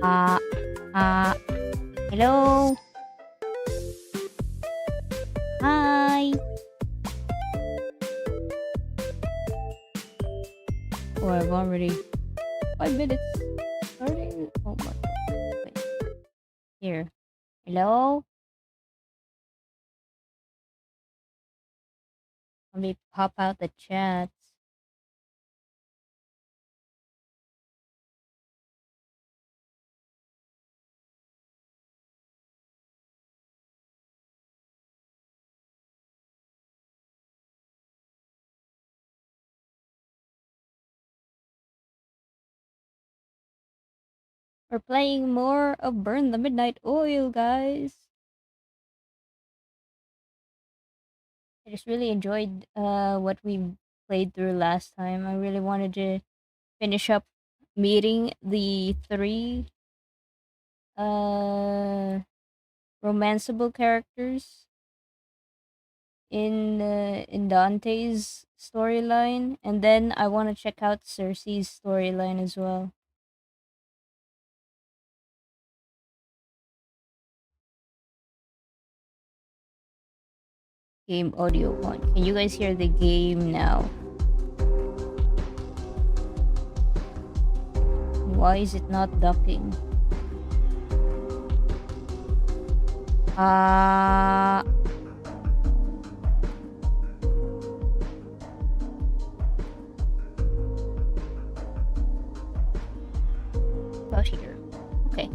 Uh, Hello? Hi? Oh, I've already 5 minutes starting. Oh my god. Wait. Here. Hello? Let me pop out the chats. We're playing more of Burn the Midnight Oil, guys. I just really enjoyed what we played through last time. I really wanted to finish up meeting the three uh romanceable characters in Dante's storyline, and then I want to check out Cersei's storyline as well. Game audio 1. Can you guys hear the game now? Why is it not ducking? Uh About here. Okay.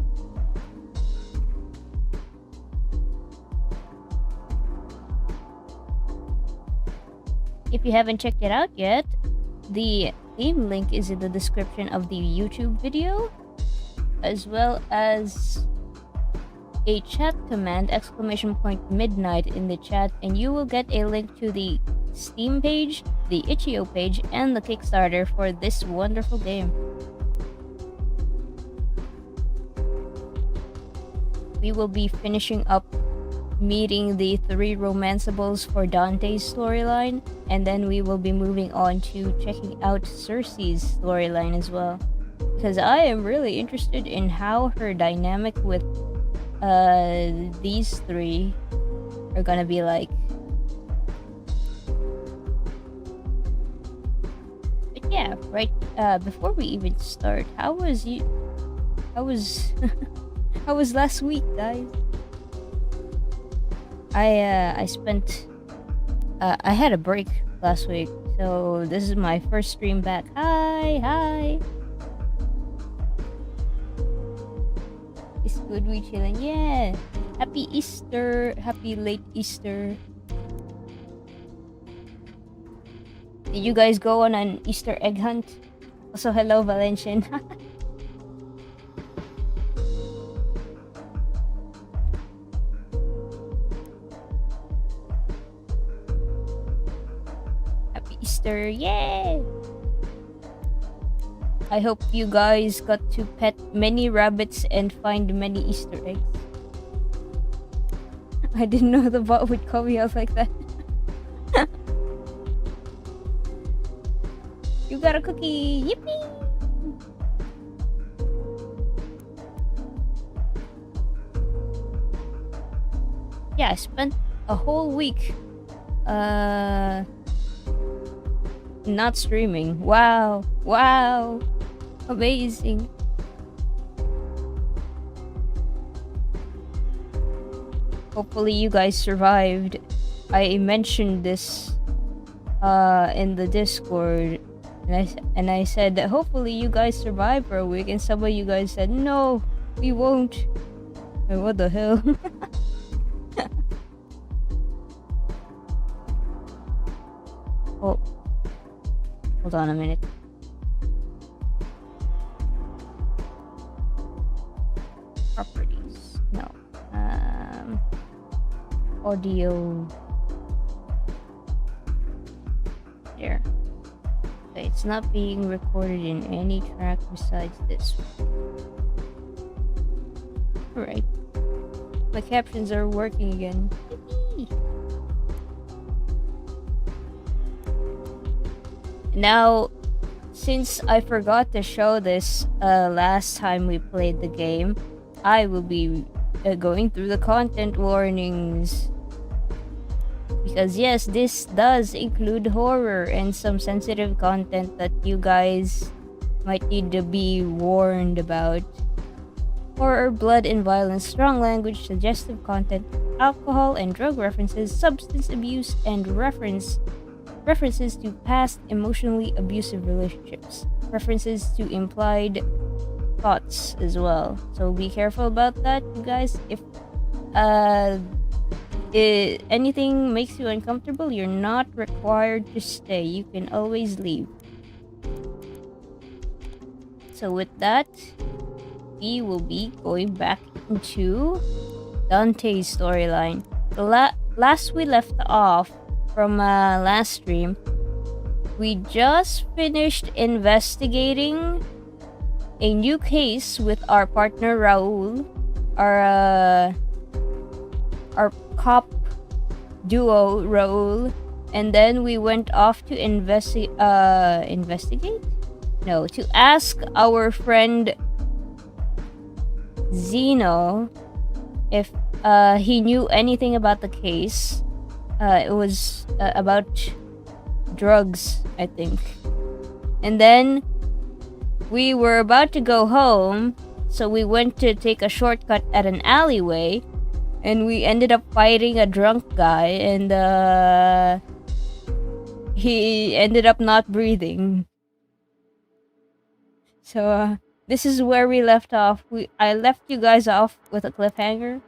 If you haven't checked it out yet, the game link is in the description of the YouTube video, as well as a chat command !midnight in the chat, and you will get a link to the Steam page, the itch.io page, and the Kickstarter for this wonderful game. We will be finishing up meeting the three romanceables for Dante's storyline, and then we will be moving on to checking out Cersei's storyline as well, because I am really interested in how her dynamic with these three are gonna be like. But yeah, right, before we even start, how was how was last week, guys? I spent I had a break last week, so this is my first stream back. Hi. It's good, we chilling. Yeah. Happy Easter. Happy late Easter. Did you guys go on an Easter egg hunt? Also, hello, Valencian. Happy Easter. Yay! I hope you guys got to pet many rabbits and find many Easter eggs. I didn't know the bot would call me out like that. You got a cookie! Yippee! Yeah, I spent a whole week not streaming. Wow. Amazing. Hopefully you guys survived. I mentioned this in the Discord, and I said that hopefully you guys survive for a week, and some of you guys said no, we won't. And what the hell? Oh, hold on a minute. Properties. No. Audio. There. Okay, it's not being recorded in any track besides this one. Alright. My captions are working again. Yippee! Now, since I forgot to show this last time we played the game, I will be going through the content warnings. Because yes, this does include horror and some sensitive content that you guys might need to be warned about. Horror, blood and violence, strong language, suggestive content, alcohol and drug references, substance abuse, and references to past emotionally abusive relationships, references to implied thoughts as well. So be careful about that, you guys. If anything makes you uncomfortable, you're not required to stay. You can always leave. So with that, we will be going back into Dante's storyline. The last we left off from last stream, we just finished investigating a new case with our partner Raul, our cop duo Raul, and then we went off to investigate? No, to ask our friend Zeno if he knew anything about the case. It was about drugs, I think. And then we were about to go home, so we went to take a shortcut at an alleyway, and we ended up fighting a drunk guy, and he ended up not breathing. So this is where we left off. I left you guys off with a cliffhanger.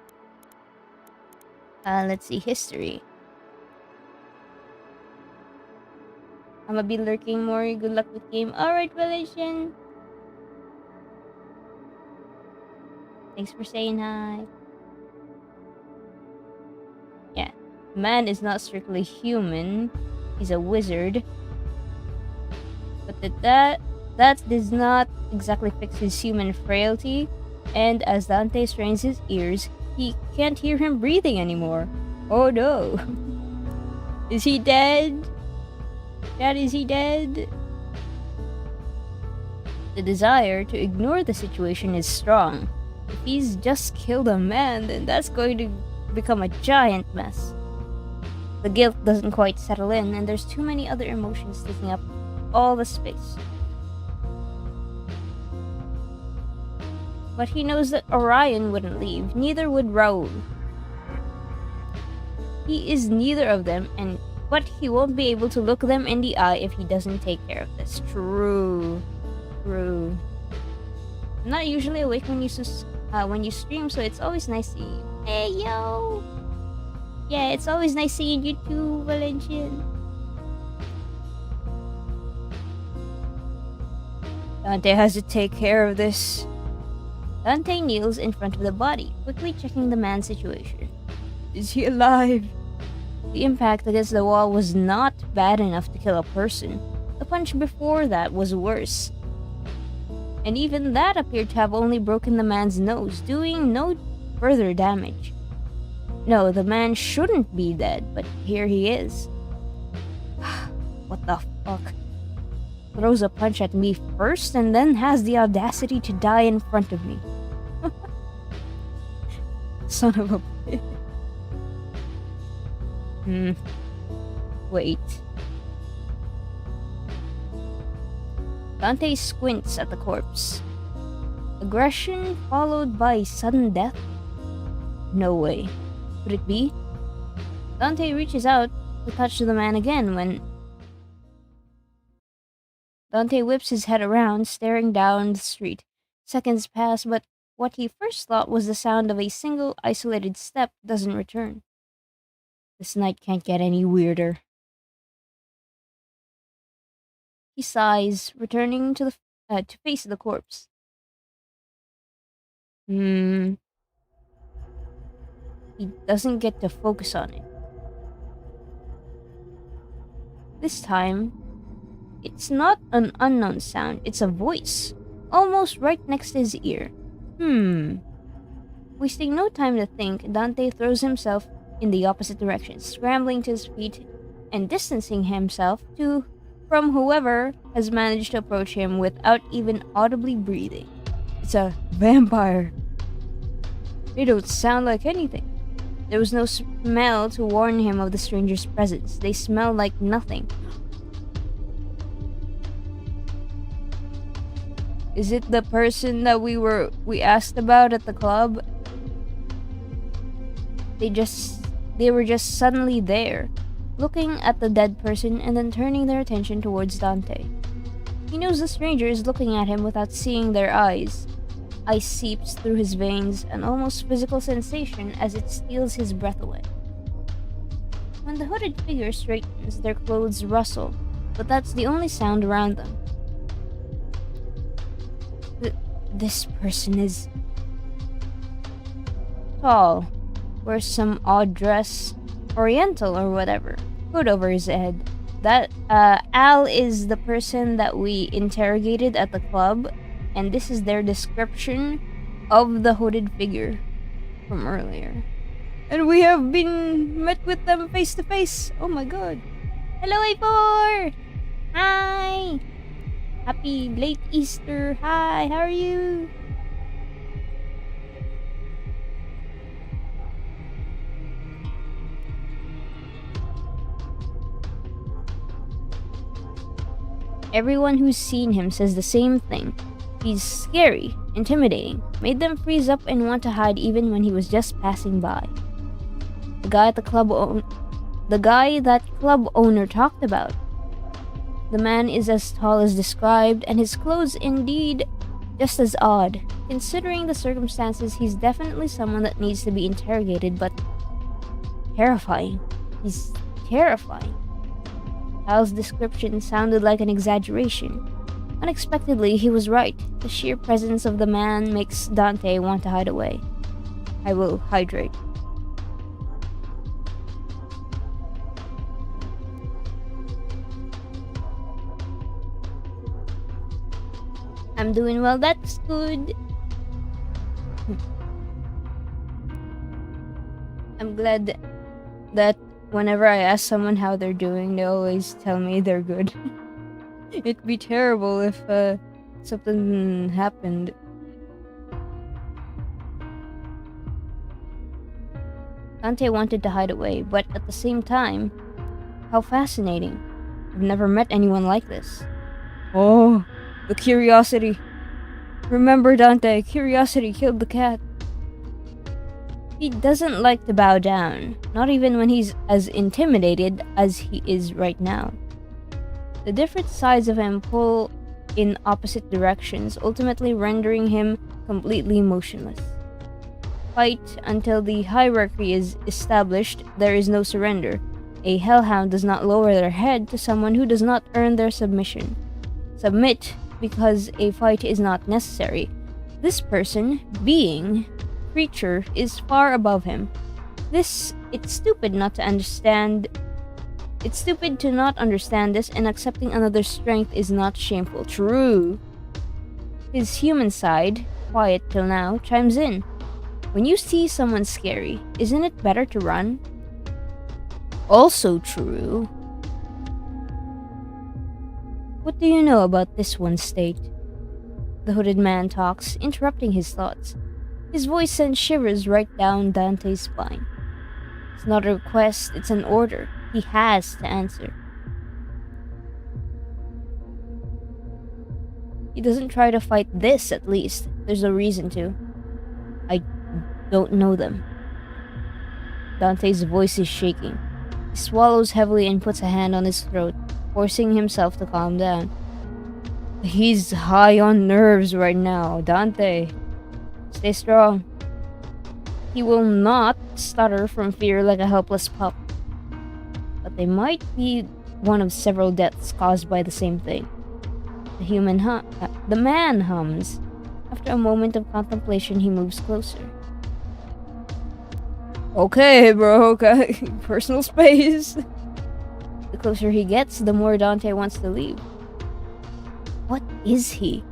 Let's see, history. I'ma be lurking, Mori. Good luck with game. Alright, Valesian. Thanks for saying hi. Yeah. Man is not strictly human. He's a wizard. But that does not exactly fix his human frailty. And as Dante strains his ears, he can't hear him breathing anymore. Oh no. Is he dead? Dad, is he dead? The desire to ignore the situation is strong. If he's just killed a man, then that's going to become a giant mess. The guilt doesn't quite settle in, and there's too many other emotions taking up all the space. But he knows that Orion wouldn't leave, neither would Raul. He is neither of them, but he won't be able to look them in the eye if he doesn't take care of this. True. I'm not usually awake when you stream, so it's always nice to see you. Hey, yo! Yeah, it's always nice seeing you too, Valentian. Dante has to take care of this. Dante kneels in front of the body, quickly checking the man's situation. Is he alive? The impact against the wall was not bad enough to kill a person. The punch before that was worse. And even that appeared to have only broken the man's nose, doing no further damage. No, the man shouldn't be dead, but here he is. What the fuck? Throws a punch at me first and then has the audacity to die in front of me. Son of a bitch. Wait. Dante squints at the corpse. Aggression followed by sudden death? No way. Could it be? Dante reaches out to touch the man again when Dante whips his head around, staring down the street. Seconds pass, but what he first thought was the sound of a single isolated step doesn't return. This night can't get any weirder. He sighs, returning to face the corpse. He doesn't get to focus on it. This time, it's not an unknown sound, it's a voice, almost right next to his ear. Wasting no time to think, Dante throws himself in the opposite direction, scrambling to his feet and distancing himself to from whoever has managed to approach him without even audibly breathing. It's a vampire. They don't sound like anything. There was no smell to warn him of the stranger's presence. They smelled like nothing. Is it the person that we asked about at the club? They were just suddenly there, looking at the dead person and then turning their attention towards Dante. He knows the stranger is looking at him without seeing their eyes. Ice seeps through his veins, an almost physical sensation as it steals his breath away. When the hooded figure straightens, their clothes rustle, but that's the only sound around them. This person is tall, wears some odd dress, oriental or whatever, hood over his head. That Al is the person that we interrogated at the club, and this is their description of the hooded figure from earlier. And we have been met with them face to face. Oh my god. Hello, A4! Hi! Happy late Easter. Hi, how are you? Everyone who's seen him says the same thing. He's scary, intimidating, made them freeze up and want to hide even when he was just passing by. The guy that club owner talked about. The man is as tall as described, and his clothes indeed just as odd. Considering the circumstances, he's definitely someone that needs to be interrogated, but terrifying. He's terrifying. Al's description sounded like an exaggeration. Unexpectedly, he was right. The sheer presence of the man makes Dante want to hide away. I will hydrate. I'm doing well, that's good. I'm glad that whenever I ask someone how they're doing, they always tell me they're good. It'd be terrible if something happened. Dante wanted to hide away, but at the same time, how fascinating. I've never met anyone like this. Oh, the curiosity. Remember, Dante, curiosity killed the cat. He doesn't like to bow down, not even when he's as intimidated as he is right now. The different sides of him pull in opposite directions, ultimately rendering him completely motionless. Fight until the hierarchy is established, there is no surrender. A hellhound does not lower their head to someone who does not earn their submission. Submit because a fight is not necessary. This person, being, creature, is far above him. It's stupid not to understand. It's stupid to not understand this, and accepting another's strength is not shameful. True. His human side, quiet till now, chimes in. When you see someone scary, isn't it better to run? Also true. What do you know about this one's state? The hooded man talks, interrupting his thoughts. His voice sends shivers right down Dante's spine. It's not a request, it's an order. He has to answer. He doesn't try to fight this, at least. There's no reason to. I don't know them. Dante's voice is shaking. He swallows heavily and puts a hand on his throat, forcing himself to calm down. He's high on nerves right now, Dante. Stay strong. He will not stutter from fear like a helpless pup. But they might be one of several deaths caused by the same thing. The man hums. After a moment of contemplation, he moves closer. Okay, bro, okay. Personal space. The closer he gets, the more Dante wants to leave. What is he?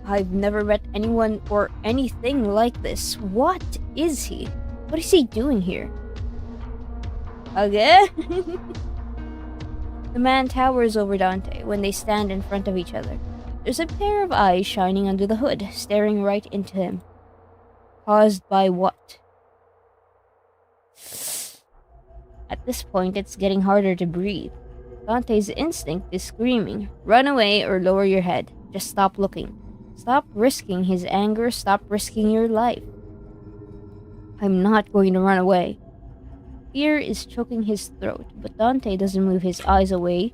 I've never met anyone or anything like this. What is he? What is he doing here? Again? The man towers over Dante when they stand in front of each other. There's a pair of eyes shining under the hood, staring right into him. Caused by what? At this point, it's getting harder to breathe. Dante's instinct is screaming, run away or lower your head. Just stop looking. Stop risking his anger, stop risking your life. I'm not going to run away. Fear is choking his throat, but Dante doesn't move his eyes away.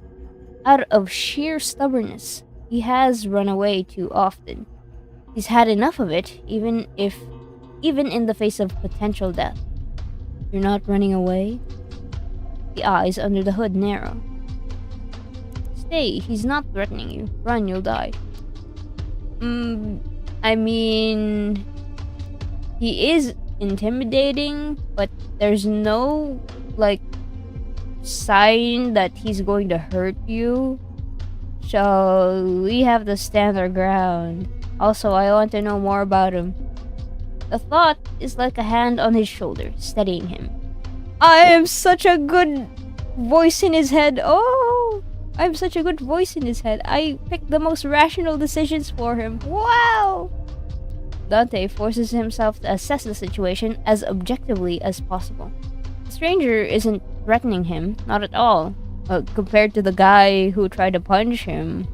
Out of sheer stubbornness, he has run away too often. He's had enough of it, even in the face of potential death. You're not running away? The eyes under the hood narrow. Stay, he's not threatening you. Run, you'll die. I mean, he is intimidating, but there's no, sign that he's going to hurt you. So, we have to stand our ground. Also, I want to know more about him. The thought is like a hand on his shoulder, steadying him. I am such a good voice in his head. Oh, I'm such a good voice in his head. I picked the most rational decisions for him. Wow! Dante forces himself to assess the situation as objectively as possible. The stranger isn't threatening him, not at all. Compared to the guy who tried to punch him,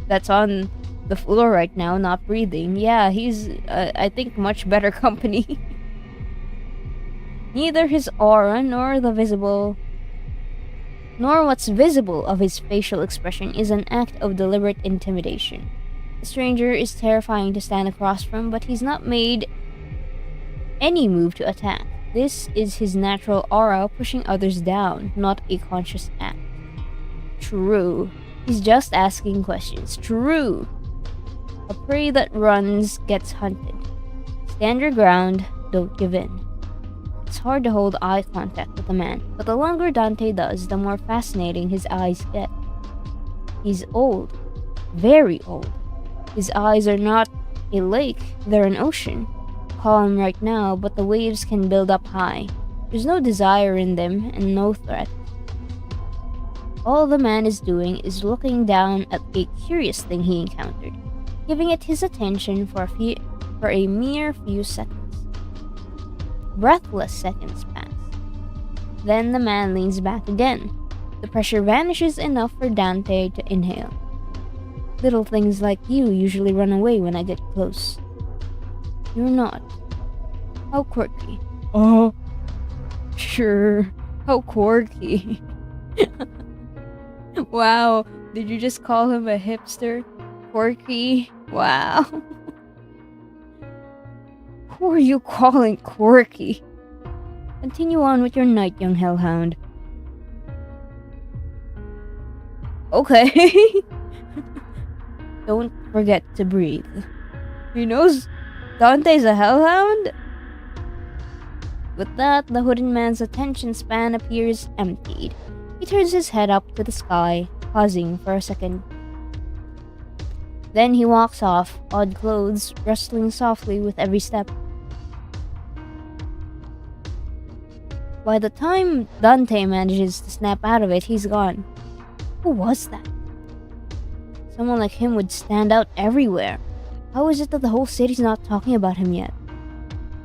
that's on the floor right now, not breathing. Yeah, he's, I think, much better company. Neither his aura nor what's visible of his facial expression is an act of deliberate intimidation. The stranger is terrifying to stand across from, but he's not made any move to attack. This is his natural aura pushing others down, not a conscious act. True. He's just asking questions. True. A prey that runs gets hunted. Stand your ground, don't give in. It's hard to hold eye contact with a man, but the longer Dante does, the more fascinating his eyes get. He's old. Very old. His eyes are not a lake, they're an ocean. Calm right now, but the waves can build up high. There's no desire in them, and no threat. All the man is doing is looking down at a curious thing he encountered, giving it his attention for a mere few seconds. Breathless seconds pass. Then the man leans back again. The pressure vanishes enough for Dante to inhale. Little things like you usually run away when I get close. You're not. How quirky. Oh, sure. How quirky. Wow, did you just call him a hipster? Quirky? Wow. Who are you calling quirky? Continue on with your night, young hellhound. Okay. Don't forget to breathe. He knows Dante's a hellhound? With that, the hooded man's attention span appears emptied. He turns his head up to the sky, pausing for a second. Then he walks off, odd clothes rustling softly with every step. By the time Dante manages to snap out of it, he's gone. Who was that? Someone like him would stand out everywhere. How is it that the whole city's not talking about him yet?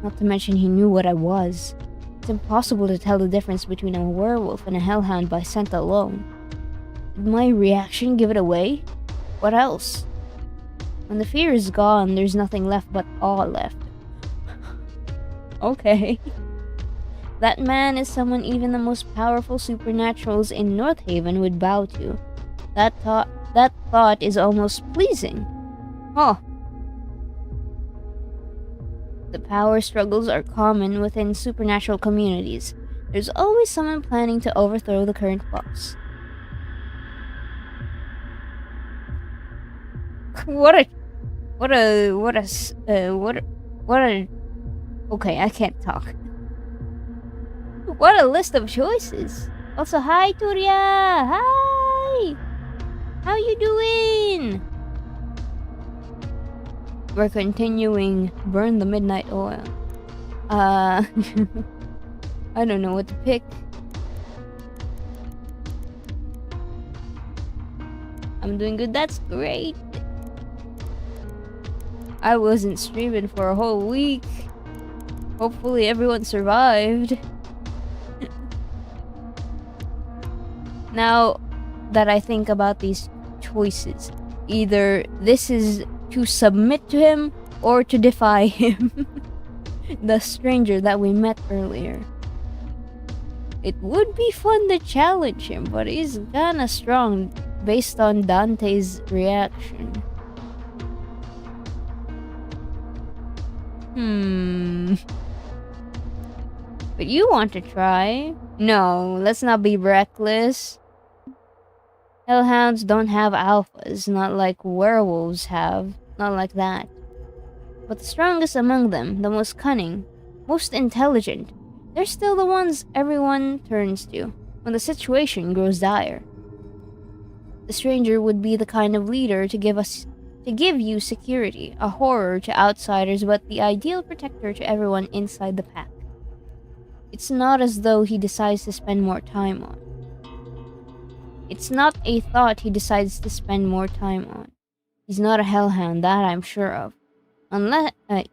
Not to mention he knew what I was. It's impossible to tell the difference between a werewolf and a hellhound by scent alone. Did my reaction give it away? What else? When the fear is gone, there's nothing left but awe left. Okay. That man is someone even the most powerful supernaturals in North Haven would bow to. That thought is almost pleasing. Huh. The power struggles are common within supernatural communities. There's always someone planning to overthrow the current boss. Okay, I can't talk. What a list of choices. Also, hi Turia! Hi! How you doing? We're continuing Burn the Midnight Oil. I don't know what to pick. I'm doing good. That's great. I wasn't streaming for a whole week. Hopefully everyone survived. Now that I think about these choices, either this is to submit to him or to defy him. The stranger that we met earlier. It would be fun to challenge him, but he's kinda strong based on Dante's reaction. But you want to try? No, let's not be reckless. Hellhounds don't have alphas, not like werewolves have. Not like that. But the strongest among them, the most cunning, most intelligent, they're still the ones everyone turns to when the situation grows dire. The stranger would be the kind of leader to give you security, a horror to outsiders, but the ideal protector to everyone inside the pack. It's not as though he decides to spend more time on. It's not a thought he decides to spend more time on. He's not a hellhound, that I'm sure of.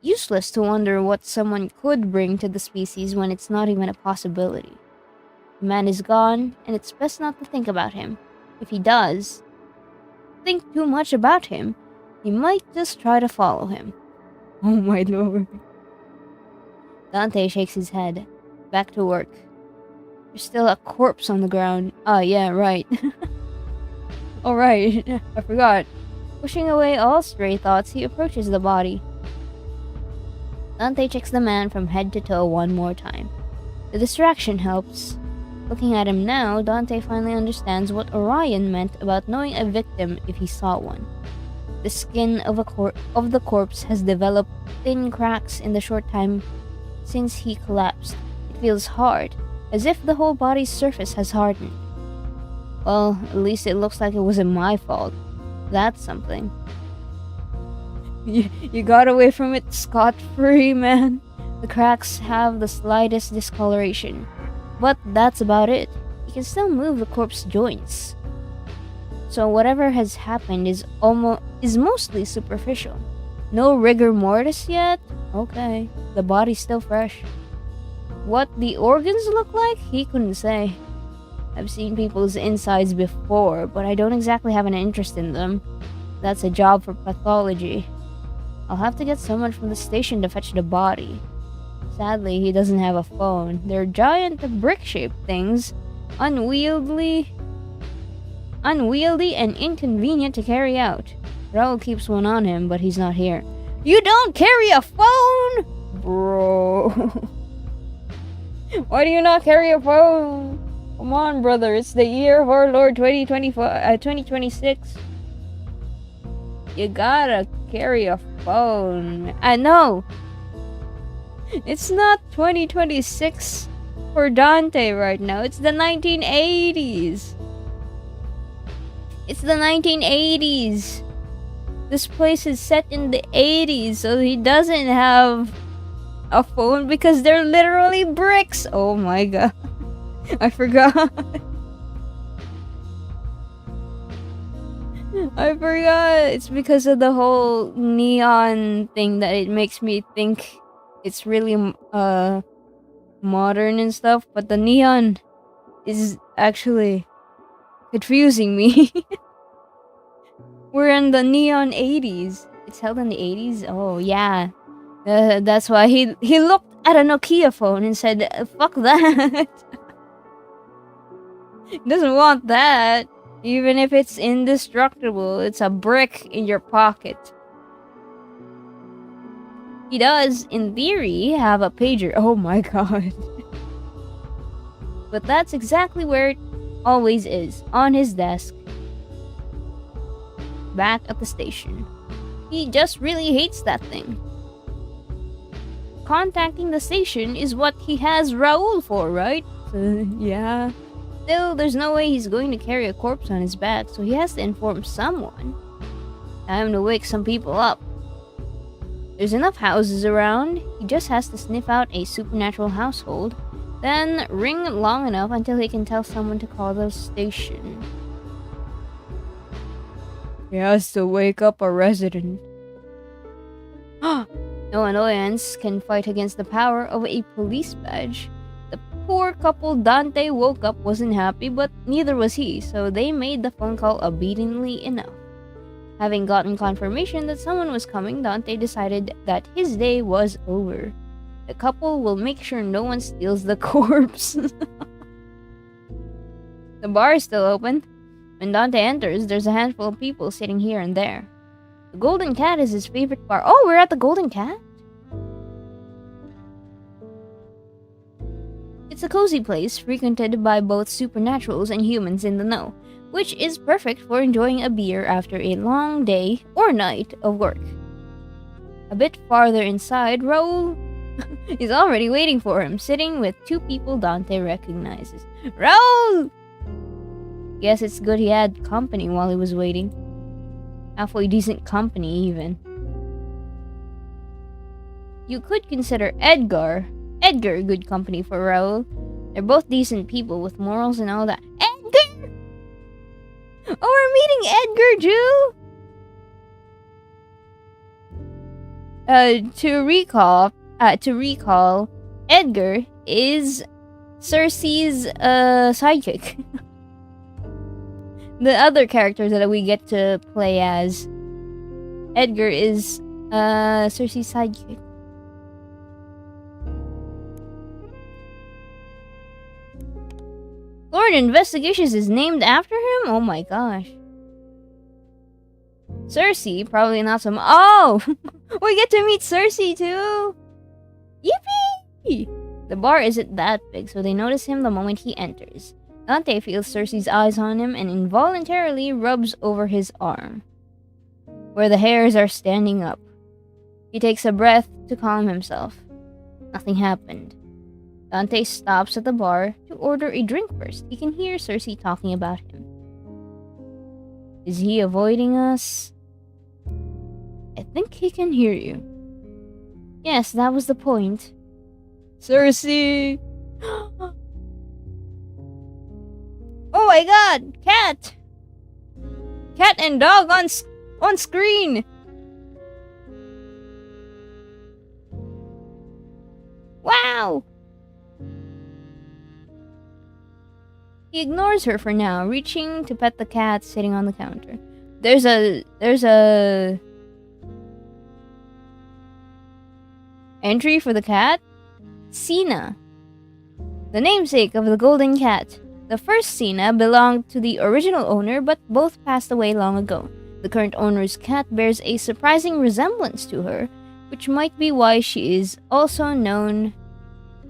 Useless to wonder what someone could bring to the species when it's not even a possibility. The man is gone, and it's best not to think about him. If he does think too much about him, he might just try to follow him. Oh my lord. Dante shakes his head. Back to work. There's still a corpse on the ground. Ah, yeah, right. Alright, I forgot. Pushing away all stray thoughts, he approaches the body. Dante checks the man from head to toe one more time. The distraction helps. Looking at him now, Dante finally understands what Orion meant about knowing a victim if he saw one. The skin of the corpse has developed thin cracks in the short time since he collapsed. It feels hard, as if the whole body's surface has hardened. Well, at least it looks like it wasn't my fault. That's something. You got away from it scot-free, man. The cracks have the slightest discoloration. But that's about it. You can still move the corpse joints. So whatever has happened is mostly superficial. No rigor mortis yet? Okay. The body's still fresh. What the organs look like? He couldn't say. I've seen people's insides before, but I don't exactly have an interest in them. That's a job for pathology. I'll have to get someone from the station to fetch the body. Sadly, he doesn't have a phone. They're giant brick-shaped things, unwieldy and inconvenient to carry out. Raul keeps one on him, but he's not here. You don't carry a phone? Bro. Why do you not carry a phone? Come on, brother. It's the year of our Lord 2026. You gotta carry a phone. I know. It's not 2026 for Dante right now. It's the 1980s. It's the 1980s. This place is set in the 80s, so he doesn't have a phone because they're literally bricks. Oh my god. I forgot. I forgot. It's because of the whole neon thing that it makes me think it's really modern and stuff, but the neon is actually confusing me. We're in the neon 80s. It's held in the 80s? Oh, yeah. That's why he looked at a Nokia phone and said, fuck that. He doesn't want that. Even if it's indestructible, it's a brick in your pocket. He does, in theory, have a pager. Oh my god. But that's exactly where it always is, on his desk. Back at the station. He just really hates that thing. Contacting the station is what he has Raul for, right? Yeah. Still, there's no way he's going to carry a corpse on his back, so he has to inform someone. Time to wake some people up. There's enough houses around. He just has to sniff out a supernatural household, then ring long enough until he can tell someone to call the station. He has to wake up a resident. No annoyance can fight against the power of a police badge. The poor couple Dante woke up wasn't happy, but neither was he, so they made the phone call obediently enough. Having gotten confirmation that someone was coming, Dante decided that his day was over. The couple will make sure no one steals the corpse. The bar is still open. When Dante enters, there's a handful of people sitting here and there. The Golden Cat is his favorite bar. Oh, we're at the Golden Cat? It's a cozy place frequented by both supernaturals and humans in the know, which is perfect for enjoying a beer after a long day or night of work. A bit farther inside, Raul is already waiting for him, sitting with two people Dante recognizes. Raul! Guess it's good he had company while he was waiting. Halfway decent company, even. You could consider Edgar good company for Raul. They're both decent people with morals and all that. Edgar! Oh, we're meeting Edgar, Jew! To recall, Edgar is Cersei's sidekick. The other character that we get to play as, Edgar is Cersei's sidekick. Lord Investigations is named after him? Oh my gosh. Cersei, probably not some. Oh! We get to meet Cersei too! Yippee! The bar isn't that big, so they notice him the moment he enters. Dante feels Cersei's eyes on him and involuntarily rubs over his arm, where the hairs are standing up. He takes a breath to calm himself. Nothing happened. Dante stops at the bar to order a drink first. He can hear Cersei talking about him. Is he avoiding us? I think he can hear you. Yes, that was the point. Cersei! Oh my god! Cat! Cat and dog on screen! Wow! He ignores her for now, reaching to pet the cat sitting on the counter. There's a entry for the cat. Cena, the namesake of the Golden Cat. The first Cena belonged to the original owner, but both passed away long ago. The current owner's cat bears a surprising resemblance to her, which might be why she is also known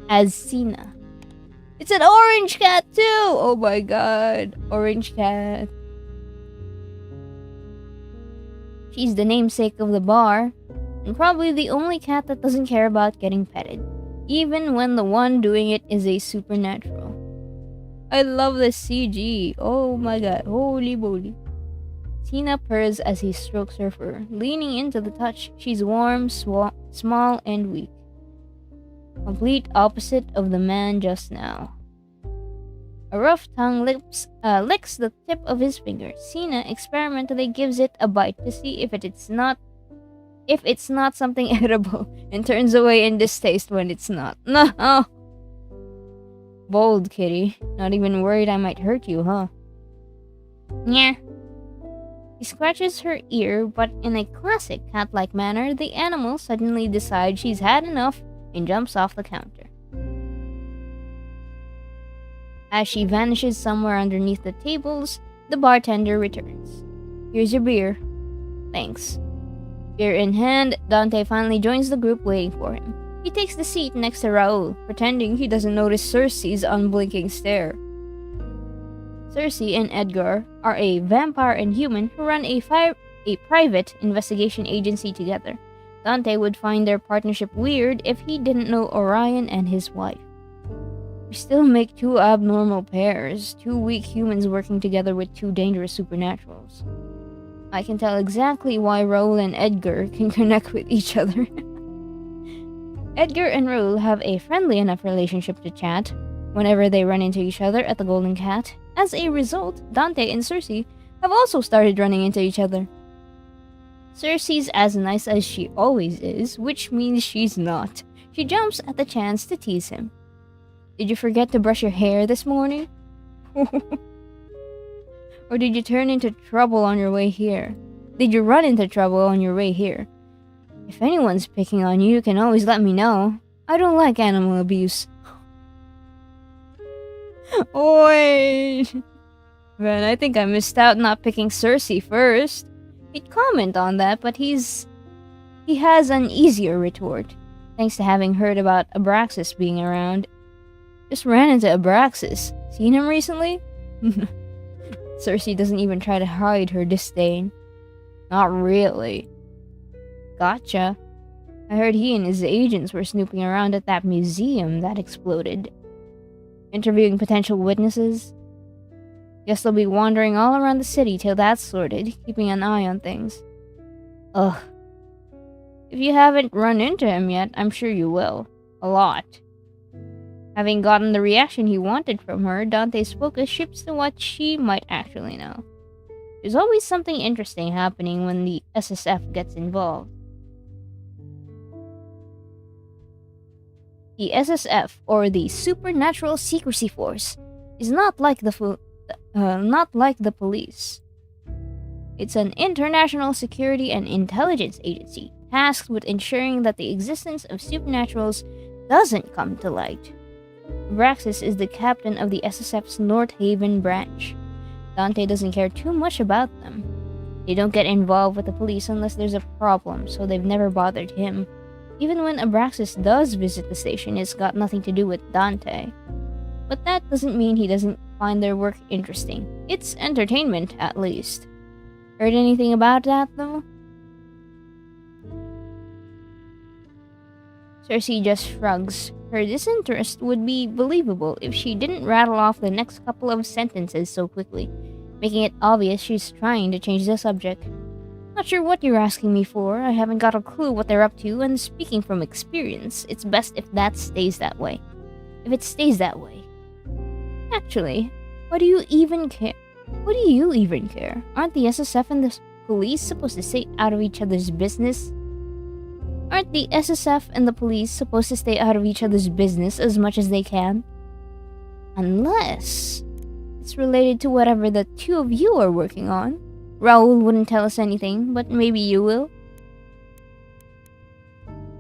as Cena. It's an orange cat too! Oh my god, orange cat. She's the namesake of the bar, and probably the only cat that doesn't care about getting petted, even when the one doing it is a supernatural. I love the CG. Oh my god, holy moly. Tina purrs as he strokes her fur, leaning into the touch. She's warm, small, and weak. Complete opposite of the man just now. A rough tongue licks the tip of his finger. Cena experimentally gives it a bite to see if it's not something edible, and turns away in distaste when it's not. No. Bold kitty. Not even worried I might hurt you, huh? Yeah. He scratches her ear, but in a classic cat-like manner, the animal suddenly decides she's had enough and jumps off the counter. As she vanishes somewhere underneath the tables, the bartender returns. Here's your beer. Thanks. Beer in hand, Dante finally joins the group waiting for him. He takes the seat next to Raul, pretending he doesn't notice Cersei's unblinking stare. Cersei and Edgar are a vampire and human who run a private investigation agency together. Dante would find their partnership weird if he didn't know Orion and his wife. We still make two abnormal pairs, two weak humans working together with two dangerous supernaturals. I can tell exactly why Raul and Edgar can connect with each other. Edgar and Raul have a friendly enough relationship to chat whenever they run into each other at the Golden Cat. As a result, Dante and Cersei have also started running into each other. Cersei's as nice as she always is, which means she's not. She jumps at the chance to tease him. Did you forget to brush your hair this morning? Or did you turn into trouble on your way here? Did you run into trouble on your way here? If anyone's picking on you, you can always let me know. I don't like animal abuse. Oi! Man, I think I missed out not picking Cersei first. He'd comment on that, but he has an easier retort, thanks to having heard about Abraxas being around. Just ran into Abraxas. Seen him recently? Cersei doesn't even try to hide her disdain. Not really. Gotcha. I heard he and his agents were snooping around at that museum that exploded. Interviewing potential witnesses. Guess they'll be wandering all around the city till that's sorted, keeping an eye on things. Ugh. If you haven't run into him yet, I'm sure you will. A lot. Having gotten the reaction he wanted from her, Dante's focus shifts to what she might actually know. There's always something interesting happening when the SSF gets involved. The SSF, or the Supernatural Secrecy Force, is not like the police. It's an international security and intelligence agency tasked with ensuring that the existence of supernaturals doesn't come to light. Abraxas is the captain of the SSF's North Haven branch. Dante doesn't care too much about them. They don't get involved with the police unless there's a problem, so they've never bothered him. Even when Abraxas does visit the station, it's got nothing to do with Dante. But that doesn't mean he doesn't find their work interesting. It's entertainment, at least. Heard anything about that, though? Cersei just shrugs. Her disinterest would be believable if she didn't rattle off the next couple of sentences so quickly, making it obvious she's trying to change the subject. Not sure what you're asking me for. I haven't got a clue what they're up to, and speaking from experience, it's best if that stays that way. If it stays that way. Actually, why do you even care? What do you even care? Aren't the SSF and the police supposed to stay out of each other's business? Aren't the SSF and the police supposed to stay out of each other's business as much as they can? Unless it's related to whatever the two of you are working on. Raoul wouldn't tell us anything, but maybe you will.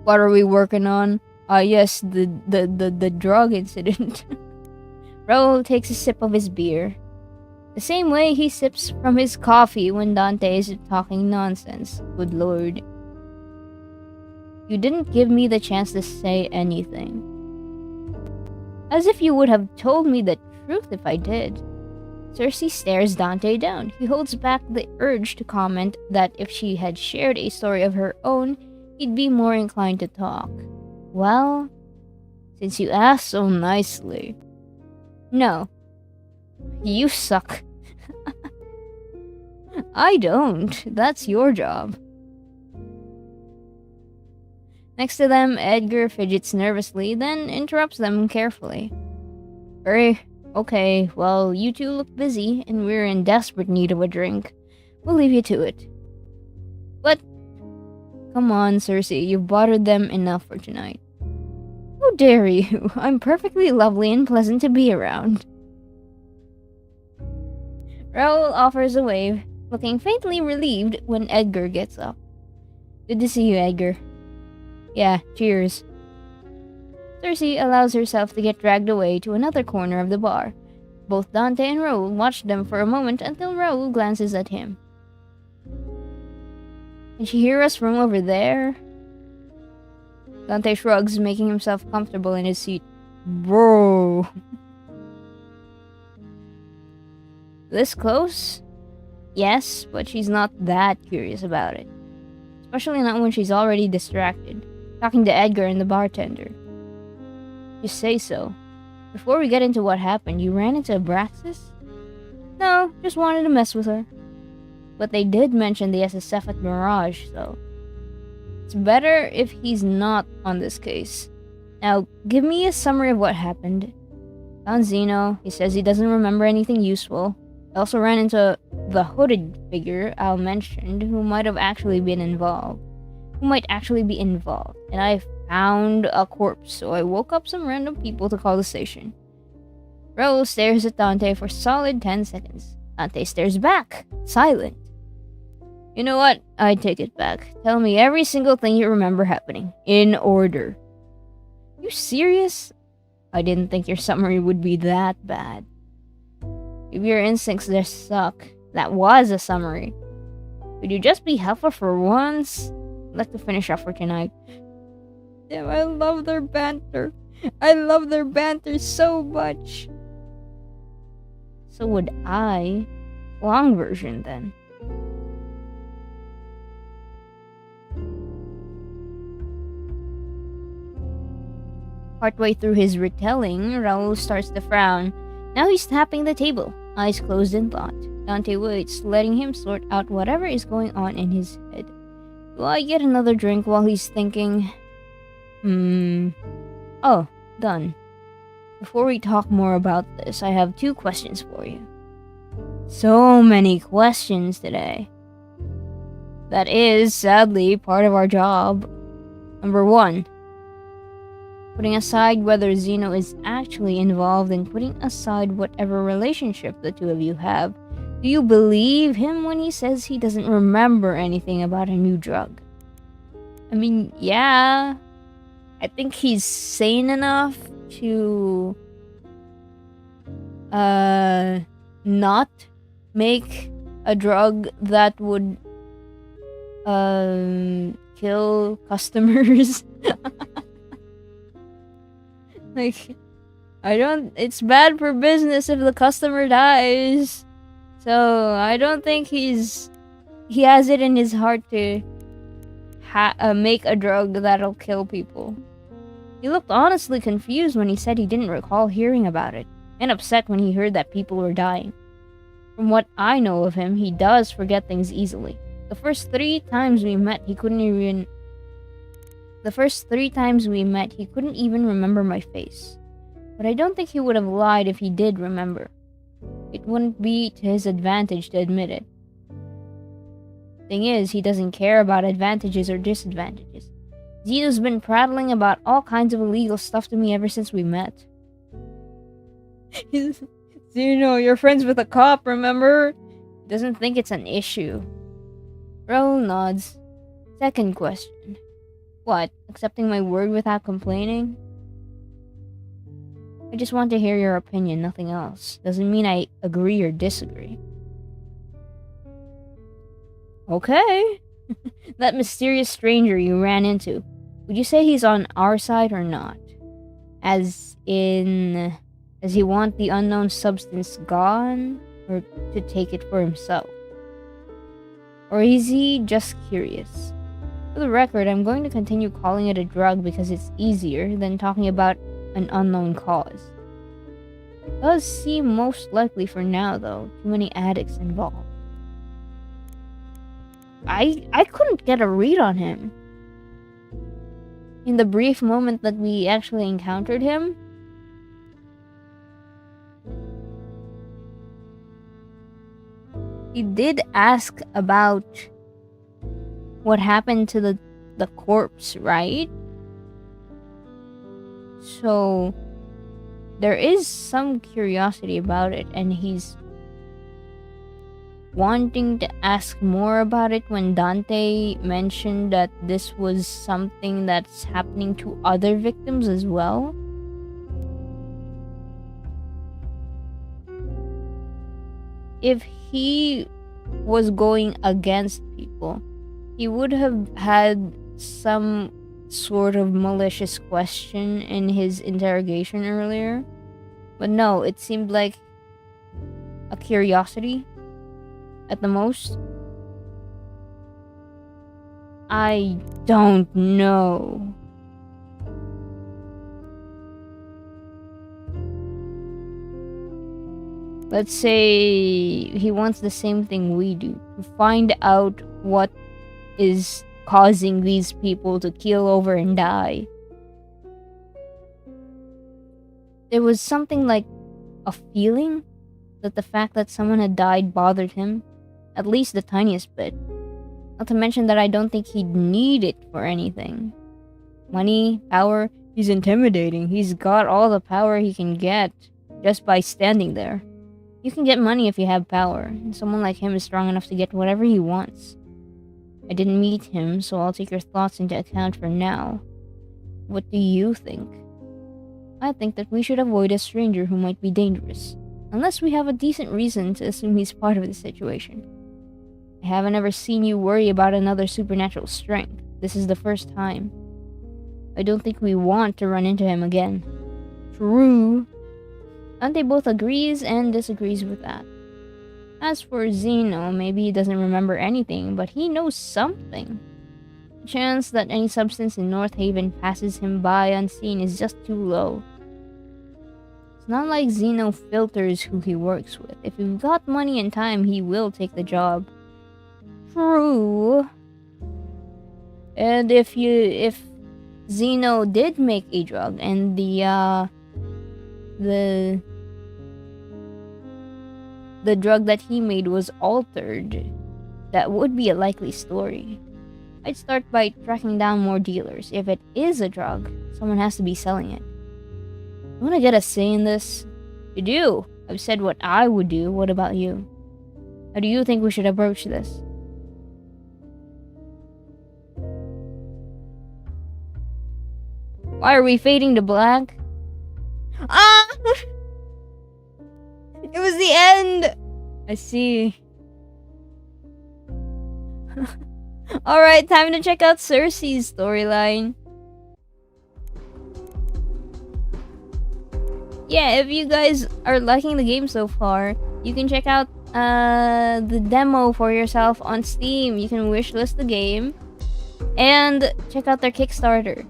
What are we working on? Yes, the drug incident. Raoul takes a sip of his beer. The same way he sips from his coffee when Dante is talking nonsense. Good lord. You didn't give me the chance to say anything. As if you would have told me the truth if I did. Cersei stares Dante down. He holds back the urge to comment that if she had shared a story of her own, he'd be more inclined to talk. Well, since you asked so nicely. No. You suck. I don't. That's your job. Next to them, Edgar fidgets nervously, then interrupts them carefully. Okay, well, you two look busy, and we're in desperate need of a drink. We'll leave you to it. But, come on, Cersei, you've bothered them enough for tonight. How dare you? I'm perfectly lovely and pleasant to be around. Raoul offers a wave, looking faintly relieved when Edgar gets up. Good to see you, Edgar. Yeah, cheers. Cersei allows herself to get dragged away to another corner of the bar. Both Dante and Raoul watch them for a moment until Raoul glances at him. Can she hear us from over there? Dante shrugs, making himself comfortable in his seat. Bro. This close? Yes, but she's not that curious about it. Especially not when she's already distracted, talking to Edgar and the bartender. You say so. Before we get into what happened, you ran into Abraxas? No, just wanted to mess with her. But they did mention the SSF at Mirage, though. It's better if he's not on this case. Now, give me a summary of what happened. Found Zeno. He says he doesn't remember anything useful. I also ran into the hooded figure Al mentioned who might actually be involved. And I found a corpse, so I woke up some random people to call the station. Raoul stares at Dante for solid 10 seconds. Dante stares back, silent. You know what? I take it back. Tell me every single thing you remember happening, in order. You serious? I didn't think your summary would be that bad. If your instincts just suck, that was a summary. Could you just be helpful for once? I'd like to finish up for tonight. Damn, I love their banter. I love their banter so much. So would I. Long version then. Partway through his retelling, Raoul starts to frown. Now he's tapping the table, eyes closed in thought. Dante waits, letting him sort out whatever is going on in his head. Do I get another drink while he's thinking? Oh, done. Before we talk more about this, I have 2 questions for you. So many questions today. That is, sadly, part of our job. Number 1. Putting aside whether Zeno is actually involved and putting aside whatever relationship the 2 of you have, do you believe him when he says he doesn't remember anything about a new drug? I mean, yeah. I think he's sane enough to not make a drug that would kill customers. Like, it's bad for business if the customer dies. So I don't think he has it in his heart to make a drug that'll kill people. He looked honestly confused when he said he didn't recall hearing about it, and upset when he heard that people were dying. From what I know of him, he does forget things easily. The first 3 times we met, he couldn't even remember my face. But I don't think he would have lied if he did remember. It wouldn't be to his advantage to admit it. Thing is, he doesn't care about advantages or disadvantages. Zeno's been prattling about all kinds of illegal stuff to me ever since we met. Zeno, you're friends with a cop, remember? He doesn't think it's an issue. Raoul nods. Second question. What, accepting my word without complaining? I just want to hear your opinion, nothing else. Doesn't mean I agree or disagree. Okay. That mysterious stranger you ran into, would you say he's on our side or not? As in, does he want the unknown substance gone, or to take it for himself? Or is he just curious? For the record, I'm going to continue calling it a drug because it's easier than talking about an unknown cause. Does seem most likely for now, though. Too many addicts involved. I couldn't get a read on him. In the brief moment that we actually encountered him, he did ask about what happened to the corpse, right? So there is some curiosity about it, and he's wanting to ask more about it when Dante mentioned that this was something that's happening to other victims as well. If he was going against people, he would have had some sort of malicious question in his interrogation earlier. But no, it seemed like a curiosity at the most. I don't know. Let's say he wants the same thing we do, to find out what is causing these people to keel over and die. There was something like a feeling that the fact that someone had died bothered him. At least the tiniest bit. Not to mention that I don't think he'd need it for anything. Money, power, he's intimidating. He's got all the power he can get just by standing there. You can get money if you have power, and someone like him is strong enough to get whatever he wants. I didn't meet him, so I'll take your thoughts into account for now. What do you think? I think that we should avoid a stranger who might be dangerous, unless we have a decent reason to assume he's part of the situation. I haven't ever seen you worry about another supernatural strength. This is the first time. I don't think we want to run into him again. True. Dante both agrees and disagrees with that. As for Zeno, maybe he doesn't remember anything, but he knows something. The chance that any substance in North Haven passes him by unseen is just too low. It's not like Zeno filters who he works with. If you've got money and time, he will take the job. True. And if Zeno did make a drug and the drug that he made was altered, that would be a likely story. I'd start by tracking down more dealers. If it is a drug, someone has to be selling it. You want to get a say in this? You do. I've said what I would do. What about you? How do you think we should approach this? Why are we fading to black? Ah! It was the end! I see. Alright, time to check out Cersei's storyline. Yeah, if you guys are liking the game so far, you can check out the demo for yourself on Steam. You can wishlist the game and check out their Kickstarter.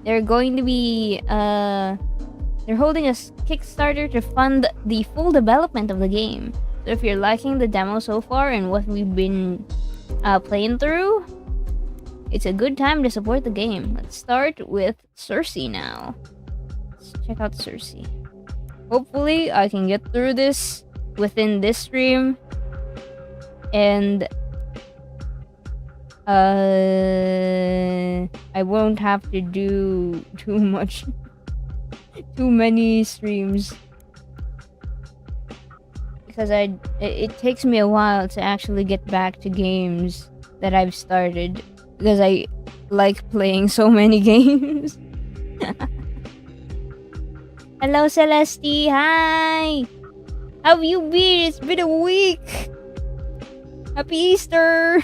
They're going to be they're holding a Kickstarter to fund the full development of the game. So if you're liking the demo so far and what we've been playing through, it's a good time to support the game. Let's start with Cersei now. Let's check out Cersei. Hopefully I can get through this within this stream, and I won't have to do too many streams, because it takes me a while to actually get back to games that I've started, because I like playing so many games. Hello Celeste, hi! How have you been? It's been a week! Happy Easter!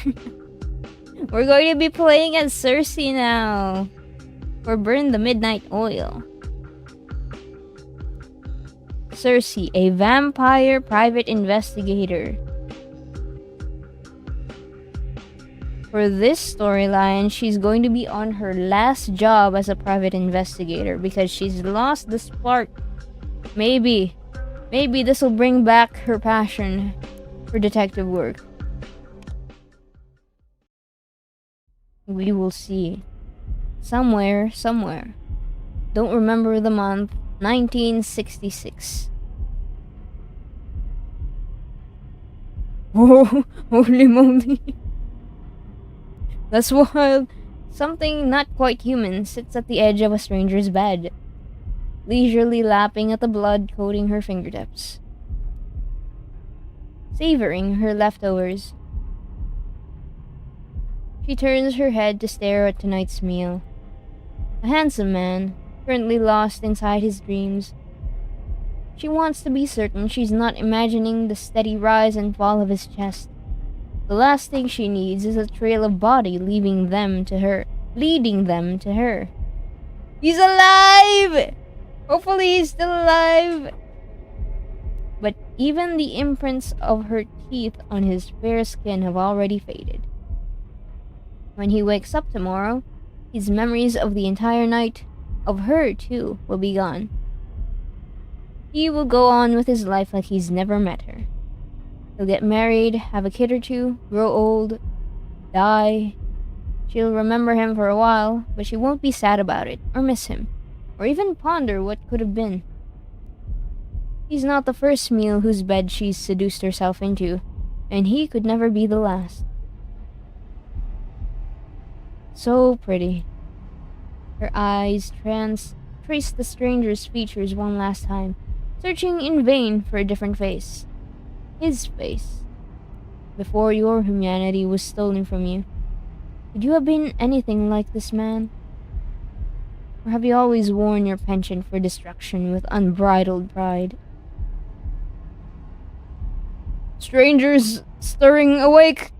We're going to be playing as Cersei now, for Burn the Midnight Oil. Cersei, a vampire private investigator. For this storyline, she's going to be on her last job as a private investigator because she's lost the spark. Maybe this will bring back her passion for detective work. We will see. Somewhere. Don't remember the month. 1966. Oh, holy moly. That's wild. Something not quite human sits at the edge of a stranger's bed, leisurely lapping at the blood coating her fingertips, savoring her leftovers. She turns her head to stare at tonight's meal. A handsome man, currently lost inside his dreams. She wants to be certain she's not imagining the steady rise and fall of his chest. The last thing she needs is a trail of body leading them to her. He's alive! Hopefully he's still alive! But even the imprints of her teeth on his fair skin have already faded. When he wakes up tomorrow, his memories of the entire night, of her too, will be gone. He will go on with his life like he's never met her. He'll get married, have a kid or two, grow old, die. She'll remember him for a while, but she won't be sad about it, or miss him, or even ponder what could have been. He's not the first meal whose bed she's seduced herself into. and he could never be the last. So pretty. Her eyes traced the stranger's features one last time, searching in vain for a different face. His face. Before your humanity was stolen from you. Could you have been anything like this man? Or have you always worn your penchant for destruction with unbridled pride? Strangers stirring awake!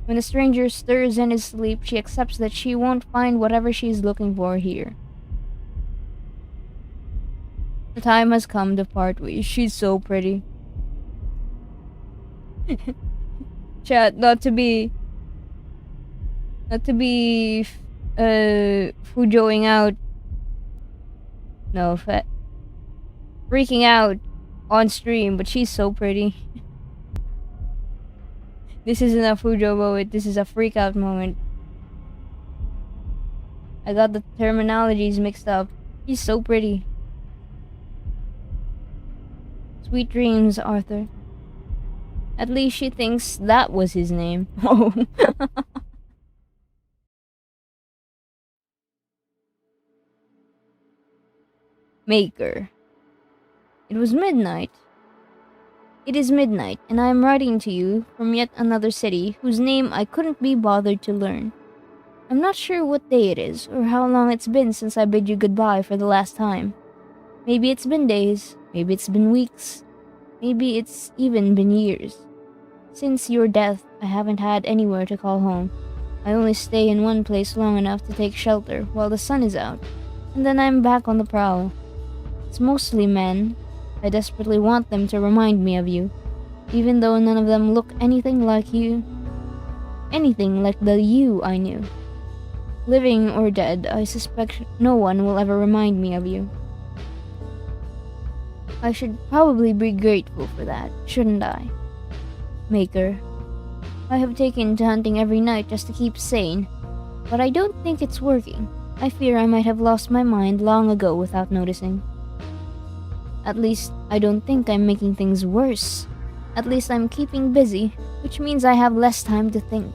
When a stranger stirs in his sleep, she accepts that she won't find whatever she is looking for here. The time has come to part ways. She's so pretty. Chat, not to be fujoing out. No, freaking out on stream, but she's so pretty. This isn't a fujo moment, this is a freak out moment. I got the terminologies mixed up. She's so pretty. Sweet dreams, Arthur. At least she thinks that was his name. Oh. Maker. It was midnight. It is midnight, and I am writing to you from yet another city whose name I couldn't be bothered to learn. I'm not sure what day it is, or how long it's been since I bid you goodbye for the last time. Maybe it's been days, maybe it's been weeks, maybe it's even been years. Since your death, I haven't had anywhere to call home. I only stay in one place long enough to take shelter while the sun is out, and then I'm back on the prowl. It's mostly men. I desperately want them to remind me of you, even though none of them look anything like you. Anything like the you I knew. Living or dead, I suspect no one will ever remind me of you. I should probably be grateful for that, shouldn't I? Maker. I have taken to hunting every night just to keep sane, but I don't think it's working. I fear I might have lost my mind long ago without noticing. At least, I don't think I'm making things worse. At least I'm keeping busy, which means I have less time to think.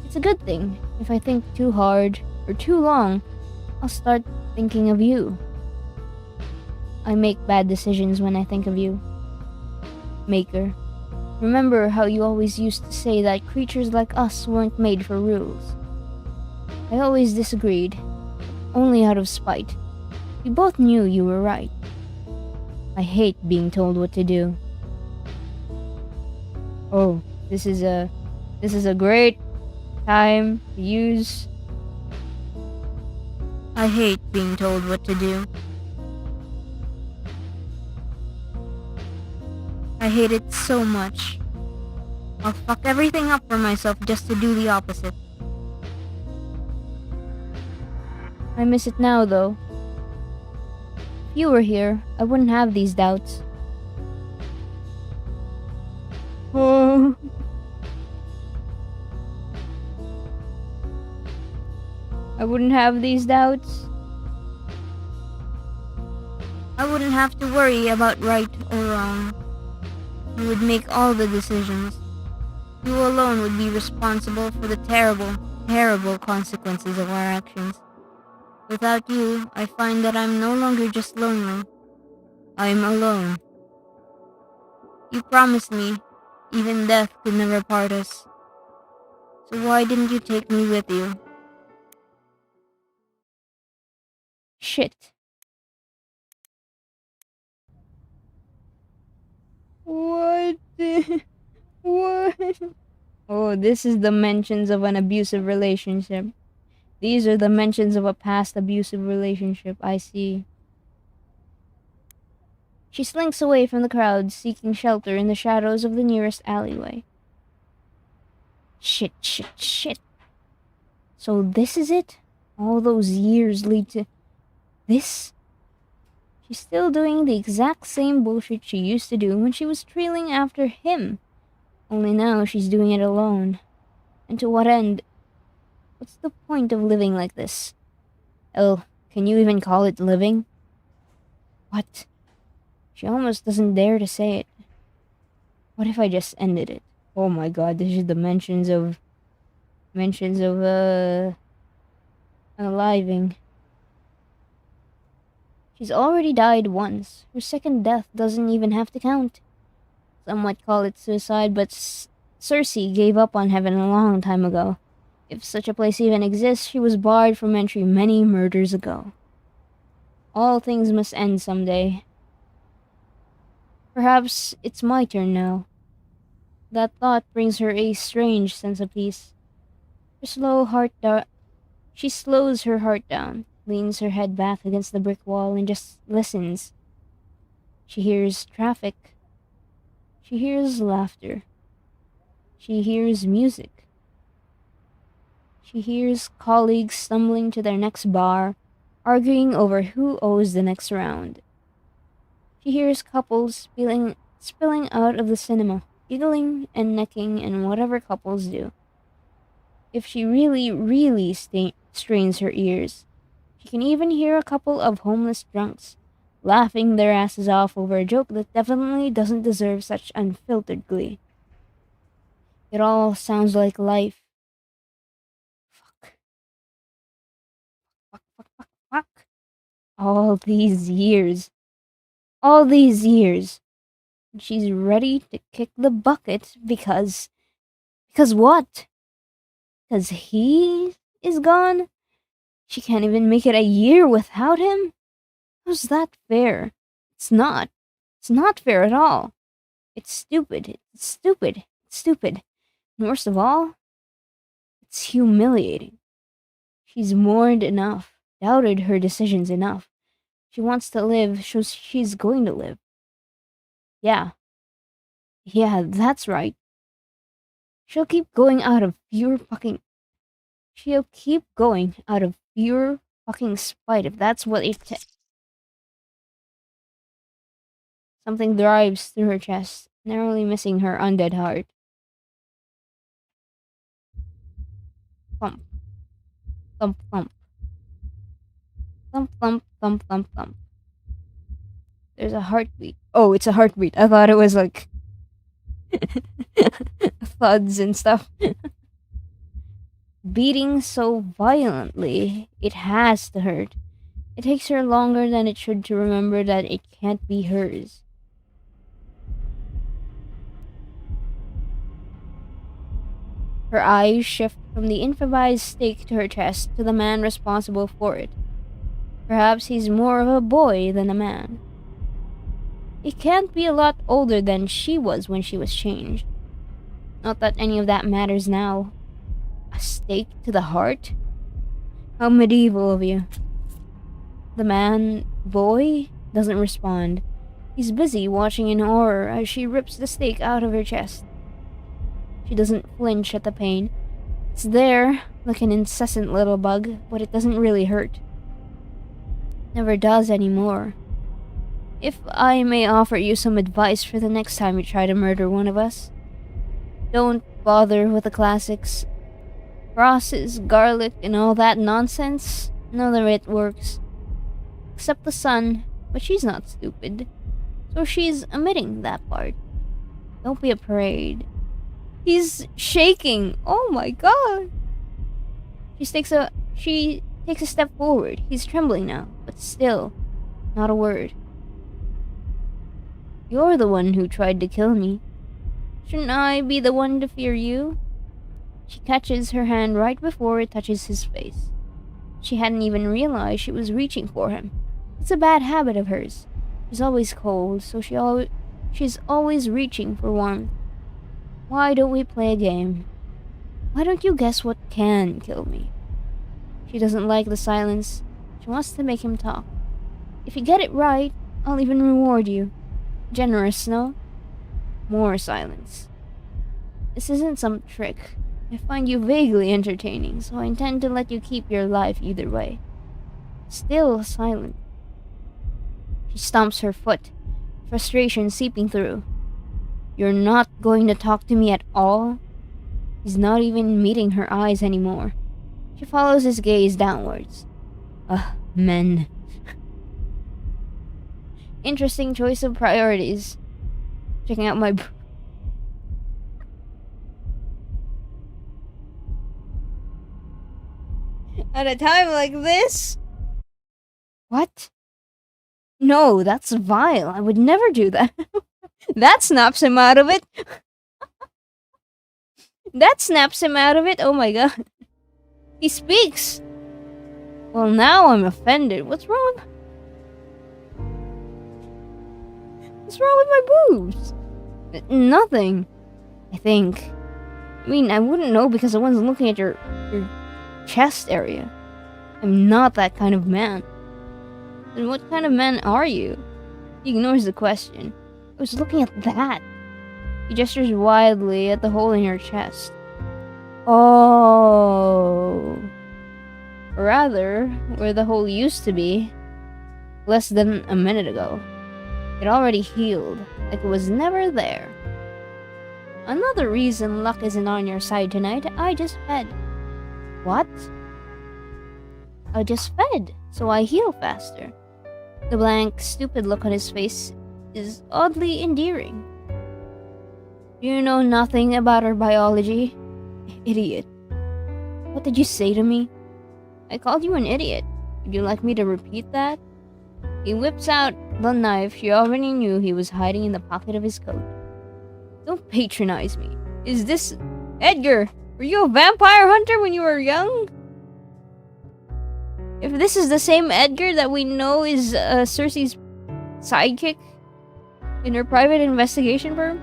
It's a good thing. If I think too hard or too long, I'll start thinking of you. I make bad decisions when I think of you. Maker. Remember how you always used to say that creatures like us weren't made for rules. I always disagreed, only out of spite. We both knew you were right. I hate being told what to do. Oh, this is a great time to use. I hate being told what to do. I hate it so much. I'll fuck everything up for myself just to do the opposite. I miss it now, though. If you were here, I wouldn't have these doubts. Oh. I wouldn't have these doubts. I wouldn't have to worry about right or wrong. You would make all the decisions. You alone would be responsible for the terrible, terrible consequences of our actions. Without you, I find that I'm no longer just lonely. I'm alone. You promised me, even death could never part us. So why didn't you take me with you? Shit. What? What? Oh, this is the mentions of an abusive relationship. These are the mentions of a past abusive relationship, I see. She slinks away from the crowd, seeking shelter in the shadows of the nearest alleyway. Shit, shit, shit. So this is it? All those years lead to this? She's still doing the exact same bullshit she used to do when she was trailing after him. Only now she's doing it alone. And to what end? What's the point of living like this? Hell, can you even call it living? What? She almost doesn't dare to say it. What if I just ended it? Oh my god, this is the mentions of unaliving. She's already died once. Her second death doesn't even have to count. Some might call it suicide, but Cersei gave up on heaven a long time ago. If such a place even exists, she was barred from entry many murders ago. All things must end someday. Perhaps it's my turn now. That thought brings her a strange sense of peace. Her slow heart She slows her heart down, leans her head back against the brick wall, and just listens. She hears traffic. She hears laughter. She hears music. She hears colleagues stumbling to their next bar, arguing over who owes the next round. She hears couples spilling out of the cinema, giggling and necking and whatever couples do. If she really, really strains her ears, she can even hear a couple of homeless drunks laughing their asses off over a joke that definitely doesn't deserve such unfiltered glee. It all sounds like life. Fuck, fuck. All these years. All these years. She's ready to kick the bucket because. Because what? Because he is gone? She can't even make it a year without him? How's that fair? It's not. It's not fair at all. It's stupid. It's stupid. It's stupid. And worst of all, it's humiliating. She's mourned enough, doubted her decisions enough. She wants to live, so she's going to live. Yeah. Yeah, that's right. She'll keep going out of pure fucking. She'll keep going out of pure fucking spite if that's what it takes. Something drives through her chest, narrowly missing her undead heart. Thump. Thump, thump. Thump, thump, thump, thump, thump. There's a heartbeat. Oh, it's a heartbeat. I thought it was like thuds and stuff. Beating so violently, it has to hurt. It takes her longer than it should to remember that it can't be hers. Her eyes shift from the improvised stake to her chest to the man responsible for it. Perhaps he's more of a boy than a man. He can't be a lot older than she was when she was changed. Not that any of that matters now. A stake to the heart? How medieval of you. The man, boy, doesn't respond. He's busy watching in horror as she rips the stake out of her chest. She doesn't flinch at the pain. It's there, like an incessant little bug, but it doesn't really hurt. Never does anymore. If I may offer you some advice for the next time you try to murder one of us, don't bother with the classics. Crosses, garlic, and all that nonsense. None of it works. Except the sun, but she's not stupid. So she's omitting that part. Don't be afraid. He's shaking. Oh my god. She takes a step forward. He's trembling now, but still, not a word. You're the one who tried to kill me. Shouldn't I be the one to fear you? She catches her hand right before it touches his face. She hadn't even realized she was reaching for him. It's a bad habit of hers. She's always cold, so she's always reaching for warmth. Why don't we play a game? Why don't you guess what can kill me? She doesn't like the silence. She wants to make him talk. If you get it right, I'll even reward you. Generous, no? More silence. This isn't some trick. I find you vaguely entertaining, so I intend to let you keep your life either way. Still silent. She stomps her foot, frustration seeping through. You're not going to talk to me at all? He's not even meeting her eyes anymore. She follows his gaze downwards. Men. Interesting choice of priorities. Checking out my At a time like this? What? No, that's vile. I would never do that. That snaps him out of it. That snaps him out of it. Oh my god. He speaks. Well, now I'm offended. What's wrong with... What's wrong with my boobs? Nothing. I think. I mean, I wouldn't know because I wasn't looking at your chest area. I'm not that kind of man. Then what kind of man are you? He ignores the question. I was looking at that. He gestures wildly at the hole in your chest. Oh. Rather, where the hole used to be, less than a minute ago. It already healed, like it was never there. Another reason luck isn't on your side tonight, I just fed. What? I just fed, so I heal faster. The blank, stupid look on his face is oddly endearing. You know nothing about our biology? Idiot. What did you say to me? I called you an idiot. Would you like me to repeat that? He whips out the knife she already knew he was hiding in the pocket of his coat. Don't patronize me. Is this... Edgar, were you a vampire hunter when you were young? If this is the same Edgar that we know is Cersei's sidekick in her private investigation firm,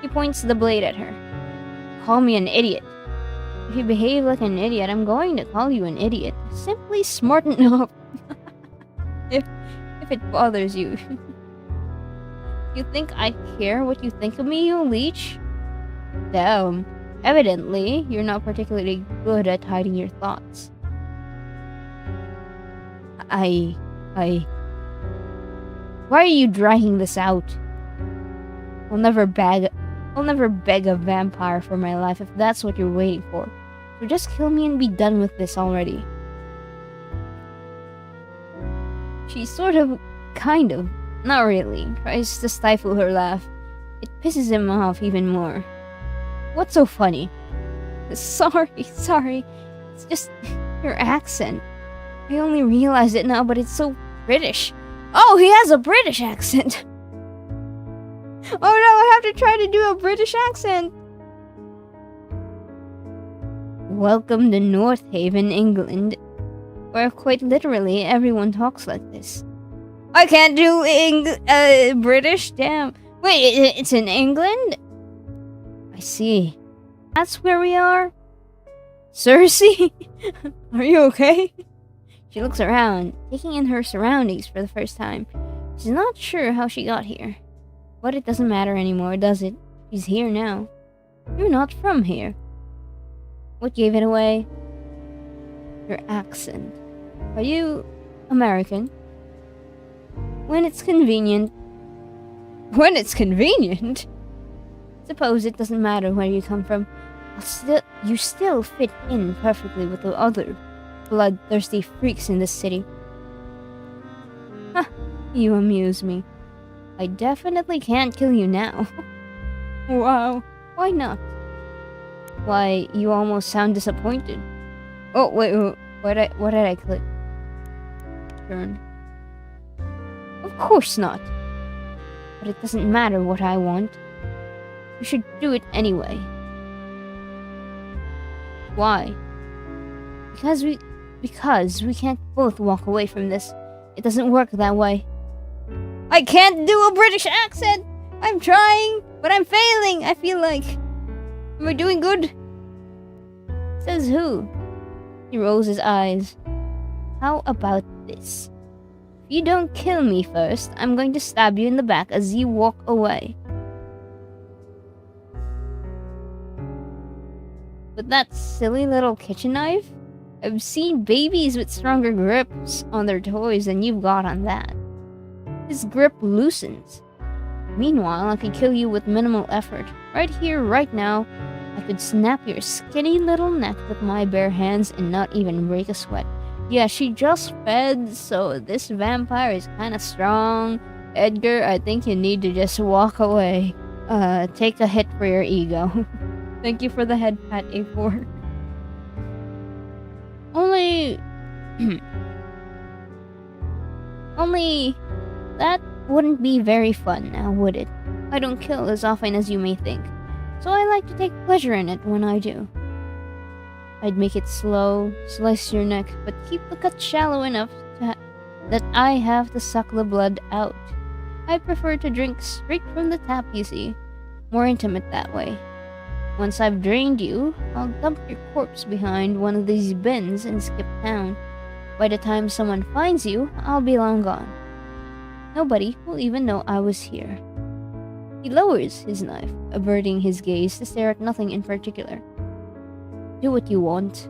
he points the blade at her. Call me an idiot. If you behave like an idiot, I'm going to call you an idiot. Simply smarten up. if it bothers you. You think I care what you think of me, you leech? Damn. Evidently, you're not particularly good at hiding your thoughts. Why are you dragging this out? I'll never beg a vampire for my life if that's what you're waiting for. So just kill me and be done with this already. She sort of, kind of, not really, tries to stifle her laugh. It pisses him off even more. What's so funny? Sorry. It's just your accent. I only realized it now, but it's so British. Oh, he has a British accent. Oh no, I have to try to do a British accent. Welcome to North Haven, England, where quite literally everyone talks like this. I can't do British, damn. Wait, it's in England? I see. That's where we are? Cersei? Are you okay? She looks around, taking in her surroundings for the first time. She's not sure how she got here. But it doesn't matter anymore, does it? She's here now. You're not from here. What gave it away? Your accent. Are you American? When it's convenient. When it's convenient? Suppose it doesn't matter where you come from. You still fit in perfectly with the other bloodthirsty freaks in this city. Huh, you amuse me. I definitely can't kill you now. Wow, why not? Why, you almost sound disappointed. Oh, wait, what did I click? Turn. Of course not. But it doesn't matter what I want. You should do it anyway. Why? Because we can't both walk away from this. It doesn't work that way. I can't do a British accent! I'm trying, but I'm failing, I feel like. Am I doing good? Says who? He rolls his eyes. How about this? If you don't kill me first, I'm going to stab you in the back as you walk away. With that silly little kitchen knife? I've seen babies with stronger grips on their toys than you've got on that. His grip loosens. Meanwhile, I could kill you with minimal effort. Right here, right now, I could snap your skinny little neck with my bare hands and not even break a sweat. Yeah, she just fed, so this vampire is kinda strong. Edgar, I think you need to just walk away. Take a hit for your ego. Thank you for the head pat, A4. Only Only... Only... That wouldn't be very fun now, would it? I don't kill as often as you may think, so I like to take pleasure in it when I do. I'd make it slow, slice your neck, but keep the cut shallow enough that I have to suck the blood out. I prefer to drink straight from the tap, you see. More intimate that way. Once I've drained you, I'll dump your corpse behind one of these bins and skip town. By the time someone finds you, I'll be long gone. Nobody will even know I was here. He lowers his knife, averting his gaze to stare at nothing in particular. Do what you want.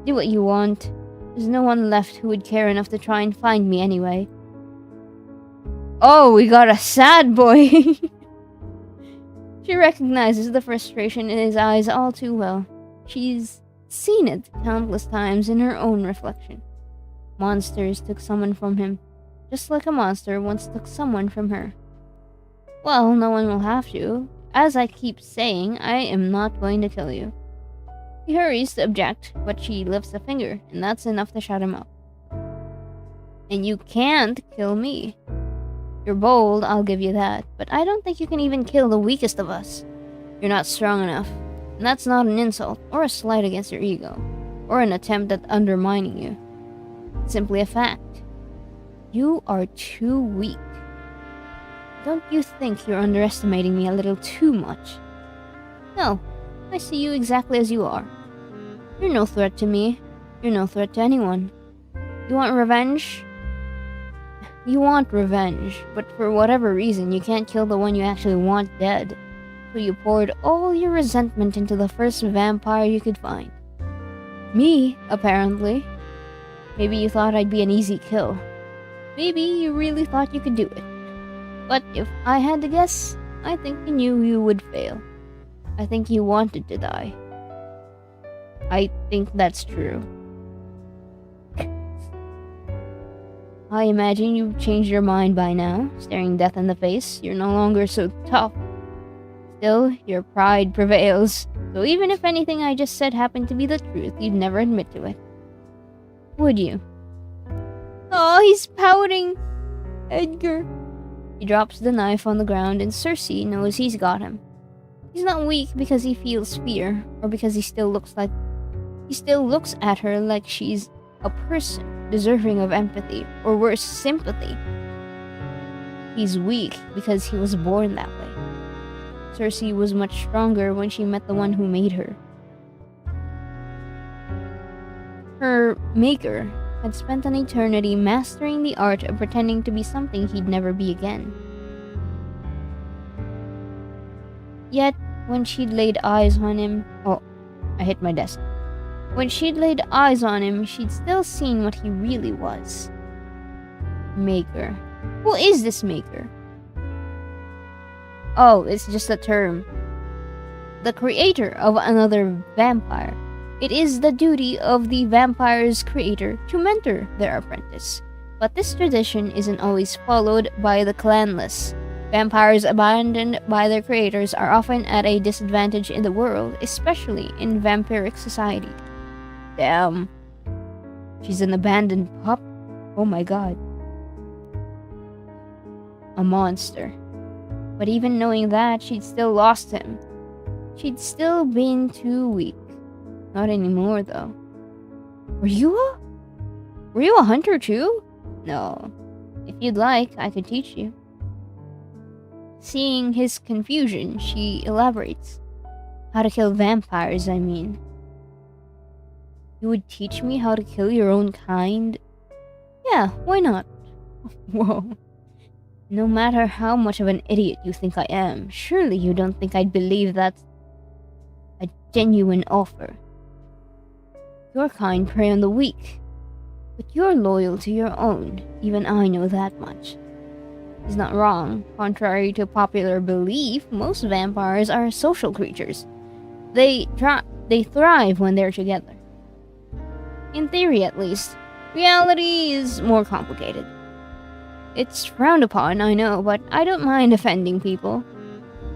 Do what you want. There's no one left who would care enough to try and find me anyway. Oh, we got a sad boy! She recognizes the frustration in his eyes all too well. She's seen it countless times in her own reflection. Monsters took someone from him, just like a monster once took someone from her. Well, no one will have to. As I keep saying, I am not going to kill you. He hurries to object, but she lifts a finger, and that's enough to shut him up. And you can't kill me. You're bold, I'll give you that, but I don't think you can even kill the weakest of us. You're not strong enough, and that's not an insult, or a slight against your ego, or an attempt at undermining you. It's simply a fact. You are too weak. Don't you think you're underestimating me a little too much? No, I see you exactly as you are. You're no threat to me. You're no threat to anyone. You want revenge? You want revenge, but for whatever reason, you can't kill the one you actually want dead. So you poured all your resentment into the first vampire you could find. Me, apparently. Maybe you thought I'd be an easy kill. Maybe you really thought you could do it. But if I had to guess, I think you knew you would fail. I think you wanted to die. I think that's true. I imagine you've changed your mind by now, staring death in the face. You're no longer so tough. Still, your pride prevails, so even if anything I just said happened to be the truth, you'd never admit to it. Would you? Oh, he's pouting! Edgar. He drops the knife on the ground, and Cersei knows he's got him. He's not weak because he feels fear, or because he still looks at her like she's a person deserving of empathy, or worse, sympathy. He's weak because he was born that way. Cersei was much stronger when she met the one who made her. Her maker had spent an eternity mastering the art of pretending to be something he'd never be again. Yet, when she'd laid eyes on him... Oh, I hit my desk. When she'd laid eyes on him, she'd still seen what he really was. Maker. Who is this maker? Oh, it's just a term. The creator of another vampire. It is the duty of the vampire's creator to mentor their apprentice. But this tradition isn't always followed by the clanless. Vampires abandoned by their creators are often at a disadvantage in the world, especially in vampiric society. Damn. She's an abandoned pup? Oh my god. A monster. But even knowing that, she'd still lost him. She'd still been too weak. Not anymore, though. Were you a hunter too? No. If you'd like, I could teach you. Seeing his confusion, she elaborates. How to kill vampires, I mean. You would teach me how to kill your own kind? Yeah, why not? Whoa. No matter how much of an idiot you think I am, surely you don't think I'd believe that's a genuine offer. Your kind prey on the weak, but you're loyal to your own. Even I know that much. He's not wrong. Contrary to popular belief, most vampires are social creatures. They thrive when they're together. In theory, at least. Reality is more complicated. It's frowned upon, I know, but I don't mind offending people.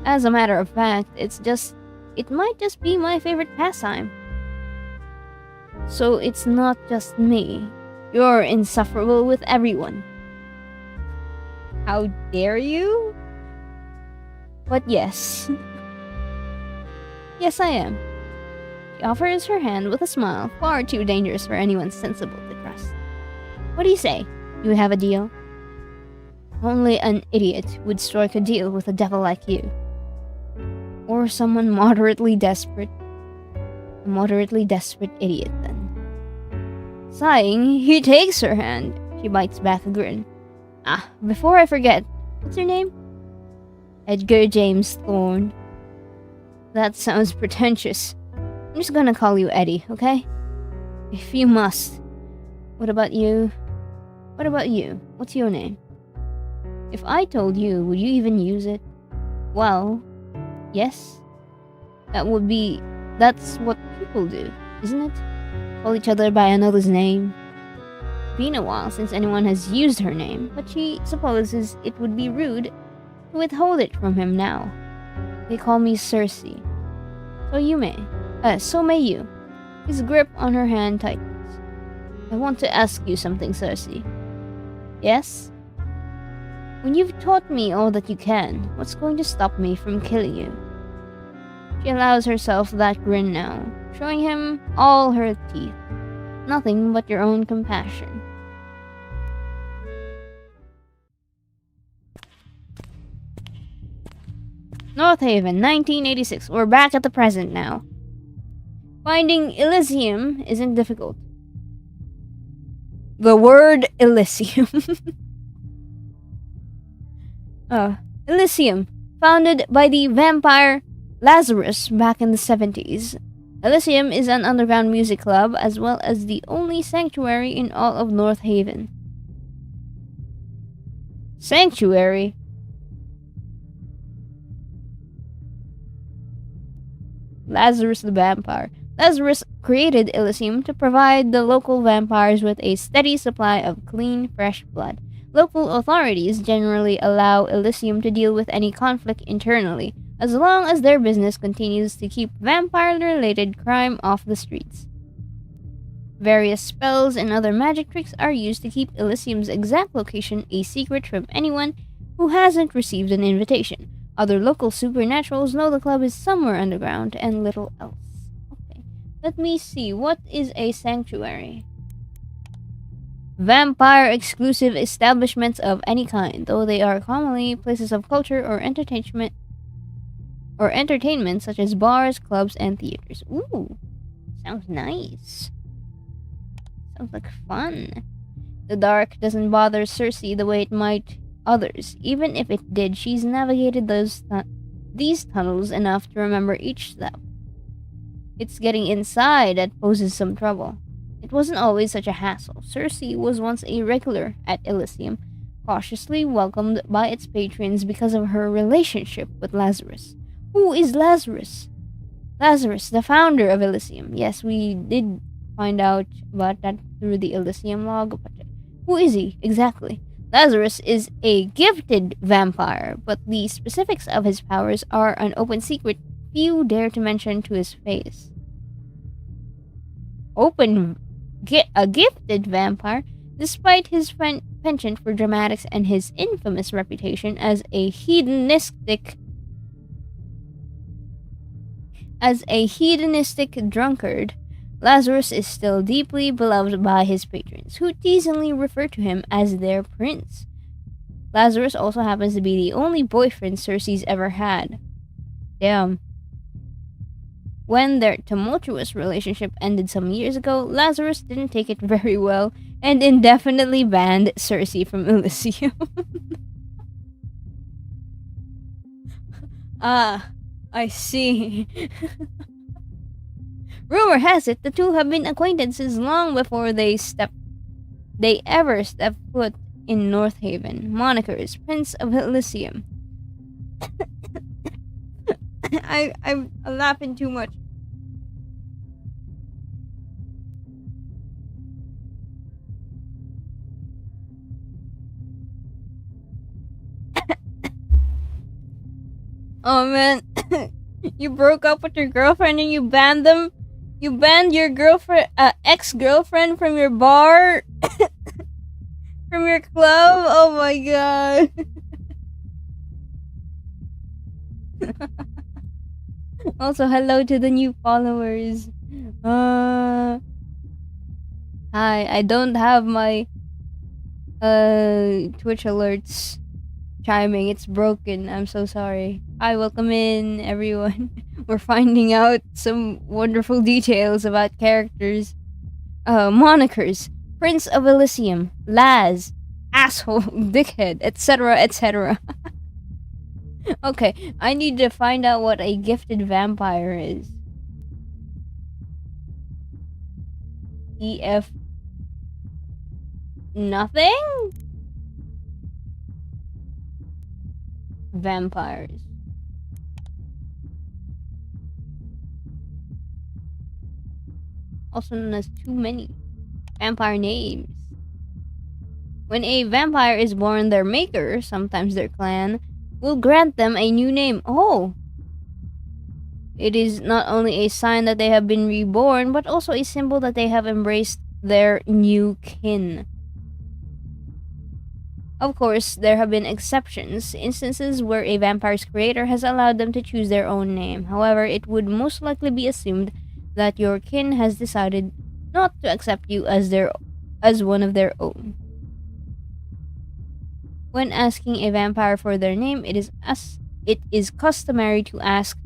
As a matter of fact, it might just be my favorite pastime. So it's not just me. You're insufferable with everyone. How dare you? But yes. Yes, I am. She offers her hand with a smile far too dangerous for anyone sensible to trust. What do you say? Do we have a deal? Only an idiot would strike a deal with a devil like you. Or someone moderately desperate. A moderately desperate idiot, then. Sighing, he takes her hand. She bites back a grin. Before I forget, what's your name? Edgar James Thorne. That sounds pretentious. I'm just gonna call you Eddie, okay? If you must. What about you? What about you? What's your name? If I told you, would you even use it? Well, yes. That's what people do, isn't it? Call each other by another's name. Been a while since anyone has used her name, but she supposes it would be rude to withhold it from him now. They call me Cersei. So may you. His grip on her hand tightens. I want to ask you something, Cersei. Yes? When you've taught me all that you can, what's going to stop me from killing you? She allows herself that grin now, showing him all her teeth. Nothing but your own compassion. North Haven, 1986. We're back at the present now. Finding Elysium isn't difficult. The word Elysium. Elysium, founded by the vampire Lazarus back in the 70s. Elysium is an underground music club as well as the only sanctuary in all of North Haven. Sanctuary? Lazarus the vampire. Lazarus created Elysium to provide the local vampires with a steady supply of clean, fresh blood. Local authorities generally allow Elysium to deal with any conflict internally, as long as their business continues to keep vampire-related crime off the streets. Various spells and other magic tricks are used to keep Elysium's exact location a secret from anyone who hasn't received an invitation. Other local supernaturals know the club is somewhere underground and little else. Okay, let me see. What is a sanctuary? Vampire-exclusive establishments of any kind, though they are commonly places of culture or entertainment such as bars, clubs, and theaters. Ooh, sounds nice. Sounds like fun. The dark doesn't bother Cersei the way it might others. Even if it did, she's navigated these tunnels enough to remember each step. It's getting inside that poses some trouble. It wasn't always such a hassle. Cersei was once a regular at Elysium, cautiously welcomed by its patrons because of her relationship with Lazarus. Who is Lazarus? Lazarus, the founder of Elysium. Yes, we did find out about that through the Elysium log, but who is he exactly? Lazarus is a gifted vampire, but the specifics of his powers are an open secret few dare to mention to his face. A gifted vampire, despite his penchant for dramatics and his infamous reputation as a hedonistic drunkard, Lazarus is still deeply beloved by his patrons, who teasingly refer to him as their prince. Lazarus also happens to be the only boyfriend Cersei's ever had. Damn. When their tumultuous relationship ended some years ago, Lazarus didn't take it very well and indefinitely banned Cersei from Elysium. Ah, I see. Rumor has it the two have been acquaintances long before they ever stepped foot in North Haven. Monikers, Prince of Elysium. I'm laughing too much. Oh man, you broke up with your girlfriend and you banned them? You banned your girlfriend, ex-girlfriend from your bar, from your club. Oh my god. Also, hello to the new followers. Hi. I don't have my Twitch alerts chiming. It's broken. I'm so sorry. Hi, welcome in, everyone. We're finding out some wonderful details about characters. Monikers. Prince of Elysium. Laz. Asshole. Dickhead. Etc. etc. Okay, I need to find out what a gifted vampire is. EF. Nothing? Vampires. Also known as too many. Vampire names. When a vampire is born, their maker, sometimes their clan, will grant them a new name. Oh! It is not only a sign that they have been reborn, but also a symbol that they have embraced their new kin. Of course, there have been exceptions, instances where a vampire's creator has allowed them to choose their own name. However, it would most likely be assumed that your kin has decided not to accept you as one of their own. When asking a vampire for their name, it is customary to ask,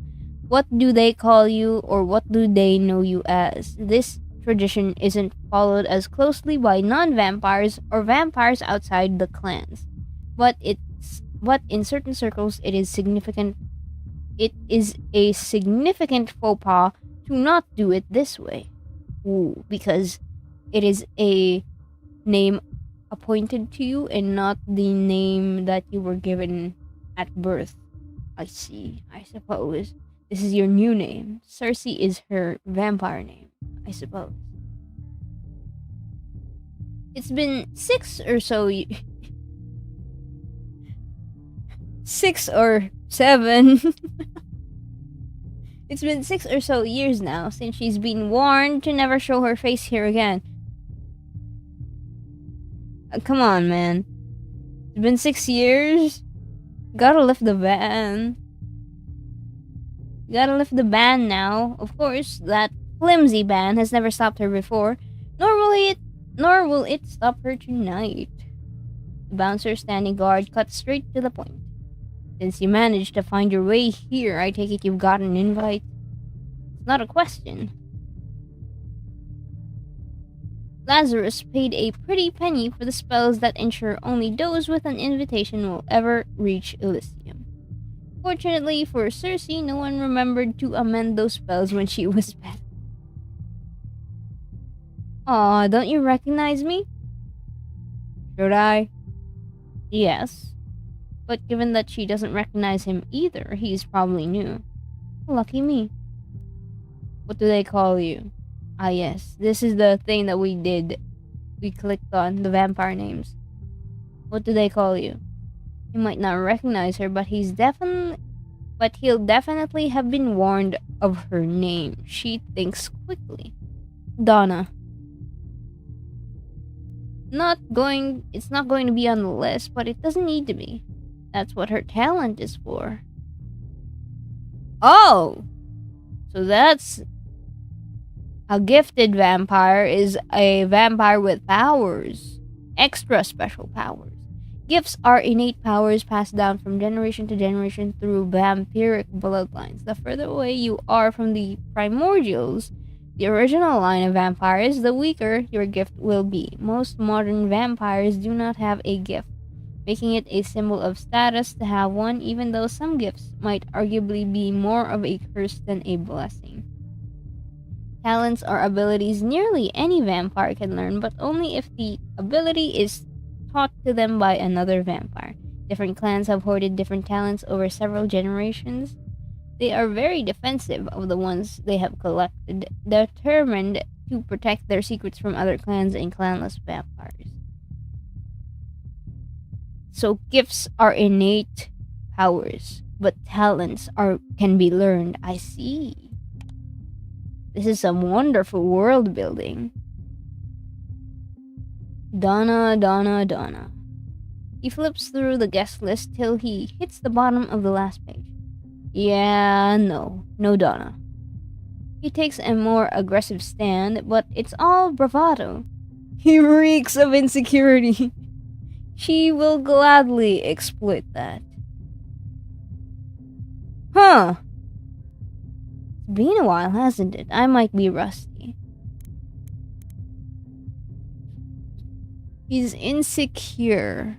what do they call you, or what do they know you as? This tradition isn't followed as closely by non-vampires or vampires outside the clans, but in certain circles it is significant. It is a significant faux pas to not do it this way. Ooh, because it is a name appointed to you and not the name that you were given at birth. I see. I suppose this is your new name. Cersei is her vampire name, I suppose. It's been 6 or so 6 or 7 It's been 6 or so years now since she's been warned to never show her face here again. Come on, man. It's been 6 years. Gotta lift the ban. Gotta lift the ban now. Of course, that flimsy ban has never stopped her before, nor will it stop her tonight. The bouncer standing guard cut straight to the point. Since you managed to find your way here, I take it you've got an invite. It's not a question. Lazarus paid a pretty penny for the spells that ensure only those with an invitation will ever reach Elysium. Fortunately for Cersei, no one remembered to amend those spells when she was back. Aw, don't you recognize me? Should I? Yes. But given that she doesn't recognize him either, he's probably new. Lucky me. What do they call you? Ah yes, this is the thing that we did. We clicked on the vampire names. What do they call you? He might not recognize her, but he'll definitely have been warned of her name. She thinks quickly. Donna. It's not going to be on the list, but it doesn't need to be. That's what her talent is for. Oh! So that's... A gifted vampire is a vampire with powers. Extra special powers. Gifts are innate powers passed down from generation to generation through vampiric bloodlines. The further away you are from the primordials, the original line of vampires, the weaker your gift will be. Most modern vampires do not have a gift, making it a symbol of status to have one, even though some gifts might arguably be more of a curse than a blessing. Talents or abilities nearly any vampire can learn, but only if the ability is taught to them by another vampire. Different clans have hoarded different talents over several generations. They are very defensive of the ones they have collected, determined to protect their secrets from other clans and clanless vampires. So gifts are innate powers, but talents can be learned. I see. This is some wonderful world building. Donna, Donna, Donna. He flips through the guest list till he hits the bottom of the last page. Yeah, no Donna. He takes a more aggressive stand, but it's all bravado. He reeks of insecurity. She will gladly exploit that. Huh. It's been a while, hasn't it? I might be rusty. He's insecure.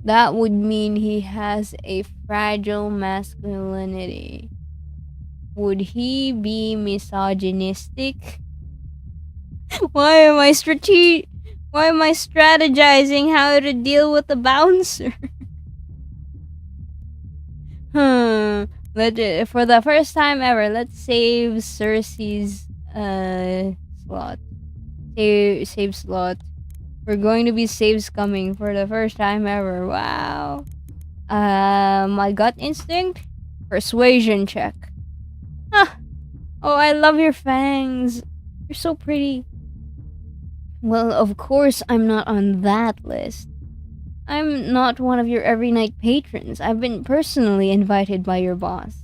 That would mean he has a fragile masculinity. Would he be misogynistic? Why am I strategizing how to deal with the bouncer? For the first time ever, let's save Cersei's slot. Save slot. We're going to be save scumming for the first time ever. Wow. My gut instinct? Persuasion check. Ah. Oh, I love your fangs. You're so pretty. Well, of course I'm not on that list. I'm not one of your every night patrons. I've been personally invited by your boss.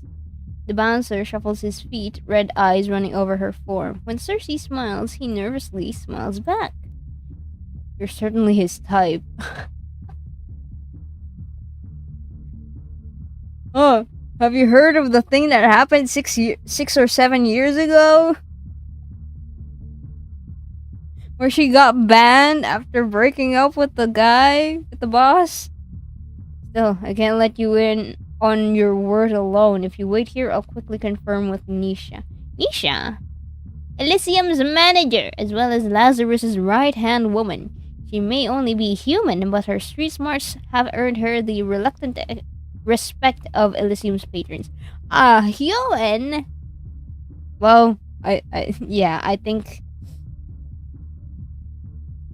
The bouncer shuffles his feet, red eyes running over her form. When Cersei smiles, he nervously smiles back. You're certainly his type. Oh, have you heard of the thing that happened 6 or 7 years ago? Where she got banned after breaking up with the boss? Still, I can't let you in on your word alone. If you wait here, I'll quickly confirm with Nisha. Nisha? Elysium's manager, as well as Lazarus's right-hand woman. She may only be human, but her street smarts have earned her the reluctant respect of Elysium's patrons. Human? Well, I think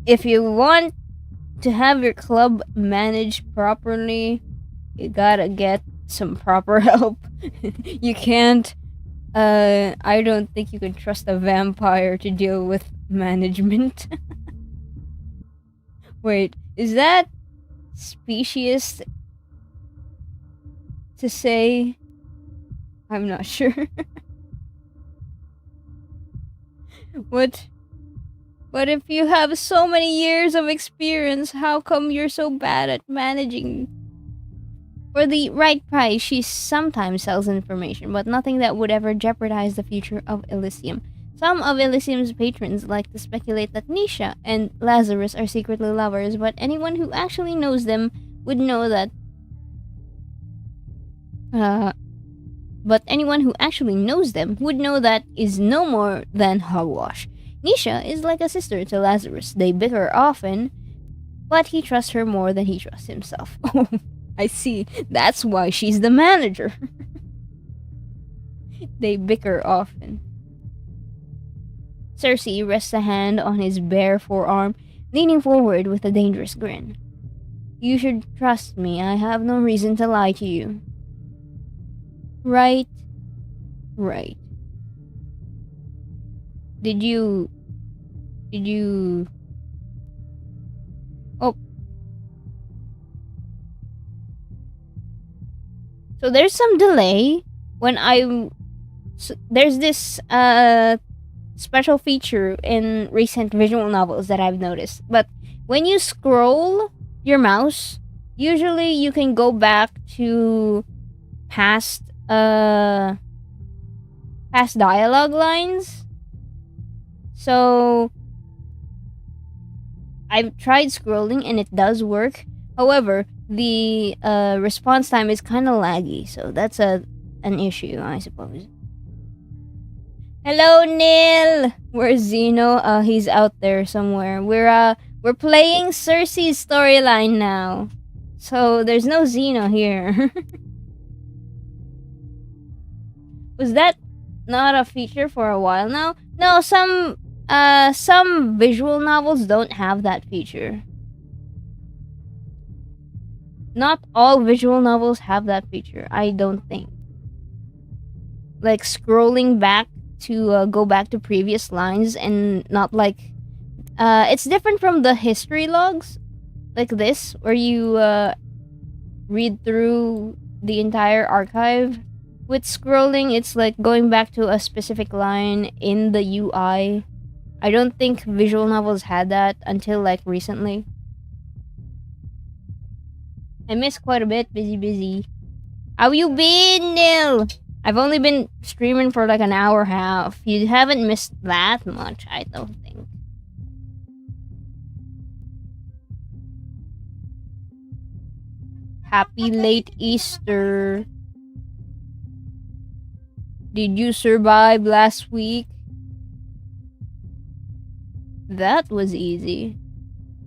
if you want to have your club managed properly, you gotta get some proper help. You can't, I don't think you can trust a vampire to deal with management. Wait, is that specious to say? I'm not sure. What? But if you have so many years of experience, how come you're so bad at managing? For the right price, she sometimes sells information, but nothing that would ever jeopardize the future of Elysium. Some of Elysium's patrons like to speculate that Nisha and Lazarus are secretly lovers, but anyone who actually knows them would know that is no more than hogwash. Nisha is like a sister to Lazarus. They bicker often, but he trusts her more than he trusts himself. Oh, I see. That's why she's the manager. They bicker often. Cersei rests a hand on his bare forearm, leaning forward with a dangerous grin. You should trust me. I have no reason to lie to you. Right. Did you... Oh. So there's some delay when there's this special feature in recent visual novels that I've noticed. But when you scroll your mouse, usually you can go back to past dialogue lines. So I've tried scrolling and it does work. However, the response time is kind of laggy, so that's an issue, I suppose. Hello, Neil. Where's Zeno? He's out there somewhere. We're playing Cersei's storyline now, so there's no Zeno here. Was that not a feature for a while now? No, some visual novels don't have that feature. Not all visual novels have that feature, I don't think. like scrolling back to go back to previous lines and not like it's different from the history logs like this where you read through the entire archive. With scrolling, it's like going back to a specific line in the UI. I don't think visual novels had that until like recently. I missed quite a bit. Busy. How you been, Nil? I've only been streaming for like an hour and a half. You haven't missed that much, I don't think. Happy late Easter. Did you survive last week? That was easy.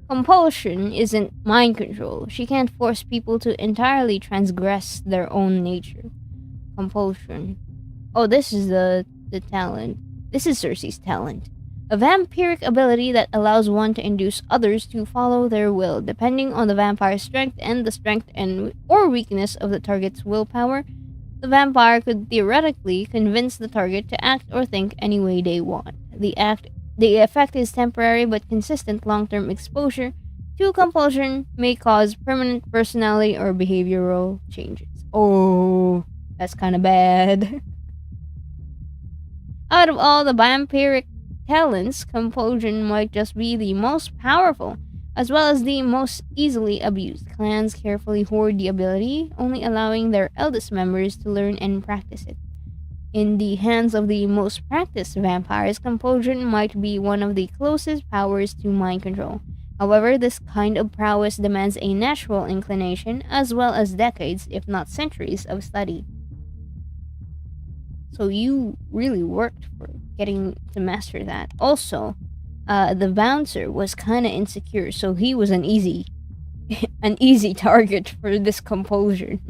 Compulsion isn't mind control. She can't force people to entirely transgress their own nature. Compulsion. Oh, this is the talent. This is Cersei's talent. A vampiric ability that allows one to induce others to follow their will, depending on the vampire's strength and the strength and or weakness of the target's willpower. The vampire could theoretically convince the target to act or think any way they want. The effect is temporary but consistent long-term exposure to compulsion may cause permanent personality or behavioral changes. Oh, that's kind of bad. Out of all the vampiric talents, compulsion might just be the most powerful, as well as the most easily abused. Clans carefully hoard the ability, only allowing their eldest members to learn and practice it. In the hands of the most practiced vampires, compulsion might be one of the closest powers to mind control. However, this kind of prowess demands a natural inclination, as well as decades, if not centuries, of study. So you really worked for getting to master that. Also, the bouncer was kind of insecure, so he was an easy target for this compulsion.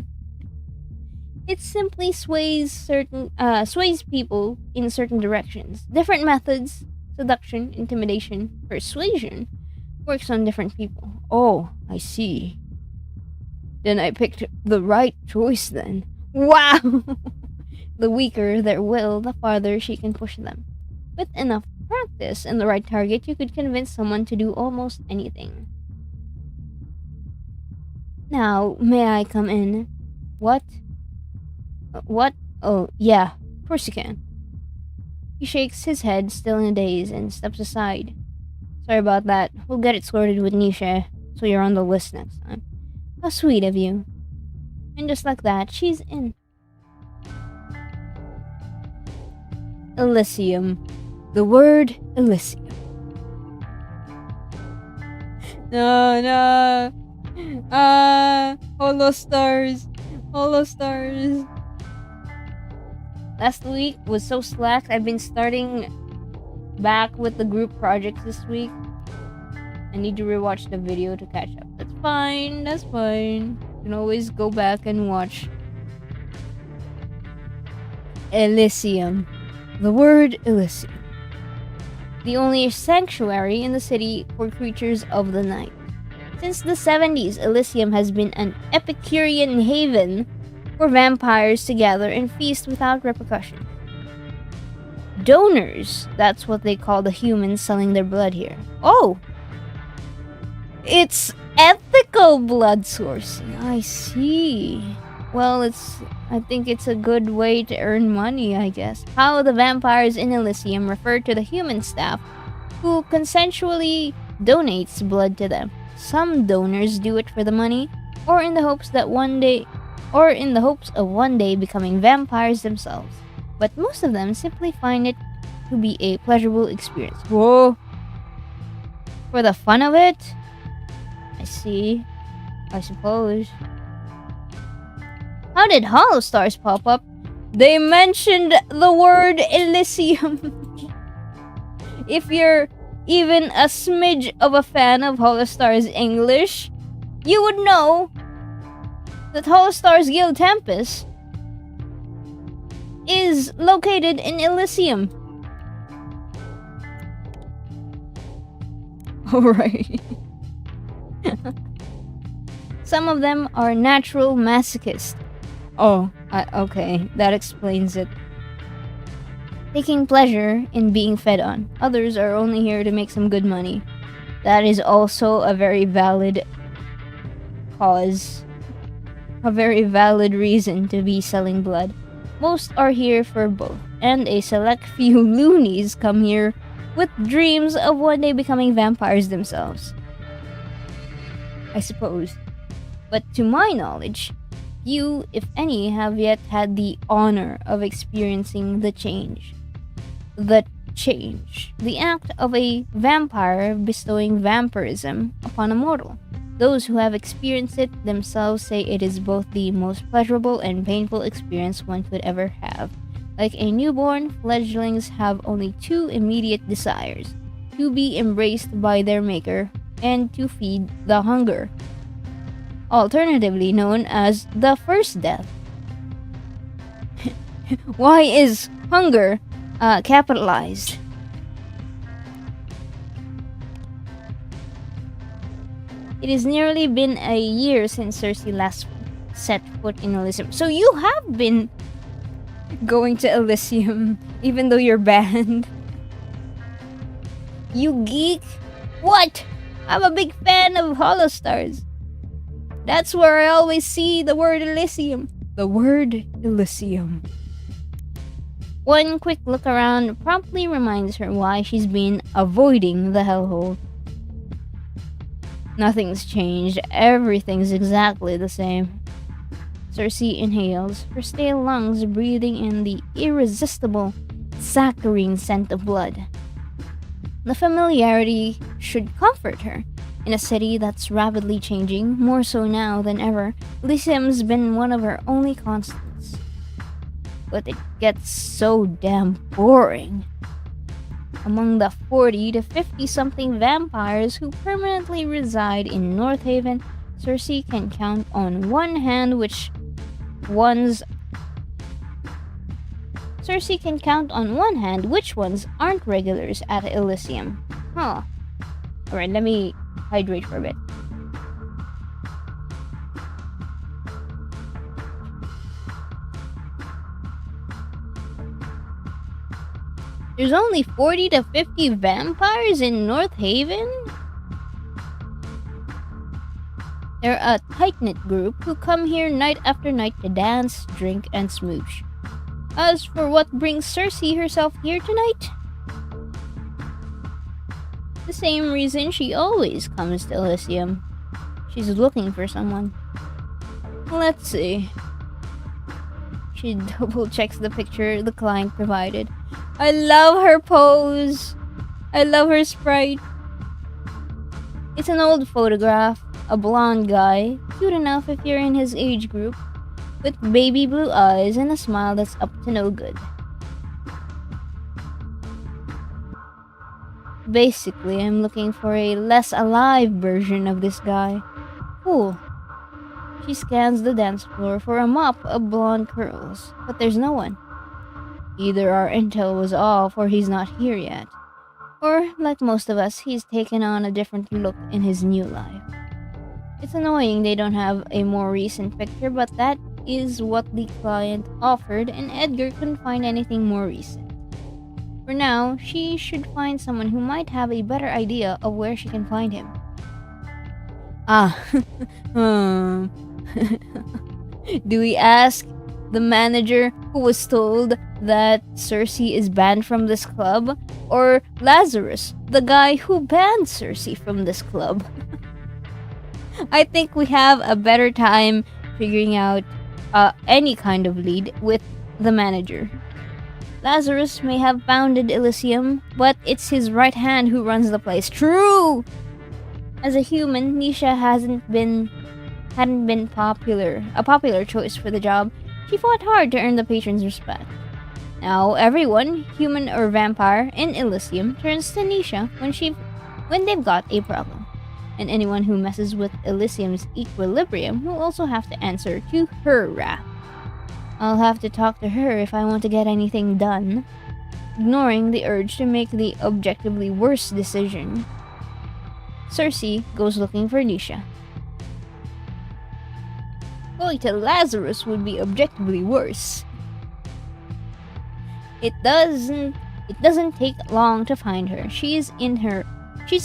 It simply sways people in certain directions. Different methods, seduction, intimidation, persuasion, works on different people. Oh, I see. Then I picked the right choice then. Wow! The weaker their will, the farther she can push them. With enough practice and the right target, you could convince someone to do almost anything. Now, may I come in? What? What? Oh, yeah, of course you can. He shakes his head, still in a daze, and steps aside. Sorry about that. We'll get it sorted with Nisha, so you're on the list next time. How sweet of you. And just like that, she's in. Elysium. The word Elysium. No. Holo stars. Last week was so slack. I've been starting back with the group projects this week. I need to rewatch the video to catch up. That's fine. You can always go back and watch Elysium. The word Elysium. The only sanctuary in the city for creatures of the night. Since the 70s, Elysium has been an Epicurean haven for vampires to gather and feast without repercussion. Donors, that's what they call the humans selling their blood here. Oh! It's ethical blood sourcing. I see. Well, I think it's a good way to earn money, I guess. How the vampires in Elysium refer to the human staff who consensually donates blood to them. Some donors do it for the money, or in the hopes of one day becoming vampires themselves. But most of them simply find it to be a pleasurable experience. Whoa! For the fun of it? I see. I suppose. How did Hollow Stars pop up? They mentioned the word Elysium. If you're even a smidge of a fan of Hollow Stars English, you would know that Hollow Stars Guild Tempest is located in Elysium. Alright. Some of them are natural masochists. Oh, okay, that explains it. taking pleasure in being fed on. Others are only here to make some good money. That is also a very valid cause, a very valid reason to be selling blood. Most are here for both, and a select few loonies come here with dreams of one day becoming vampires themselves. I suppose. But to my knowledge, few, if any, have yet had the honor of experiencing the change. The change. The act of a vampire bestowing vampirism upon a mortal. Those who have experienced it themselves say it is both the most pleasurable and painful experience one could ever have. Like a newborn, fledglings have only two immediate desires: to be embraced by their maker and to feed the hunger, alternatively known as the first death. Why is hunger capitalized? It has nearly been a year since Cersei last set foot in Elysium. So you have been going to Elysium, even though you're banned. You geek? What? I'm a big fan of Hollow Stars. That's where I always see the word Elysium. The word Elysium. One quick look around promptly reminds her why she's been avoiding the hellhole. Nothing's changed. Everything's exactly the same. Cersei inhales, her stale lungs breathing in the irresistible saccharine scent of blood. The familiarity should comfort her. In a city that's rapidly changing, more so now than ever, Elysium's been one of her only constants. But it gets so damn boring. Among the 40 to 50-something vampires who permanently reside in North Haven, Cersei can count on one hand which ones aren't regulars at Elysium. Huh. Alright, let me hydrate for a bit. There's only 40 to 50 vampires in North Haven? They're a tight-knit group who come here night after night to dance, drink, and smooch. As for what brings Cersei herself here tonight, the same reason she always comes to Elysium. She's looking for someone. Let's see. She double checks the picture the client provided. I love her pose. I love her sprite. It's an old photograph. A blonde guy, cute enough if you're in his age group, with baby blue eyes and a smile that's up to no good. Basically, I'm looking for a less alive version of this guy. Cool. She scans the dance floor for a mop of blonde curls, but there's no one. Either our intel was off or he's not here yet. Or, like most of us, he's taken on a different look in his new life. It's annoying they don't have a more recent picture, but that is what the client offered, and Edgar couldn't find anything more recent. For now, she should find someone who might have a better idea of where she can find him. Do we ask the manager who was told that Cersei is banned from this club, or Lazarus, the guy who banned Cersei from this club? I think we have a better time figuring out any kind of lead with the manager. Lazarus may have founded Elysium, but it's his right hand who runs the place. True! As a human, Nisha hadn't been a popular choice for the job. She fought hard to earn the patron's respect. Now everyone, human or vampire, in Elysium turns to Nisha when they've got a problem. And anyone who messes with Elysium's equilibrium will also have to answer to her wrath. I'll have to talk to her if I want to get anything done, ignoring the urge to make the objectively worse decision. Cersei goes looking for Nisha. Going to Lazarus would be objectively worse. It doesn't take long to find her. She's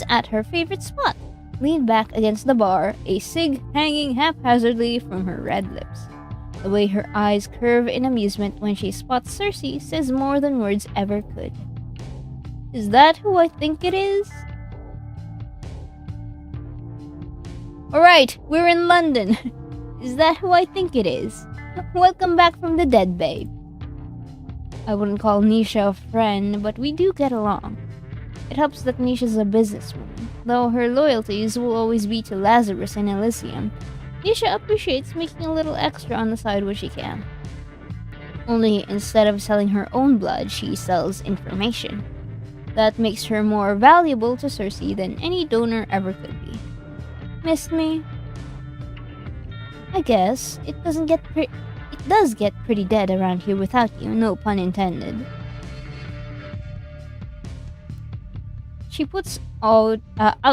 at her favorite spot, leaned back against the bar, a cig hanging haphazardly from her red lips. The way her eyes curve in amusement when she spots Cersei says more than words ever could. Is that who I think it is? Alright, we're in London. Is that who I think it is? Welcome back from the dead, babe. I wouldn't call Nisha a friend, but we do get along. It helps that Nisha's a businesswoman. Though her loyalties will always be to Lazarus and Elysium, Nisha appreciates making a little extra on the side when she can. Only instead of selling her own blood, she sells information. That makes her more valuable to Cersei than any donor ever could be. Missed me? I guess it does get pretty dead around here without you, no pun intended. She puts out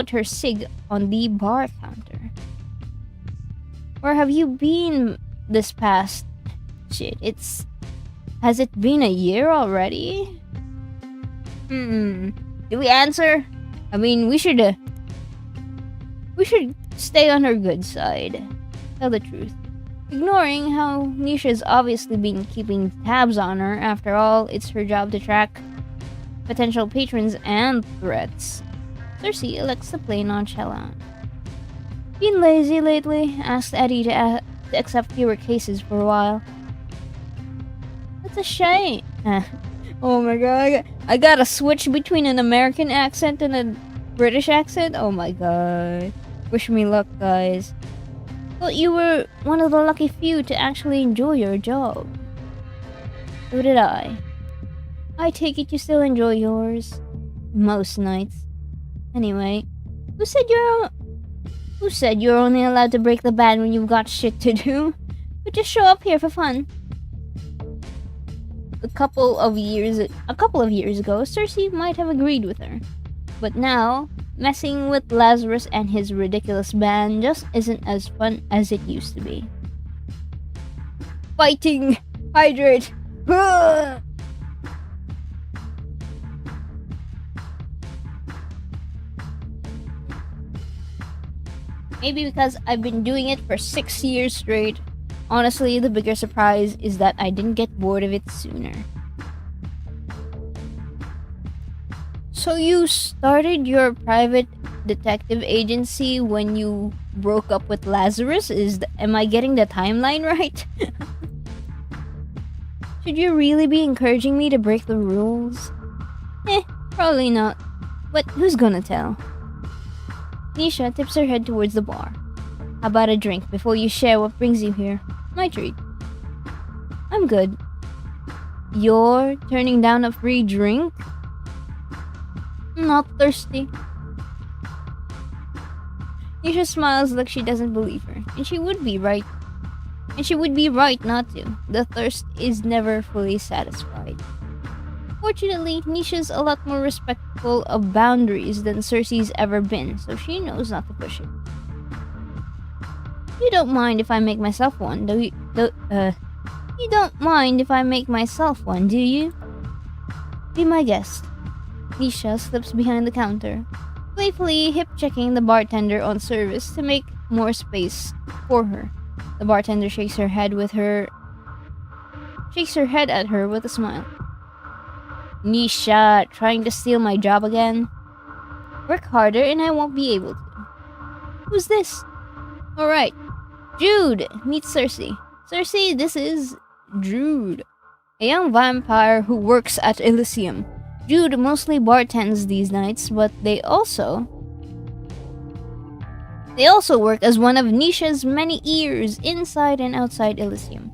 her cig on the bar counter. Where have you been this past... Shit, has it been a year already? Do we answer? I mean, we should stay on her good side. Tell the truth. Ignoring how Nisha's obviously been keeping tabs on her. After all, it's her job to track potential patrons and threats. Cersei elects to play nonchalant. Been lazy lately? Asked Eddie to accept fewer cases for a while. That's a shame. Oh my god, I gotta switch between an American accent and a British accent? Oh my god. Wish me luck, guys. Thought you were one of the lucky few to actually enjoy your job. So did I. I take it you still enjoy yours. Most nights. Anyway, who said you're only allowed to break the ban when you've got shit to do? But just show up here for fun. A couple of years ago, Cersei might have agreed with her. But now, messing with Lazarus and his ridiculous ban just isn't as fun as it used to be. Fighting! Hydrate! Maybe because I've been doing it for 6 years straight. Honestly, the bigger surprise is that I didn't get bored of it sooner. So you started your private detective agency when you broke up with Lazarus? Am I getting the timeline right? Should you really be encouraging me to break the rules? Probably not. But who's gonna tell? Nisha tips her head towards the bar. How about a drink before you share what brings you here? My treat. I'm good. You're turning down a free drink? Not thirsty. Nisha smiles like she doesn't believe her, and she would be right. And she would be right not to. The thirst is never fully satisfied. Fortunately, Nisha's a lot more respectful of boundaries than Cersei's ever been, so she knows not to push it. You don't mind if I make myself one, do you? You don't mind if I make myself one, do you? Be my guest. Nisha slips behind the counter, playfully hip-checking the bartender on service to make more space for her. The bartender shakes her head at her with a smile. Nisha, trying to steal my job again? Work harder and I won't be able to. Who's this? Alright. Jude, meet Cersei. Cersei, this is Jude, a young vampire who works at Elysium. Jude mostly bartends these nights, but they also work as one of Nisha's many ears inside and outside Elysium.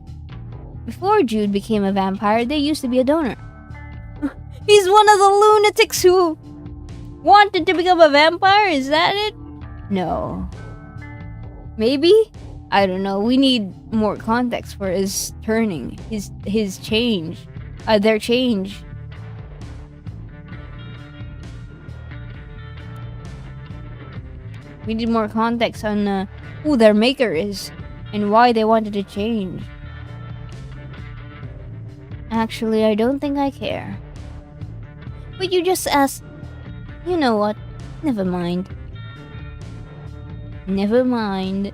Before Jude became a vampire, they used to be a donor. He's one of the lunatics who wanted to become a vampire? Is that it? No. Maybe? I don't know. We need more context for his turning. His change. Their change. We need more context on who their maker is and why they wanted to change. Actually, I don't think I care. But you just asked. You know what? Never mind. Never mind.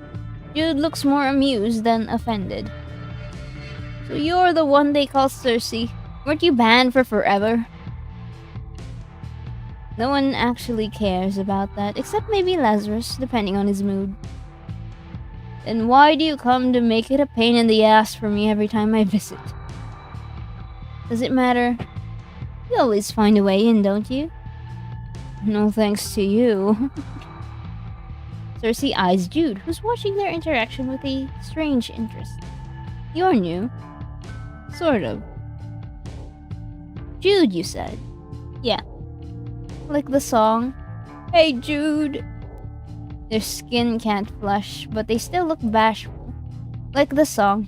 Jude looks more amused than offended. So you're the one they call Cersei. Weren't you banned for forever? No one actually cares about that, except maybe Lazarus, depending on his mood. Then why do you come to make it a pain in the ass for me every time I visit? Does it matter? You always find a way in, don't you? No thanks to you. Cersei eyes Jude, who's watching their interaction with a strange interest. You're new. Sort of. Jude, you said. Yeah. Like the song. Hey Jude! Their skin can't flush, but they still look bashful. Like the song.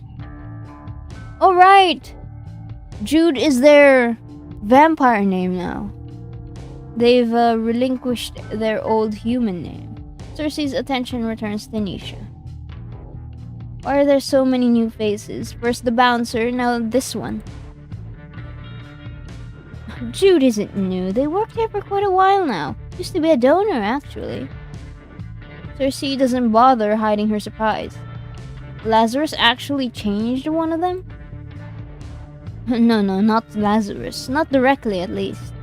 Oh right! Jude is their vampire name now. They've relinquished their old human name. Cersei's attention returns to Nisha. Why are there so many new faces? First the bouncer, now this one. Jude isn't new. They worked here for quite a while now. Used to be a donor, actually. Cersei doesn't bother hiding her surprise. Lazarus actually changed one of them? No, not Lazarus. Not directly, at least.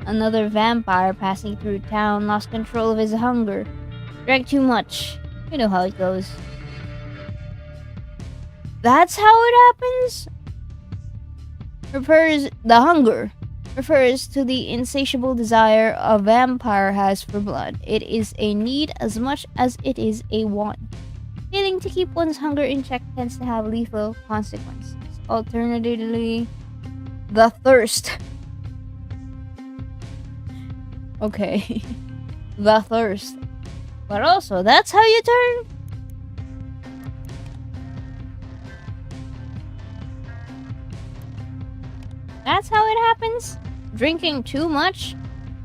Another vampire passing through town lost control of his hunger. Drank too much. You know how it goes. That's how it happens? The hunger refers to the insatiable desire a vampire has for blood. It is a need as much as it is a want. Failing to keep one's hunger in check tends to have lethal consequences. Alternatively, the thirst. Okay. The thirst. But also, that's how you turn? That's how it happens? Drinking too much?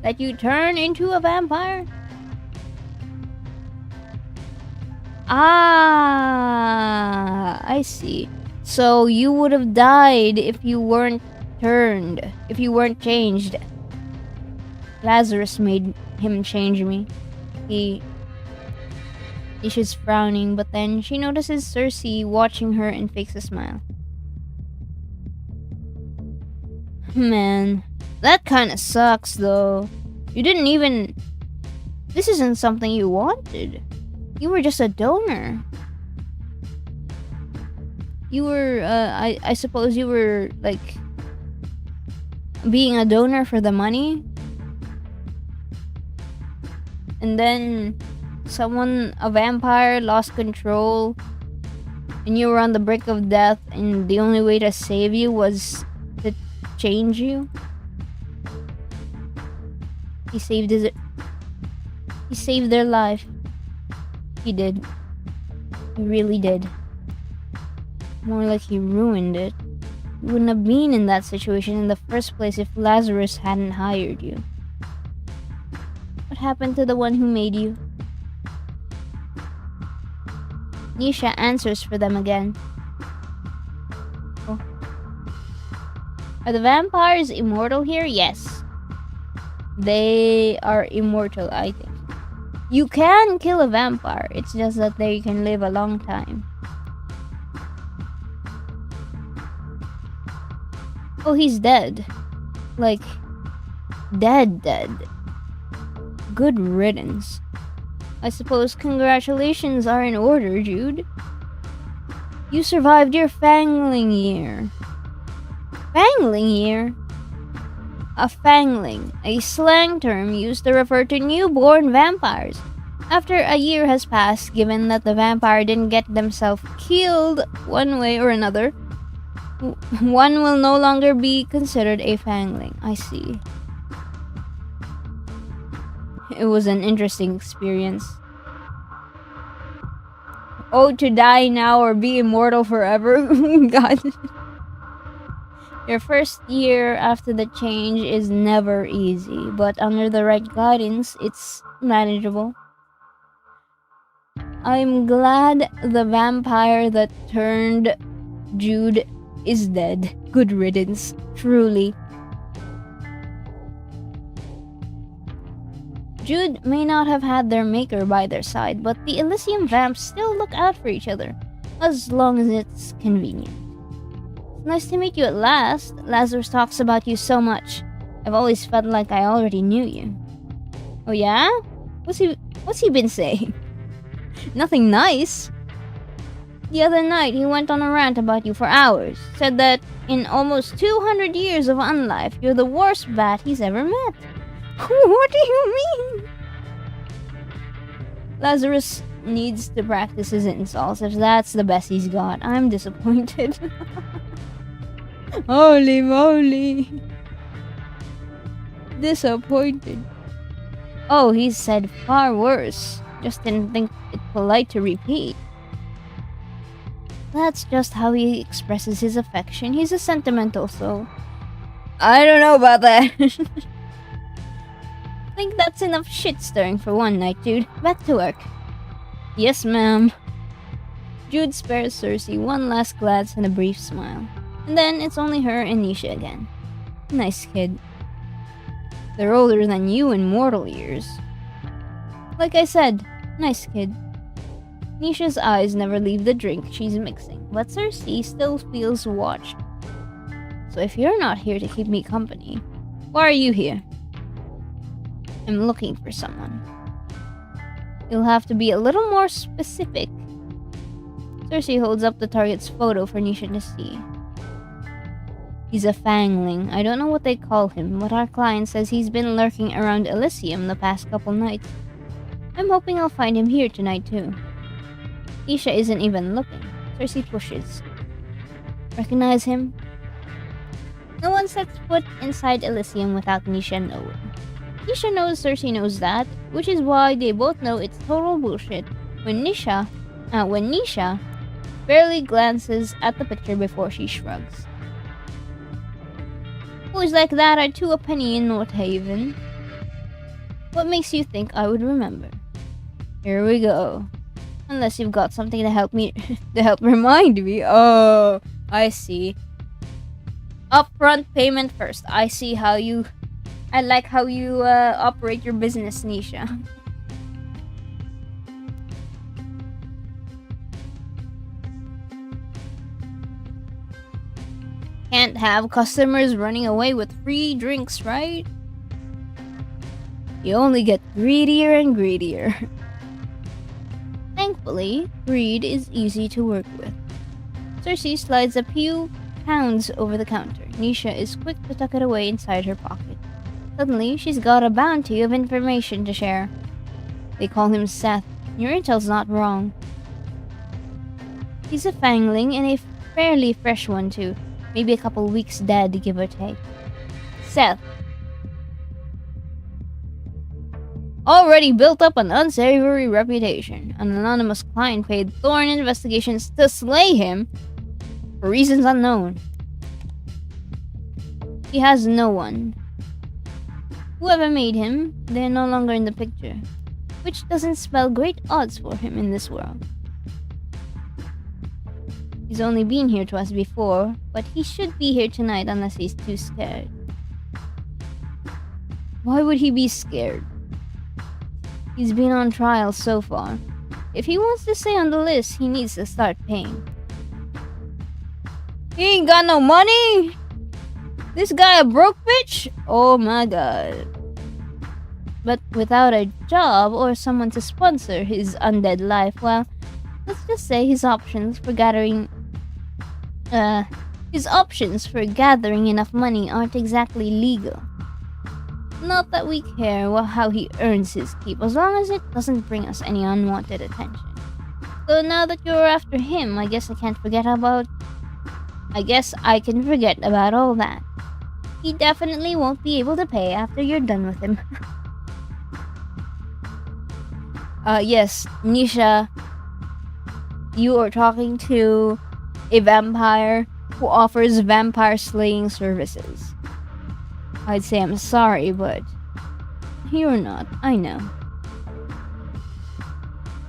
That you turn into a vampire? Ah, I see. So you would have died if you weren't turned, if you weren't changed. Lazarus made him change me. She's frowning, but then she notices Cersei watching her and fakes a smile. Man, that kinda sucks though. You didn't even... This isn't something you wanted. You were just a donor. You were, I suppose you were, like, being a donor for the money? And then a vampire, lost control, and you were on the brink of death, and the only way to save you was to change you? He saved their life. He did. He really did. More like he ruined it. You wouldn't have been in that situation in the first place if Lazarus hadn't hired you. What happened to the one who made you? Nisha answers for them again. Oh. Are the vampires immortal here? Yes. They are immortal, I think. You can kill a vampire, it's just that they can live a long time. Oh, he's dead. Like, dead. Good riddance. I suppose congratulations are in order, Jude. You survived your fangling year. Fangling year? A fangling, a slang term used to refer to newborn vampires. After a year has passed, given that the vampire didn't get themselves killed one way or another, one will no longer be considered a fangling. I see. It was an interesting experience. Oh, to die now or be immortal forever? God. Your first year after the change is never easy, but under the right guidance, it's manageable. I'm glad the vampire that turned Jude is dead. Good riddance, truly. Jude may not have had their maker by their side, but the Elysium vamps still look out for each other, as long as it's convenient. Nice to meet you at last. Lazarus talks about you so much. I've always felt like I already knew you. Oh yeah? What's he been saying? Nothing nice. The other night he went on a rant about you for hours. Said that in almost 200 years of unlife, you're the worst bat he's ever met. What do you mean? Lazarus needs to practice his insults if that's the best he's got. I'm disappointed. Holy moly. Disappointed. Oh, he said far worse. Just didn't think it polite to repeat. That's just how he expresses his affection. He's a sentimental soul. I don't know about that. Think that's enough shit stirring for one night, Jude. Back to work. Yes, ma'am. Jude spares Cersei one last glance and a brief smile. And then it's only her and Nisha again. Nice kid. They're older than you in mortal years. Like I said, nice kid. Nisha's eyes never leave the drink she's mixing, but Cersei still feels watched. So if you're not here to keep me company, why are you here? I'm looking for someone. You'll have to be a little more specific. Cersei holds up the target's photo for Nisha to see. He's a fangling. I don't know what they call him, but our client says he's been lurking around Elysium the past couple nights. I'm hoping I'll find him here tonight too. Nisha isn't even looking. Cersei pushes. Recognize him? No one sets foot inside Elysium without Nisha knowing. Nisha knows Cersei knows that, which is why they both know it's total bullshit when Nisha barely glances at the picture before she shrugs. Boys like that are two a penny in North Haven. What makes you think I would remember? Here we go. Unless you've got something to help remind me. Oh, I see. Upfront payment first. I like how you operate your business, Nisha. Can't have customers running away with free drinks, right? You only get greedier and greedier. Thankfully, greed is easy to work with. Cersei slides a few pounds over the counter. Nisha is quick to tuck it away inside her pocket. Suddenly, she's got a bounty of information to share. They call him Seth. Your intel's not wrong. He's a fangling and a fairly fresh one too. Maybe a couple weeks dead, give or take. Seth. Already built up an unsavory reputation. An anonymous client paid Thorn Investigations to slay him for reasons unknown. He has no one. Whoever made him, they're no longer in the picture, which doesn't spell great odds for him in this world. He's only been here twice before, but he should be here tonight unless he's too scared. Why would he be scared? He's been on trial so far. If he wants to stay on the list, he needs to start paying. He ain't got no money? This guy a broke bitch? Oh my god. But without a job or someone to sponsor his undead life, well, let's just say his options for gathering enough money aren't exactly legal. Not that we care how he earns his keep, as long as it doesn't bring us any unwanted attention. So now that you're after him, I guess I can forget about all that. He definitely won't be able to pay after you're done with him. Yes, Nisha, you are talking to a vampire who offers vampire slaying services. I'd say I'm sorry, but you're not, I know.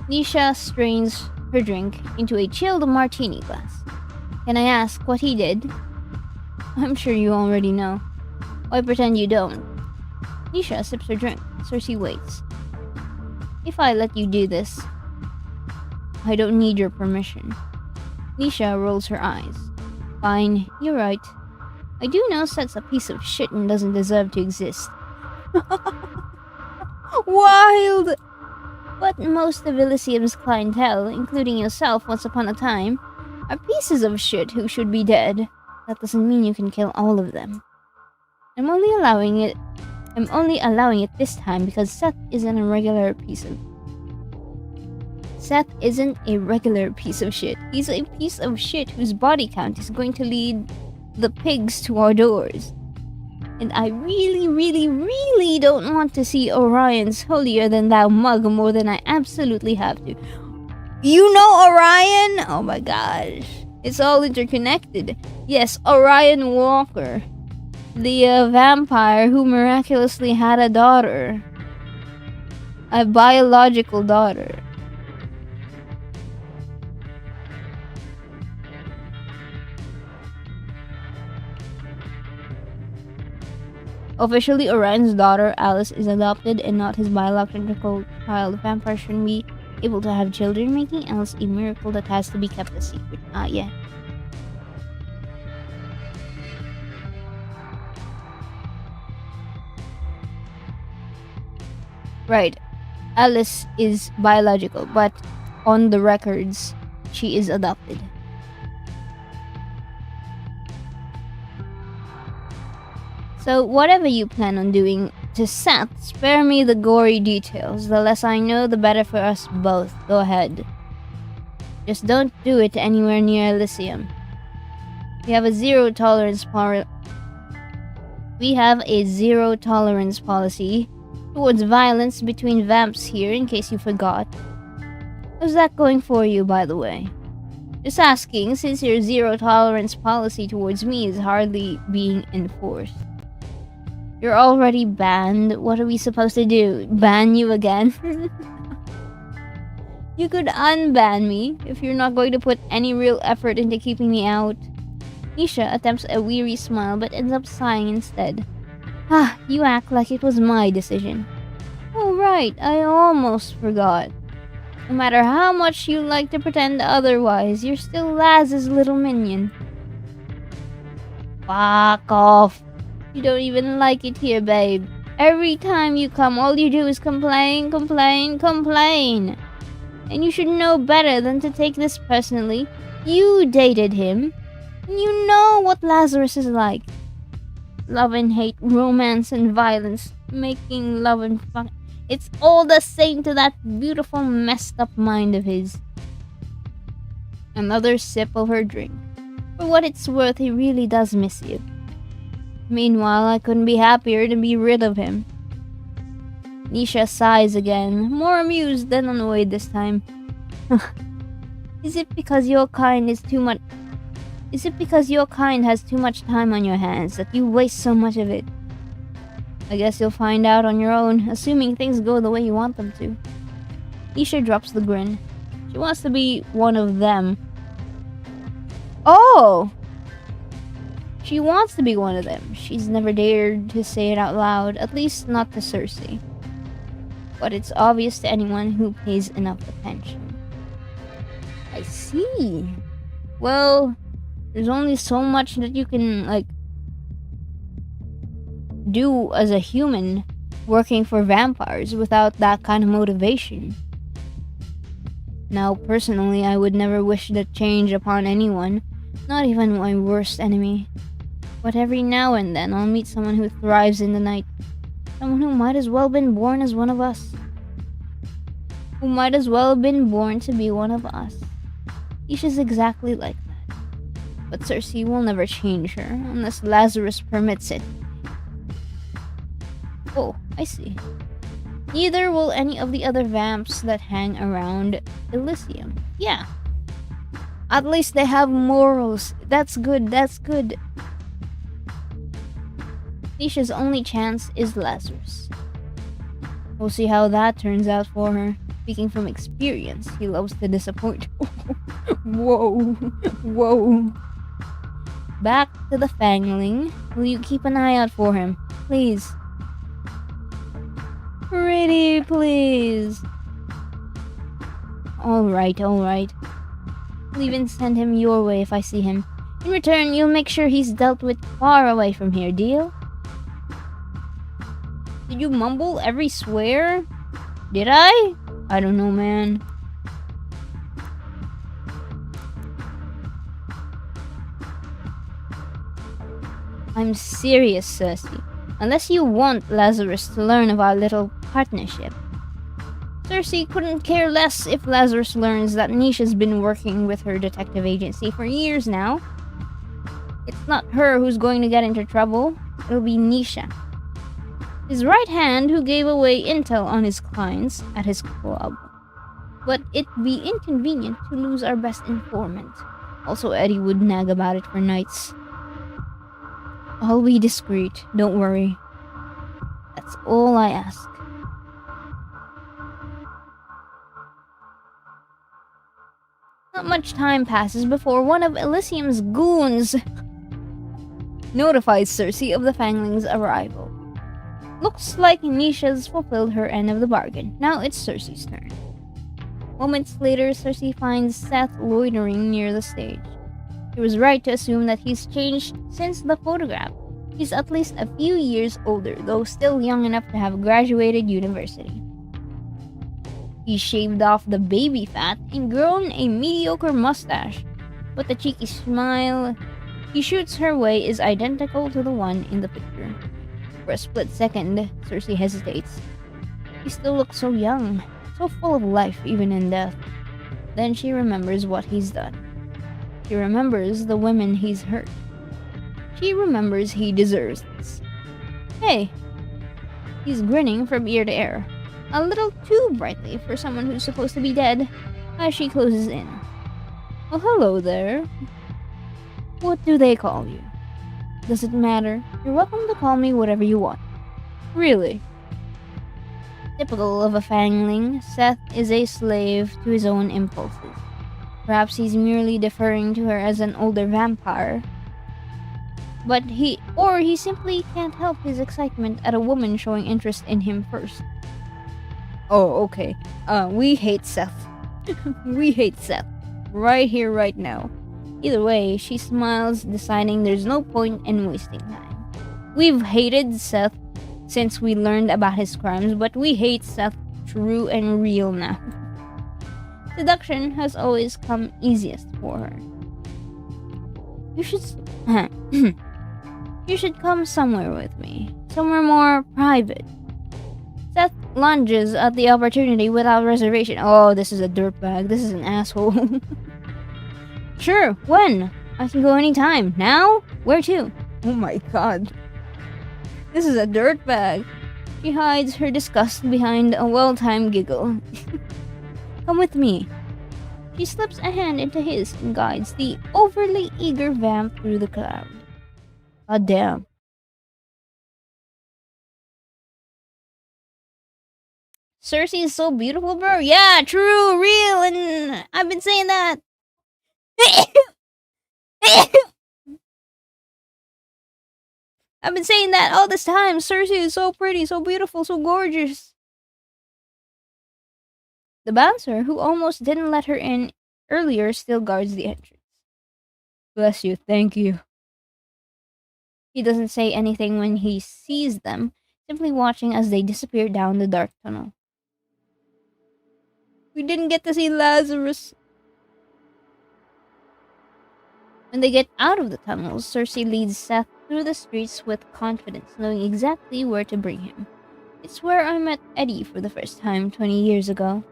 Nisha strains her drink into a chilled martini glass. Can I ask what he did? I'm sure you already know. Why pretend you don't? Nisha sips her drink. Cersei waits. If I let you do this, I don't need your permission. Nisha rolls her eyes. Fine, you're right. I do know Set's a piece of shit and doesn't deserve to exist. Wild! But most of Elysium's clientele, including yourself once upon a time, are pieces of shit who should be dead. That doesn't mean you can kill all of them. I'm only allowing it this time because Seth isn't a regular piece of shit. He's a piece of shit whose body count is going to lead the pigs to our doors. And I really, really, really don't want to see Orion's holier-than-thou mug more than I absolutely have to. You know Orion? Oh my gosh. It's all interconnected. Yes, Orion Walker. The vampire who miraculously had a daughter. A biological daughter. Officially, Orion's daughter, Alice, is adopted and not his biological child. Vampires shouldn't be able to have children, making Alice a miracle that has to be kept a secret. Yeah. Right. Alice is biological, but on the records, she is adopted. So whatever you plan on doing to Seth, spare me the gory details. The less I know, the better for us both. Go ahead. Just don't do it anywhere near Elysium. We have a zero tolerance policy towards violence between vamps here, in case you forgot. How's that going for you, by the way? Just asking, since your zero tolerance policy towards me is hardly being enforced. You're already banned. What are we supposed to do? Ban you again? You could unban me if you're not going to put any real effort into keeping me out. Nisha attempts a weary smile but ends up sighing instead. You act like it was my decision. Oh right, I almost forgot. No matter how much you like to pretend otherwise, you're still Laz's little minion. Fuck off. You don't even like it here, babe. Every time you come, all you do is complain, complain, complain. And you should know better than to take this personally. You dated him. And you know what Lazarus is like. Love and hate, romance and violence, making love and fuck. It's all the same to that beautiful messed up mind of his. Another sip of her drink. For what it's worth, he really does miss you. Meanwhile, I couldn't be happier to be rid of him. Nisha sighs again, more amused than annoyed this time. Is it because your kind has too much time on your hands that you waste so much of it? I guess you'll find out on your own, assuming things go the way you want them to. Nisha drops the grin. She wants to be one of them. Oh! She wants to be one of them. She's never dared to say it out loud, at least not to Cersei. But it's obvious to anyone who pays enough attention. I see. Well, there's only so much that you can, do as a human working for vampires without that kind of motivation. Now, personally, I would never wish that change upon anyone, not even my worst enemy. But every now and then, I'll meet someone who thrives in the night. Someone who might as well have been born as one of us. Who might as well have been born to be one of us. Isha's exactly like that. But Cersei will never change her, unless Lazarus permits it. Oh, I see. Neither will any of the other vamps that hang around Elysium. Yeah. At least they have morals. That's good, that's good. Nisha's only chance is Lazarus. We'll see how that turns out for her. Speaking from experience, he loves to disappoint. Whoa. Whoa. Back to the Fangling. Will you keep an eye out for him? Please. Pretty please. Alright. I'll even send him your way if I see him. In return, you'll make sure he's dealt with far away from here, deal? Did you mumble every swear? Did I? I don't know, man. I'm serious, Cersei. Unless you want Lazarus to learn of our little partnership. Cersei couldn't care less if Lazarus learns that Nisha's been working with her detective agency for years now. It's not her who's going to get into trouble. It'll be Nisha. His right hand who gave away intel on his clients at his club. But it'd be inconvenient to lose our best informant. Also, Eddie would nag about it for nights. I'll be discreet, don't worry. That's all I ask. Not much time passes before one of Elysium's goons notifies Cersei of the Fangling's arrival. Looks like Nisha's fulfilled her end of the bargain. Now it's Cersei's turn. Moments later, Cersei finds Seth loitering near the stage. She was right to assume that he's changed since the photograph. He's at least a few years older, though still young enough to have graduated university. He shaved off the baby fat and grown a mediocre mustache, but the cheeky smile he shoots her way is identical to the one in the picture. For a split second, Cersei hesitates. He still looks so young, so full of life even in death. Then she remembers what he's done. She remembers the women he's hurt. She remembers he deserves this. Hey! He's grinning from ear to ear, a little too brightly for someone who's supposed to be dead, as she closes in. Oh, hello there. What do they call you? Does it matter? You're welcome to call me whatever you want. Really? Typical of a Fangling, Seth is a slave to his own impulses. Perhaps he's merely deferring to her as an older vampire. But he simply can't help his excitement at a woman showing interest in him first. Oh, okay. We hate Seth. We hate Seth. Right here, right now. Either way, she smiles, deciding there's no point in wasting time. We've hated Seth since we learned about his crimes, but we hate Seth true and real now. Seduction has always come easiest for her. You should come somewhere with me. Somewhere more private. Seth lunges at the opportunity without reservation. Oh, this is a dirtbag. This is an asshole. Sure, when? I can go anytime. Now? Where to? Oh my god. This is a dirtbag. She hides her disgust behind a well-timed giggle. Come with me. She slips a hand into his and guides the overly eager vamp through the crowd. God damn. Cersei is so beautiful, bro. Yeah, true, real, and I've been saying that. I've been saying that all this time. Cersei is so pretty, so beautiful, so gorgeous. The bouncer, who almost didn't let her in earlier, still guards the entrance. Bless you, thank you. He doesn't say anything when he sees them, simply watching as they disappear down the dark tunnel. We didn't get to see Lazarus. When they get out of the tunnels, Cersei leads Seth through the streets with confidence, knowing exactly where to bring him. It's where I met Eddie for the first time 20 years ago.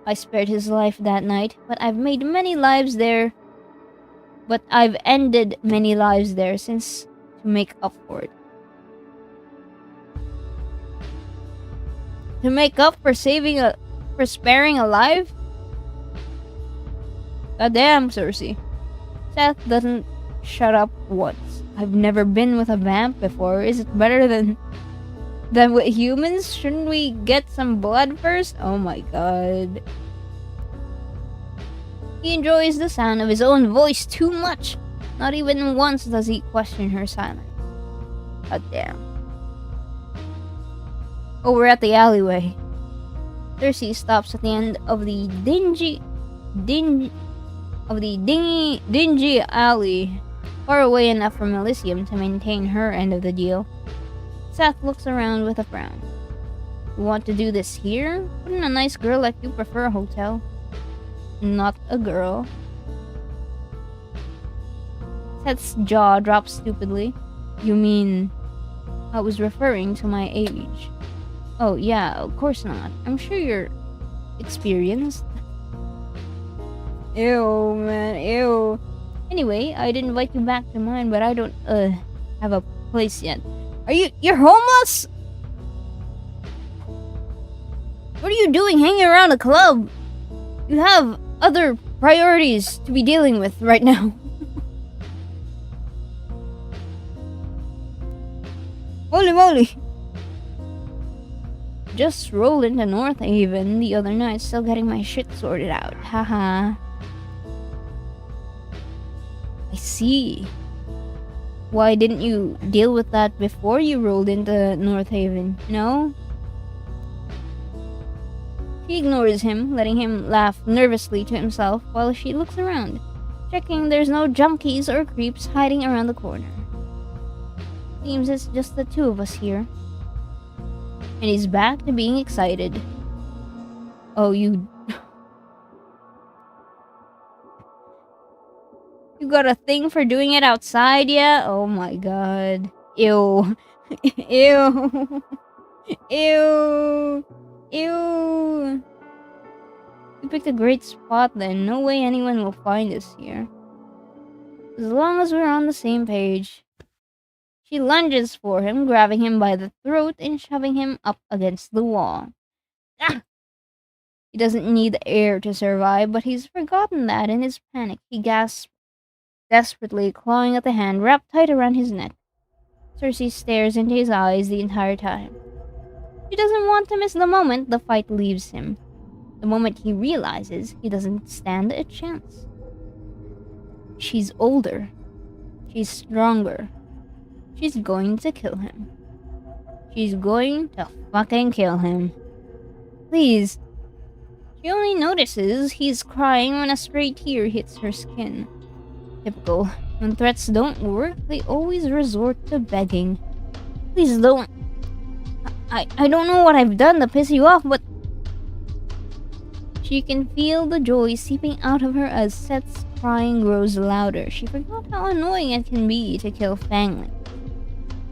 I spared his life that night, but I've ended many lives there since to make up for it. To make up for sparing a life? Goddamn, Cersei. Seth doesn't shut up once. I've never been with a vamp before. Is it better than with humans? Shouldn't we get some blood first? Oh my god. He enjoys the sound of his own voice too much. Not even once does he question her silence. God damn. Oh, we're at the alleyway. Cersei stops at the end of the dingy alley, far away enough from Elysium to maintain her end of the deal. Seth looks around with a frown. You want to do this here? Wouldn't a nice girl like you prefer a hotel? Not a girl. Seth's jaw drops stupidly. You mean... I was referring to my age. Oh yeah, of course not. I'm sure you're experienced. Ew, man, ew. Anyway, I'd invite you back to mine, but I don't, have a place yet. You're homeless? What are you doing hanging around a club? You have other priorities to be dealing with right now. Holy moly! Just rolled into North Haven the other night, still getting my shit sorted out. Haha. I see. Why didn't you deal with that before you rolled into North Haven? No? She ignores him, letting him laugh nervously to himself while she looks around, checking there's no junkies or creeps hiding around the corner. Seems it's just the two of us here. And he's back to being excited. Oh, you... You got a thing for doing it outside, yeah? Oh my god. Ew. Ew. Ew. Ew. You picked a great spot then. No way anyone will find us here. As long as we're on the same page. She lunges for him, grabbing him by the throat and shoving him up against the wall. Ah! He doesn't need the air to survive, but he's forgotten that in his panic. He gasps, desperately clawing at the hand wrapped tight around his neck. Cersei stares into his eyes the entire time. She doesn't want to miss the moment the fight leaves him. The moment he realizes he doesn't stand a chance. She's older. She's stronger. She's going to kill him. She's going to fucking kill him. Please. She only notices he's crying when a stray tear hits her skin. Typical. When threats don't work, they always resort to begging. Please don't. I don't know what I've done to piss you off, but... She can feel the joy seeping out of her as Seth's crying grows louder. She forgot how annoying it can be to kill Fangling.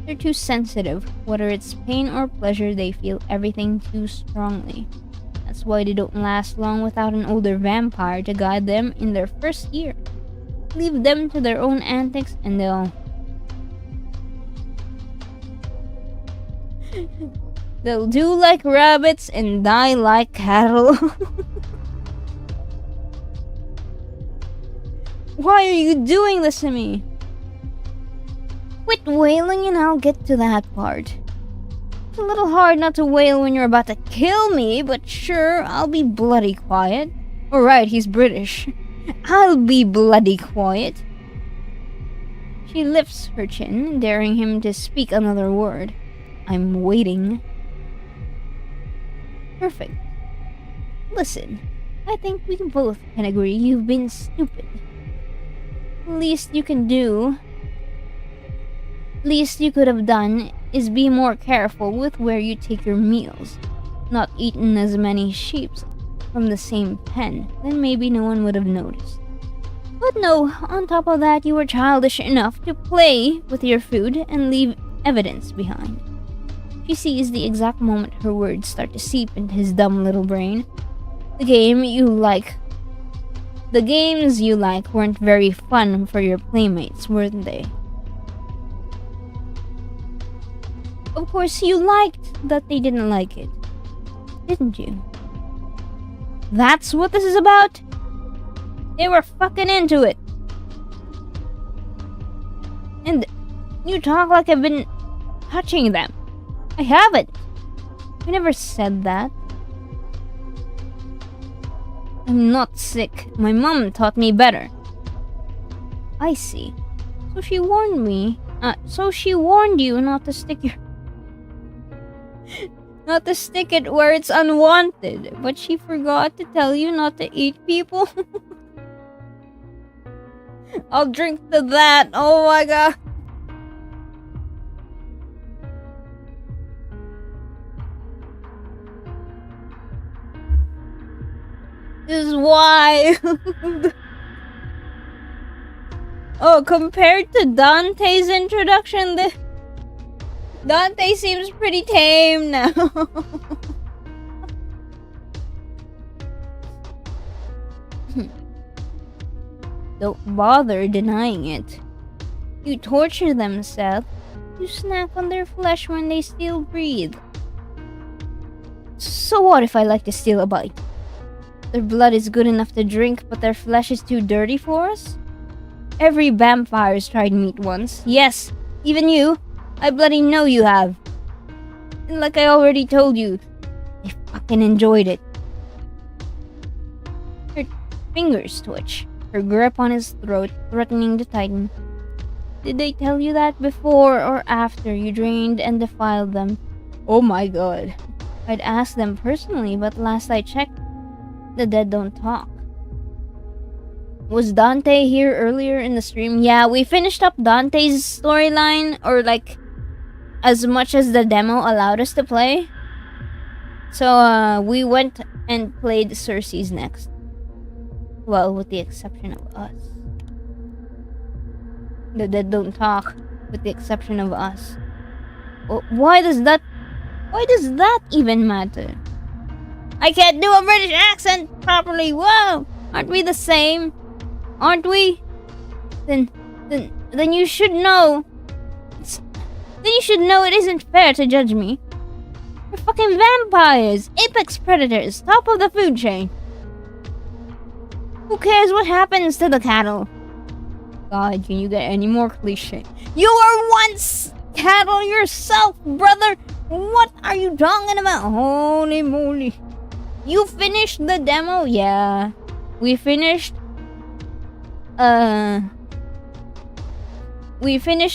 They're too sensitive. Whether it's pain or pleasure, they feel everything too strongly. That's why they don't last long without an older vampire to guide them in their first year. Leave them to their own antics and they'll do like rabbits and die like cattle. Why are you doing this to me? Quit wailing and I'll get to that part. It's a little hard not to wail when you're about to kill me, but sure, I'll be bloody quiet. Alright, he's British. I'll be bloody quiet. She lifts her chin, daring him to speak another word. I'm waiting. Perfect. Listen, I think we both can agree you've been stupid. Least you could have done is be more careful with where you take your meals. Not eaten as many sheep from the same pen, then maybe no one would have noticed. But no, on top of that, you were childish enough to play with your food and leave evidence behind. She sees the exact moment her words start to seep into his dumb little brain. The games you like weren't very fun for your playmates, weren't they? Of course, you liked that they didn't like it, didn't you? That's what this is about? They were fucking into it. And you talk like I've been touching them. I haven't. I never said that. I'm not sick. My mom taught me better. I see. So she warned me. So she warned you not to stick your... not to stick it where it's unwanted. But she forgot to tell you not to eat people. I'll drink to that. Oh my god. This is why. Oh, compared to Dante's introduction, Dante seems pretty tame now. Don't bother denying it. You torture them, Seth. You snack on their flesh when they still breathe. So what if I like to steal a bite? Their blood is good enough to drink, but their flesh is too dirty for us? Every vampire's tried meat once. Yes, even you. I bloody know you have. And like I already told you, I fucking enjoyed it. Her fingers twitch, her grip on his throat threatening to tighten. Did they tell you that before or after you drained and defiled them? Oh my god. I'd ask them personally, but last I checked, the dead don't talk. Was Dante here earlier in the stream? Yeah, we finished up Dante's storyline, or like, as much as the demo allowed us to play. So, we went and played Cersei's next. Well, with the exception of us. The dead don't talk, with the exception of us. Why does that even matter? I can't do a British accent properly. Whoa! Aren't we the same? Aren't we? Then you should know. Then you should know it isn't fair to judge me. We're fucking vampires, apex predators, top of the food chain. Who cares what happens to the cattle? God, can you get any more cliche? You were once cattle yourself, brother. What are you talking about? Holy moly. You finished the demo? Yeah. We finished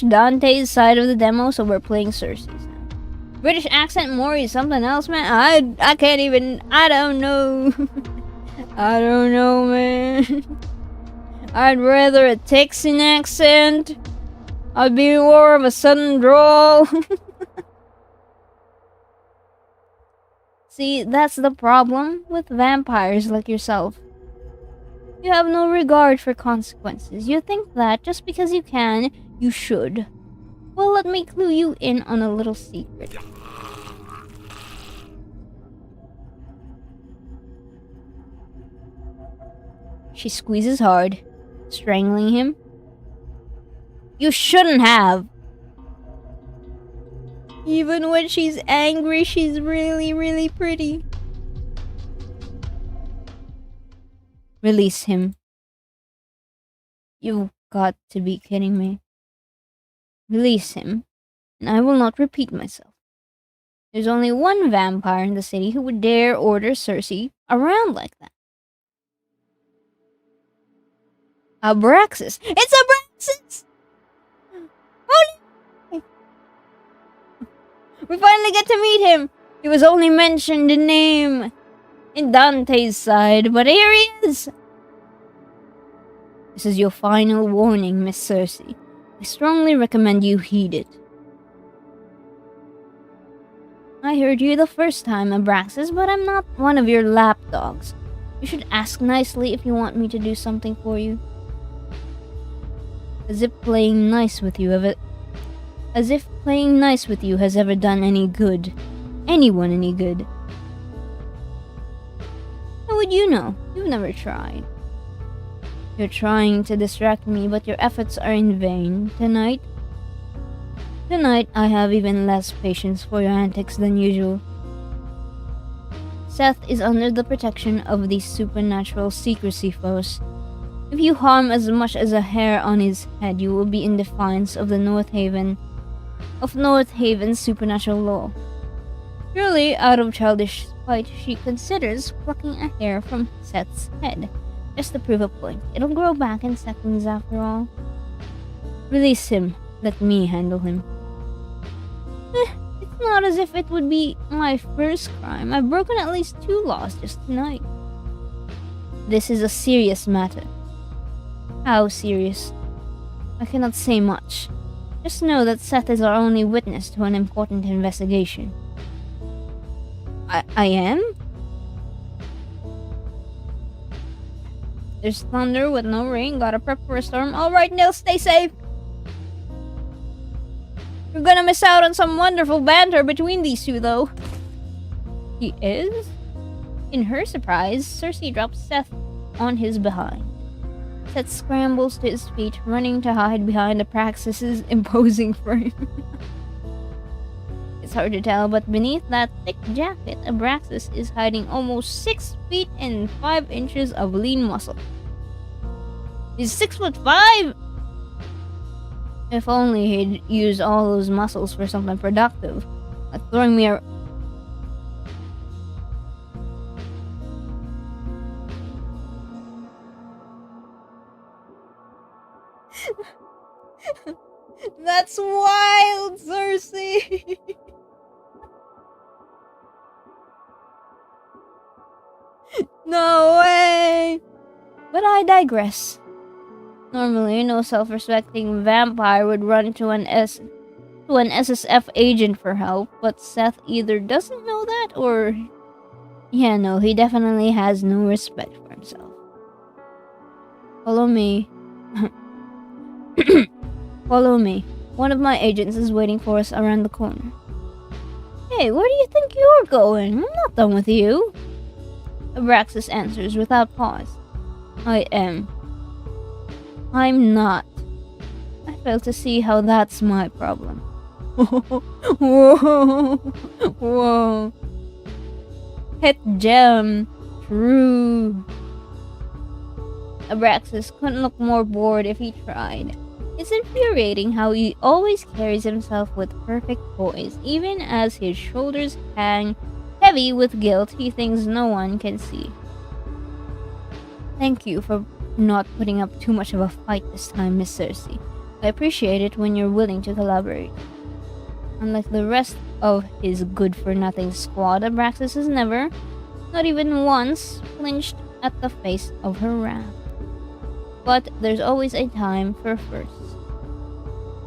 Dante's side of the demo, so we're playing Cersei's now. British accent Mori is something else, man. I can't even, I don't know. I don't know, man. I'd rather a Texan accent. I'd be more of a southern drawl. See, that's the problem with vampires like yourself. You have no regard for consequences. You think that just because you can, you should. Well, let me clue you in on a little secret. She squeezes hard, strangling him. You shouldn't have. Even when she's angry, she's really, really pretty. Release him. You've got to be kidding me. Release him, and I will not repeat myself. There's only one vampire in the city who would dare order Cersei around like that. Abraxas. It's Abraxas! Holy! We finally get to meet him! He was only mentioned in name in Dante's side, but here he is! This is your final warning, Miss Cersei. I strongly recommend you heed it. I heard you the first time, Abraxas, but I'm not one of your lapdogs. You should ask nicely if you want me to do something for you. As if playing nice with you has ever done any good. Anyone any good. How would you know? You've never tried. You're trying to distract me, but your efforts are in vain. Tonight, I have even less patience for your antics than usual. Seth is under the protection of these supernatural secrecy foes. If you harm as much as a hair on his head, you will be in defiance of the North Haven's supernatural law. Surely, out of childish spite, she considers plucking a hair from Seth's head, just to prove a point. It'll grow back in seconds after all. Release him. Let me handle him. It's not as if it would be my first crime. I've broken at least 2 laws just tonight. This is a serious matter. How serious? I cannot say much. Just know that Seth is our only witness to an important investigation. I am? There's thunder with no rain. Gotta prep for a storm. Alright, Nils, stay safe. You're gonna miss out on some wonderful banter between these two, though. He is? In her surprise, Cersei drops Seth on his behind. Seth scrambles to his feet, running to hide behind the Praxis's imposing frame. It's hard to tell, but beneath that thick jacket, Abraxas is hiding almost 6 feet and 5 inches of lean muscle. He's 6'5". If only he'd use all those muscles for something productive, like throwing me a... That's wild, Cersei! No way! But I digress. Normally, no self-respecting vampire would run to an SSF agent for help, but Seth either doesn't know that or... Yeah, no, he definitely has no respect for himself. Follow me. Follow me. One of my agents is waiting for us around the corner. Hey, where do you think you're going? I'm not done with you. Abraxas answers without pause. I am. I'm not. I fail to see how that's my problem. Whoa. Whoa. Hit gem. True. Abraxas couldn't look more bored if he tried. It's infuriating how he always carries himself with perfect poise, even as his shoulders hang heavy with guilt he thinks no one can see. Thank you for not putting up too much of a fight this time, Miss Cersei. I appreciate it when you're willing to collaborate. Unlike the rest of his good-for-nothing squad, Abraxas has never, not even once, flinched at the face of her wrath. But there's always a time for firsts.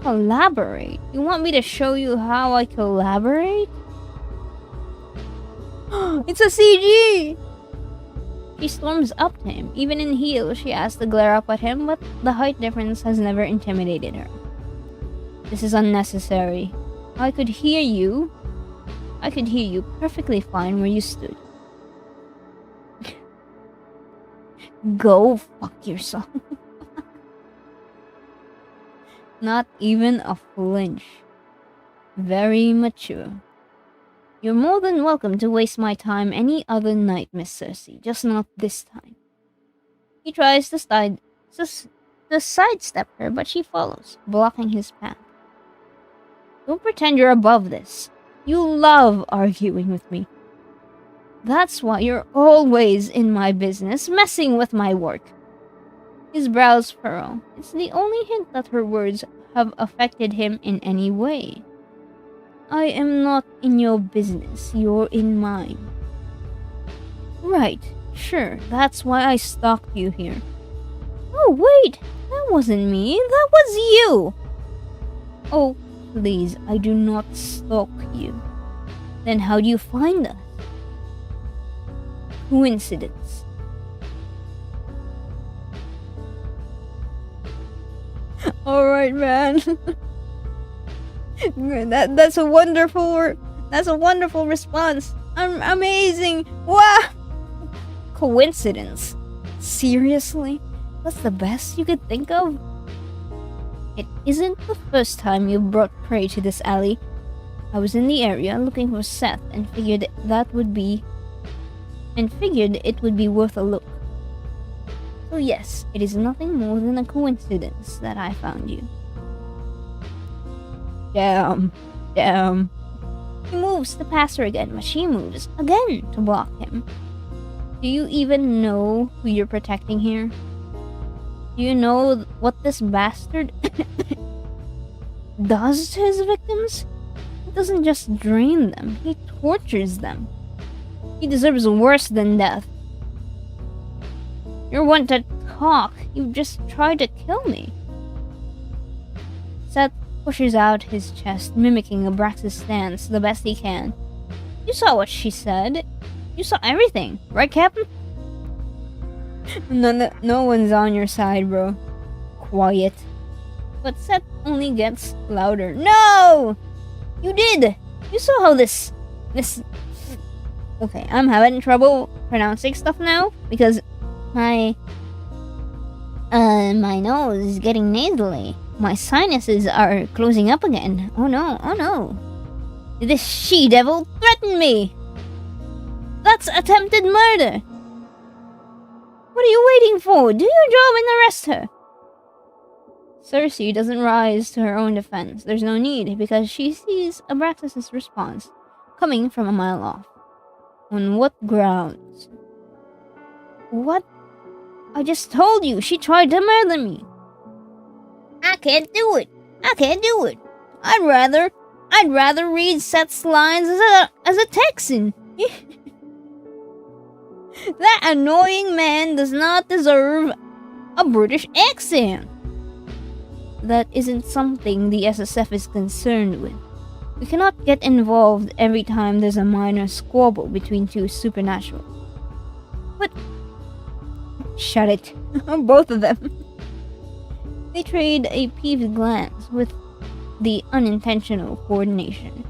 Collaborate? You want me to show you how I collaborate? It's a CG! She storms up to him. Even in heels, she has to glare up at him, but the height difference has never intimidated her. This is unnecessary. I could hear you perfectly fine where you stood. Go fuck yourself. Not even a flinch. Very mature. You're more than welcome to waste my time any other night, Miss Cersei, just not this time. He tries to sidestep her, but she follows, blocking his path. Don't pretend you're above this. You love arguing with me. That's why you're always in my business, messing with my work. His brows furrow. It's the only hint that her words have affected him in any way. I am not in your business, you're in mine. Right, sure, that's why I stalked you here. Oh, wait, that wasn't me, that was you! Oh, please, I do not stalk you. Then how do you find us? Coincidence. Alright, man. That's a wonderful response. Amazing. Wow. Coincidence. Seriously? That's the best you could think of? It isn't the first time you brought prey to this alley. I was in the area looking for Seth and figured it would be worth a look. So yes, it is nothing more than a coincidence that I found you. Damn. He moves to pass her again, but she moves again to block him. Do you even know who you're protecting here? Do you know what this bastard does to his victims, he doesn't just drain them, he tortures them. He deserves worse than death. You're one to talk. You just tried to kill me. Seth pushes out his chest, mimicking Abrax's stance the best he can. You saw what she said. You saw everything, right, Captain? No one's on your side, bro. Quiet. But Seth only gets louder. No! You did! You saw how this... Okay, I'm having trouble pronouncing stuff now because my nose is getting nasally. My sinuses are closing up again. Oh no, oh no. This she-devil threatened me! That's attempted murder! What are you waiting for? Do your job and arrest her! Cersei doesn't rise to her own defense. There's no need, because she sees Abraxas' response coming from a mile off. On what grounds? What? I just told you she tried to murder me. I can't do it. I can't do it. I'd rather read Seth's lines as a Texan. That annoying man does not deserve a British accent. That isn't something the SSF is concerned with. We cannot get involved every time there's a minor squabble between two supernaturals. But... Shut it. Both of them. They trade a peeved glance with the unintentional coordination.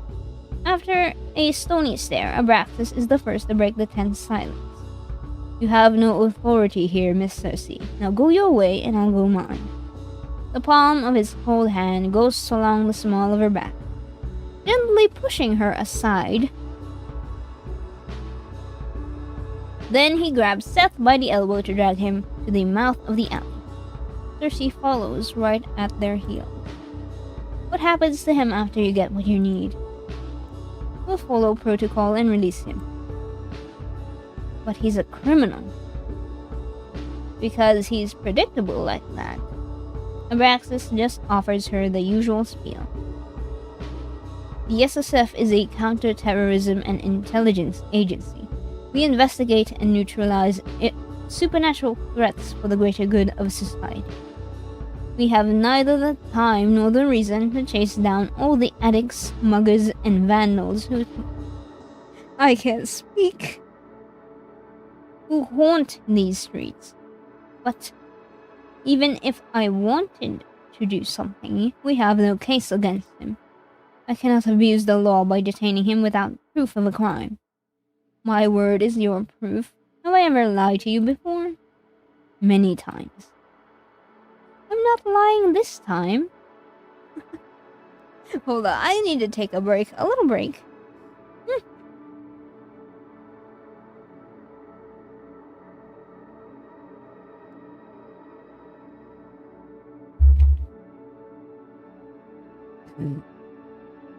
After a stony stare, Abraxas is the first to break the tense silence. You have no authority here, Miss Cersei. Now go your way and I'll go mine. The palm of his cold hand goes along the small of her back, gently pushing her aside. Then he grabs Seth by the elbow to drag him to the mouth of the alley. Cersei follows right at their heels. What happens to him after you get what you need? We'll follow protocol and release him. But he's a criminal. Because he's predictable like that. Abraxas just offers her the usual spiel. The SSF is a counter-terrorism and intelligence agency. We investigate and neutralize supernatural threats for the greater good of society. We have neither the time nor the reason to chase down all the addicts, muggers, and vandals who... I can't speak. Who haunt these streets. But even if I wanted to do something, we have no case against him. I cannot abuse the law by detaining him without proof of a crime. My word is your proof. Have I ever lied to you before? Many times. I'm not lying this time. Hold on, I need to take a break. A little break.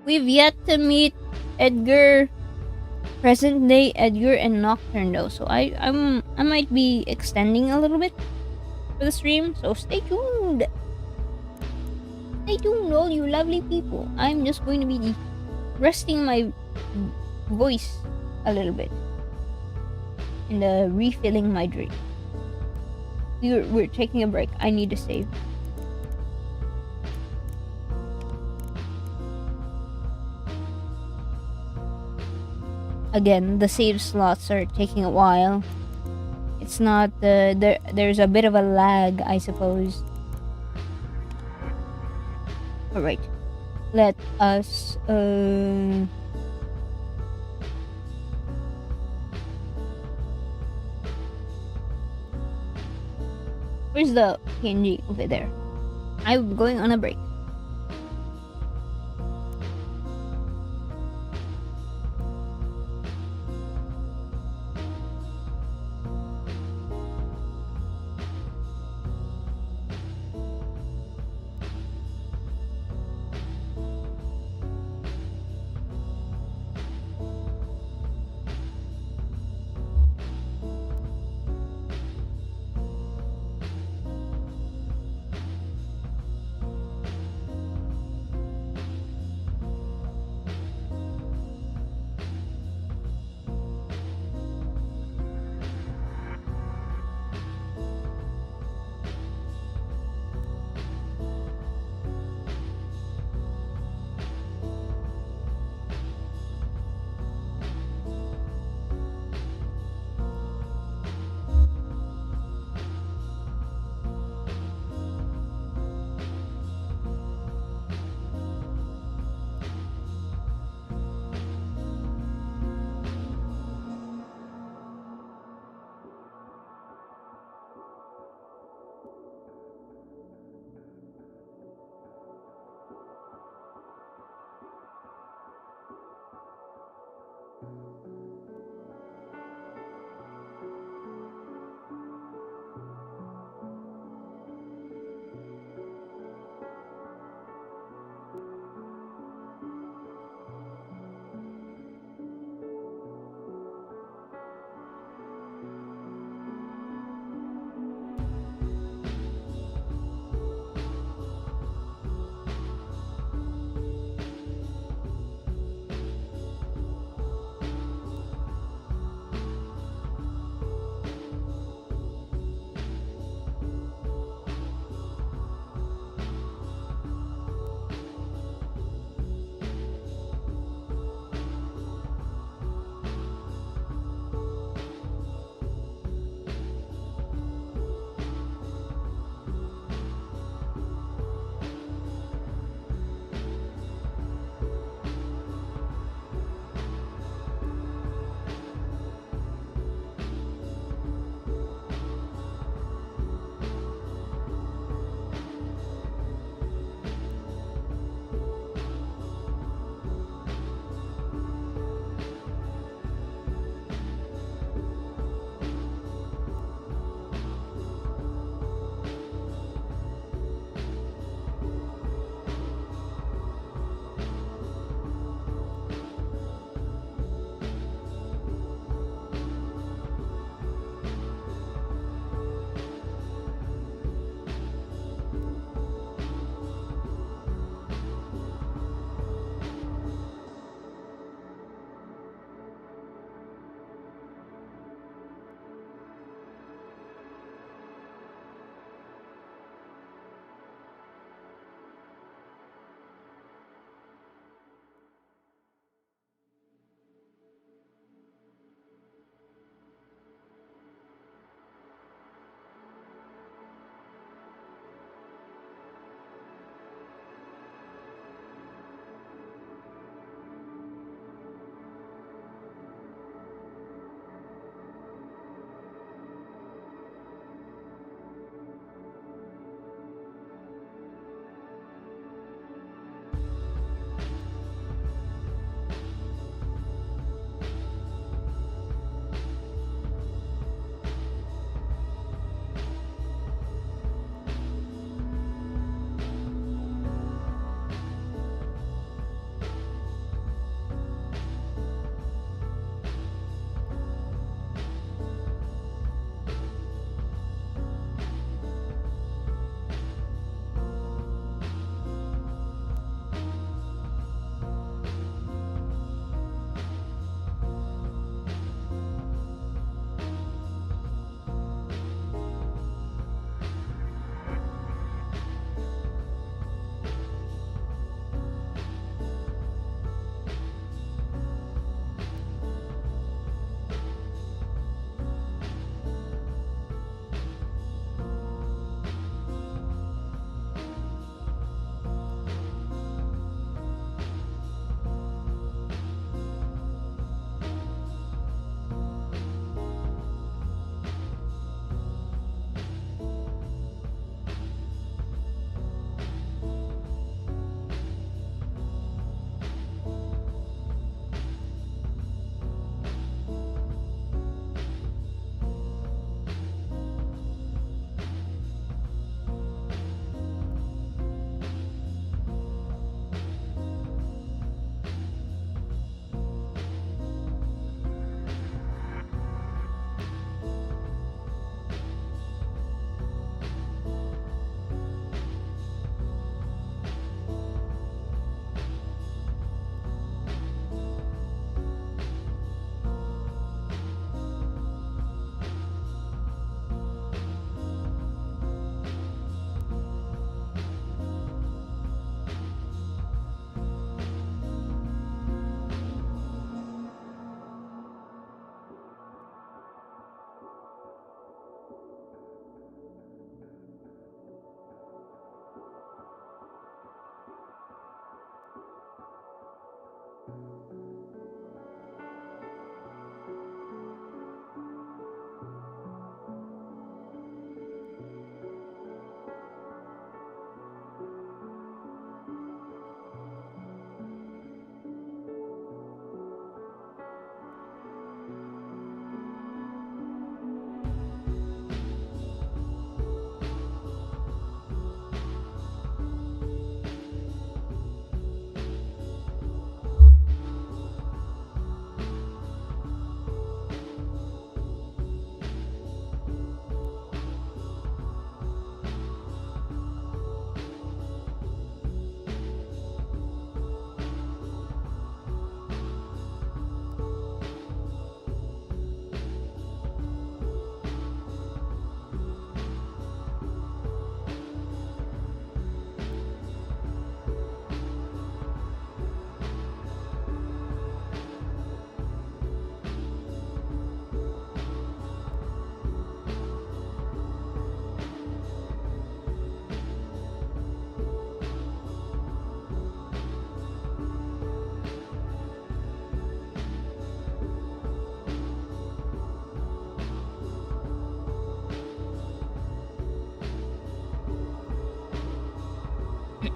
We've yet to meet Edgar, present day Edgar, and Nocturne though, so I might be extending a little bit for the stream, so stay tuned. Stay tuned, all you lovely people. I'm just going to be resting my voice a little bit and refilling my drink. We're taking a break. I need to save. Again, the save slots are taking a while. It's not there's a bit of a lag, I suppose. Alright. Let us where's the PNG? Over there. I'm going on a break.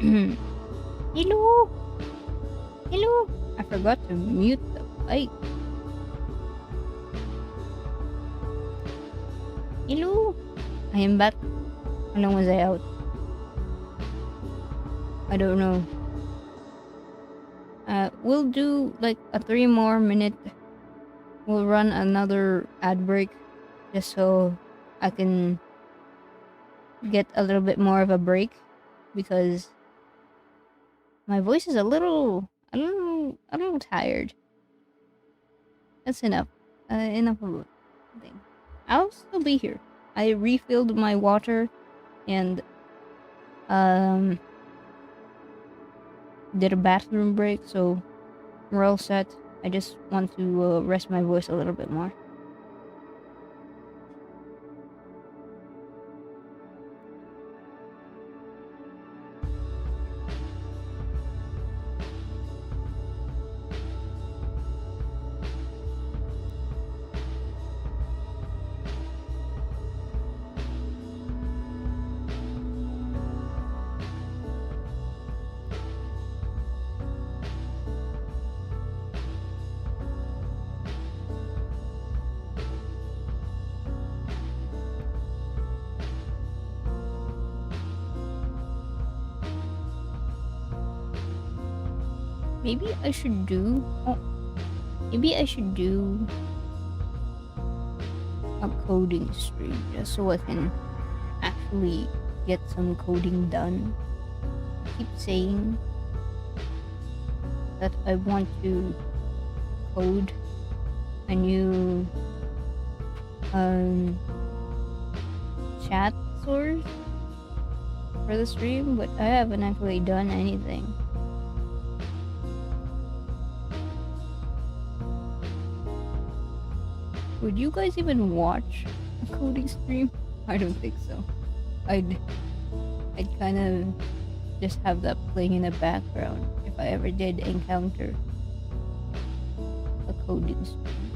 Hello! Hello! I forgot to mute the mic. Hello! I am back. How long was I out? I don't know. We'll do like a 3 more minute. We'll run another ad break just so I can get a little bit more of a break because my voice is a little tired. That's enough. Enough of a thing. I'll still be here. I refilled my water and did a bathroom break, so we're all set. I just want to rest my voice a little bit more. Maybe I should do a coding stream just so I can actually get some coding done. I keep saying that I want to code a new chat source for the stream, but I haven't actually done anything. Would you guys even watch a coding stream? I don't think so. I'd kind of just have that playing in the background if I ever did encounter a coding stream.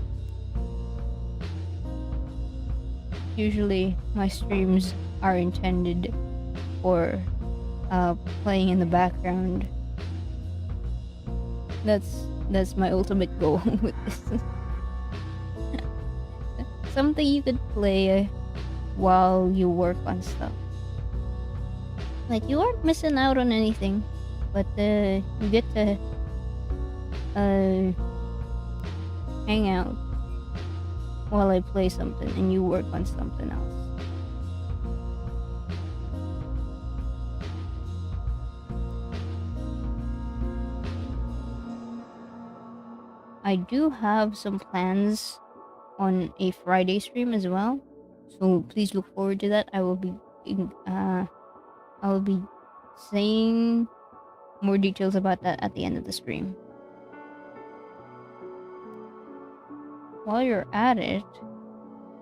Usually my streams are intended for playing in the background. That's my ultimate goal with this. Something you could play while you work on stuff. Like, you aren't missing out on anything, but you get to hang out while I play something and you work on something else. I do have some plans on a Friday stream as well, so please look forward to that. I will be saying more details about that at the end of the stream. While you're at it,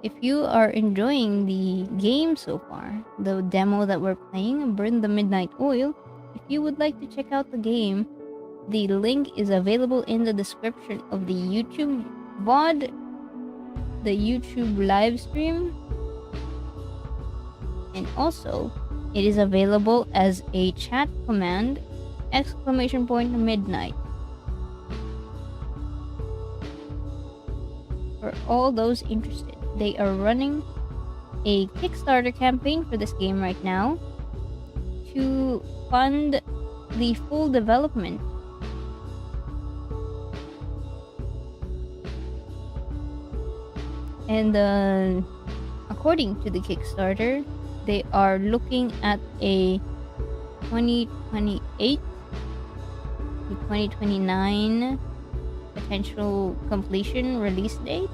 if you are enjoying the game so far, the demo that we're playing, Burn the Midnight Oil, if you would like to check out the game, the link is available in the description of the YouTube VOD, the YouTube live stream, and also it is available as a chat command, !midnight. For all those interested, they are running a Kickstarter campaign for this game right now to fund the full development. And according to the Kickstarter, they are looking at a 2028 to 2029 potential completion release date.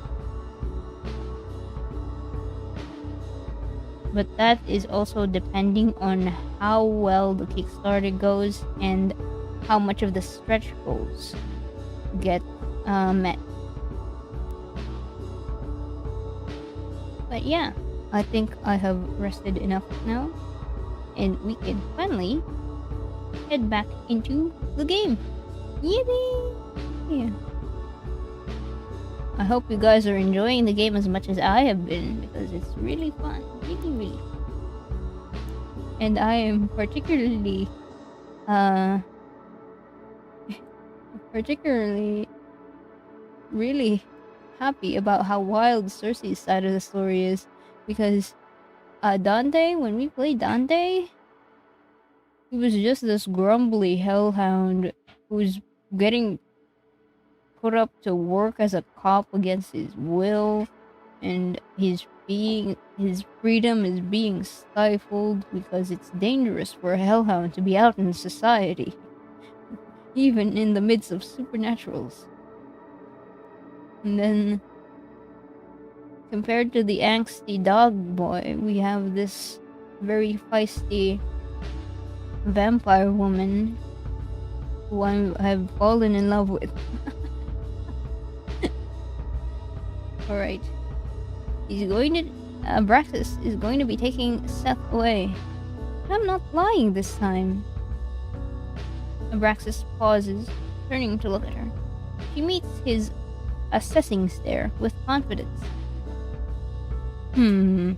But that is also depending on how well the Kickstarter goes and how much of the stretch goals get met. But yeah, I think I have rested enough now, and we can finally head back into the game. Yippee! Yeah. I hope you guys are enjoying the game as much as I have been, because it's really fun. Really, really fun. And I am particularly Uh, particularly really happy about how wild Cersei's side of the story is because Dante, when we played Dante, he was just this grumbly hellhound who's getting put up to work as a cop against his will, and his freedom is being stifled because it's dangerous for a hellhound to be out in society, even in the midst of supernaturals. And then, compared to the angsty dog boy, we have this very feisty vampire woman who I have fallen in love with. Alright. Braxis is going to be taking Seth away. But I'm not lying this time. Abraxas pauses, turning to look at her. She meets his assessing stare with confidence. Hmm.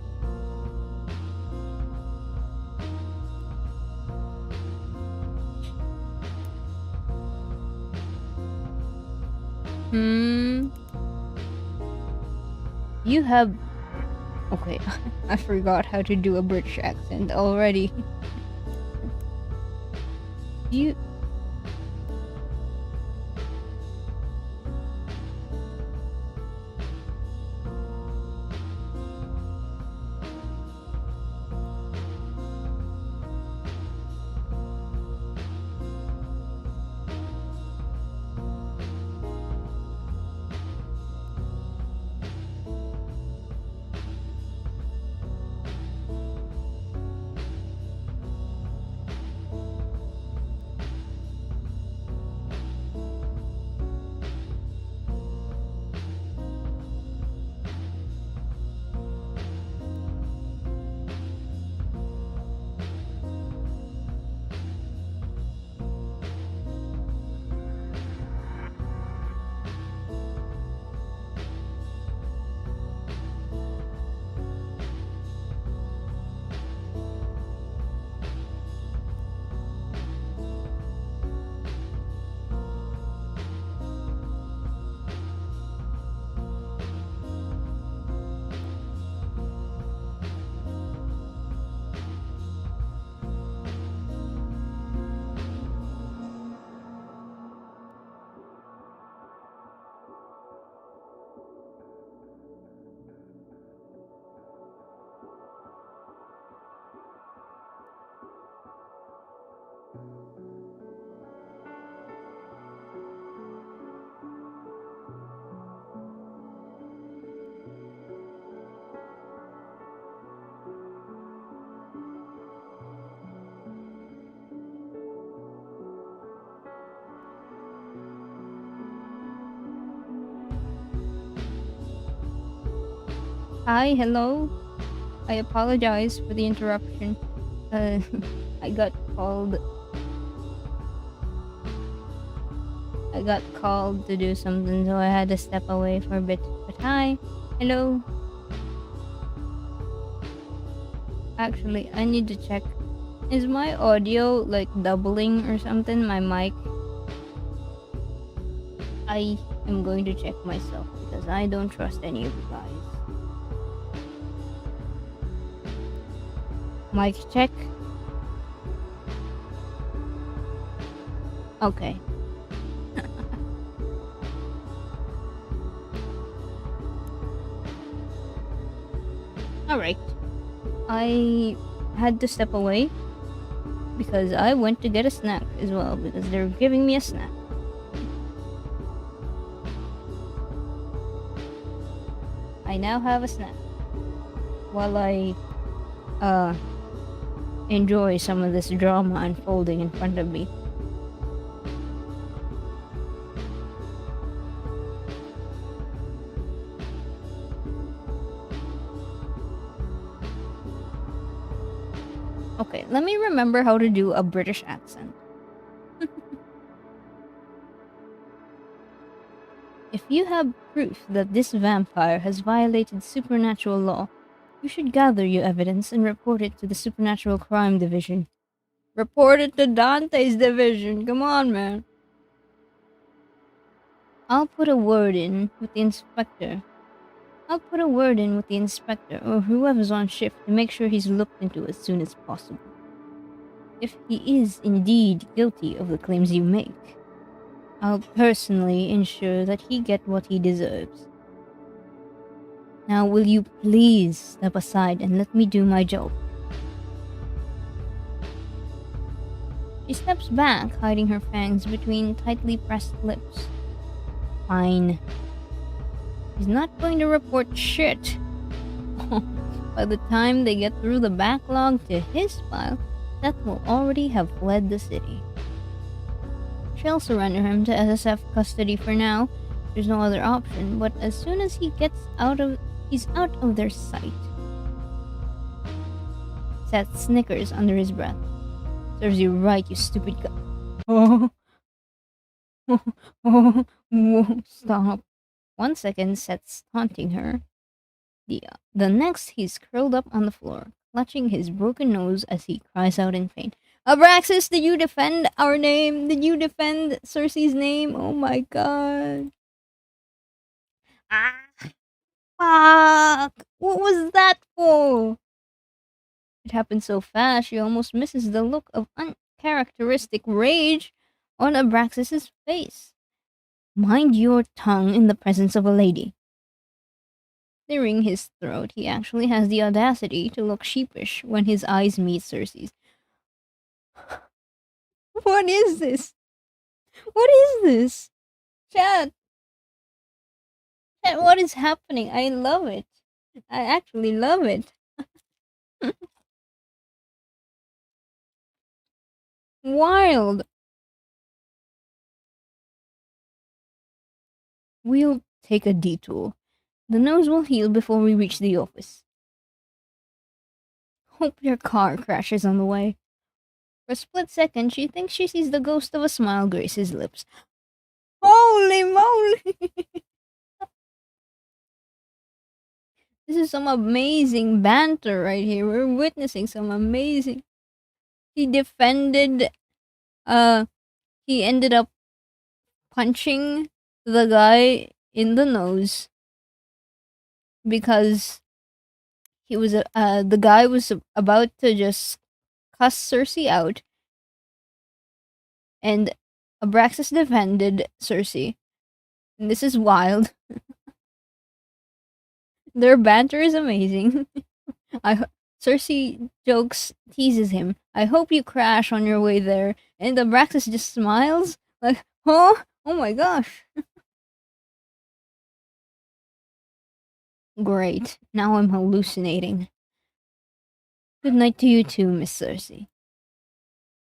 You have... Okay, I forgot how to do a British accent already. You... Hi, hello. I apologize for the interruption. Uh, I got called. I got called to do something, so I had to step away for a bit. But hi, hello. Actually, I need to check. Is my audio like doubling or something? My mic? I am going to check myself because I don't trust any of you guys. Mic check. Okay. Alright. I had to step away because I went to get a snack as well because they're giving me a snack. I now have a snack while I enjoy some of this drama unfolding in front of me. Okay, let me remember how to do a British accent. If you have proof that this vampire has violated supernatural law, you should gather your evidence and report it to the Supernatural Crime Division. Report it to Dante's division. Come on, man. I'll put a word in with the inspector. I'll put a word in with the inspector or whoever's on shift to make sure he's looked into as soon as possible. If he is indeed guilty of the claims you make, I'll personally ensure that he get what he deserves. Now will you please step aside and let me do my job? She steps back, hiding her fangs between tightly pressed lips. Fine. He's not going to report shit. By the time they get through the backlog to his file, Seth will already have fled the city. She'll surrender him to SSF custody for now. There's no other option, but as soon as he's out of their sight. Seth snickers under his breath. Serves you right, you stupid guy. Stop. 1 second, Seth's taunting her. The next, he's curled up on the floor, clutching his broken nose as he cries out in pain. Abraxas, did you defend our name? Did you defend Cersei's name? Oh my god. Ah, fuck. What was that for? It happened so fast, she almost misses the look of uncharacteristic rage on Abraxas's face. Mind your tongue in the presence of a lady. Clearing his throat, he actually has the audacity to look sheepish when his eyes meet Cersei's. What is this? What is this? Chat, what is happening? I love it. I actually love it. Wild. We'll take a detour. The nose will heal before we reach the office. Hope your car crashes on the way. For a split second, she thinks she sees the ghost of a smile grace his lips. Holy moly! This is some amazing banter right here. We're witnessing some amazing. He defended. He ended up punching the guy in the nose because the guy was about to just cuss Cersei out, and Abraxas defended Cersei. And this is wild. Their banter is amazing. Cersei teases him. I hope you crash on your way there. And Abraxas just smiles like, huh? Oh my gosh. Great. Now I'm hallucinating. Good night to you too, Miss Cersei.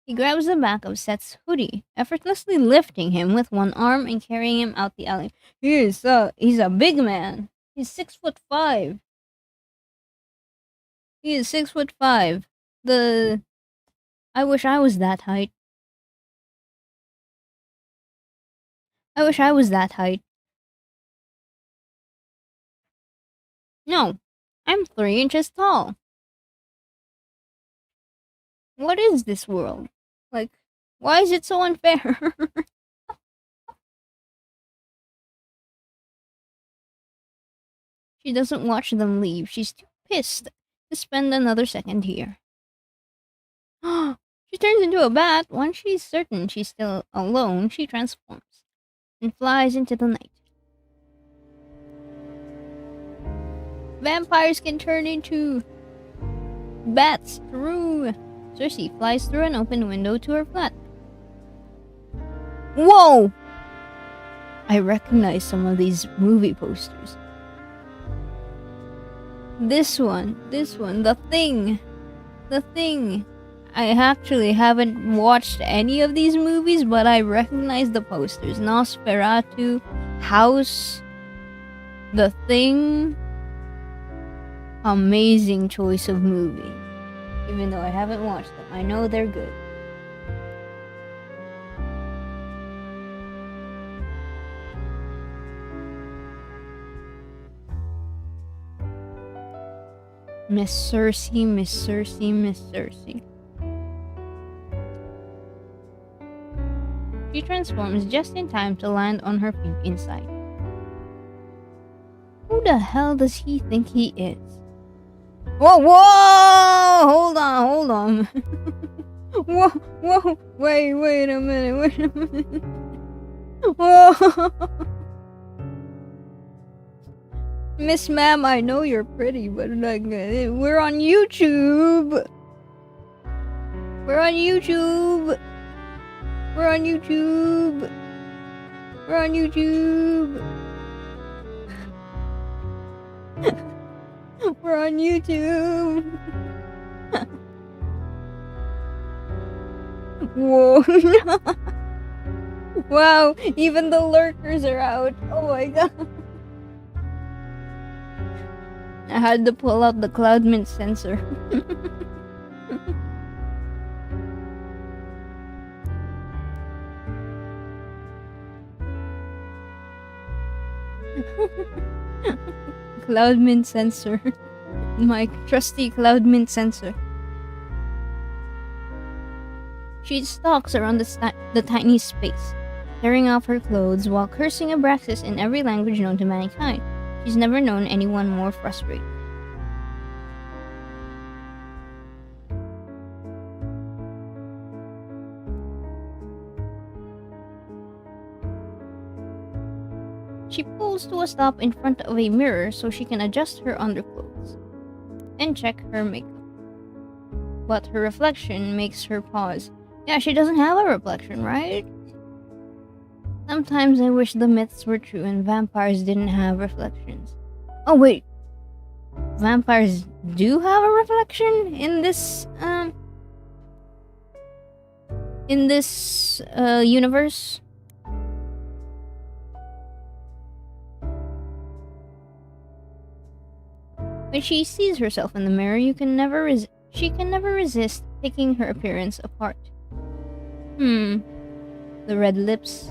He grabs the back of Seth's hoodie, effortlessly lifting him with one arm and carrying him out the alley. He's a big man. He's 6'5". He is 6'5". I wish I was that height. I wish I was that height. No, I'm 3 inches tall. What is this world? Like, why is it so unfair? She doesn't watch them leave. She's too pissed to spend another second here. She turns into a bat. Once she's certain she's still alone, she transforms and flies into the night. Vampires can turn into bats through. Cersei flies through an open window to her flat. Whoa! I recognize some of these movie posters. This one, The Thing. I actually haven't watched any of these movies, but I recognize the posters. Nosferatu, House, The Thing. Amazing choice of movie. Even though I haven't watched them, I know they're good. Miss Cersei. she transforms just in time to land on her feet inside. Who the hell does he think he is? Whoa, whoa! Hold on. Whoa, wait a minute. Whoa! Miss Ma'am, I know you're pretty, but like, we're on YouTube! We're on YouTube! We're on YouTube! We're on YouTube! We're on YouTube! Whoa! Wow, even the lurkers are out. Oh my god. I had to pull out the cloud mint sensor. Cloud mint sensor. My trusty cloud mint sensor. She stalks around the tiny space, tearing off her clothes while cursing Abraxas in every language known to mankind. She's never known anyone more frustrated. She pulls to a stop in front of a mirror so she can adjust her underclothes and check her makeup. But her reflection makes her pause. Yeah, she doesn't have a reflection, right? Sometimes I wish the myths were true and vampires didn't have reflections. Oh wait, vampires do have a reflection in this universe? When she sees herself in the mirror, she can never resist picking her appearance apart. The red lips,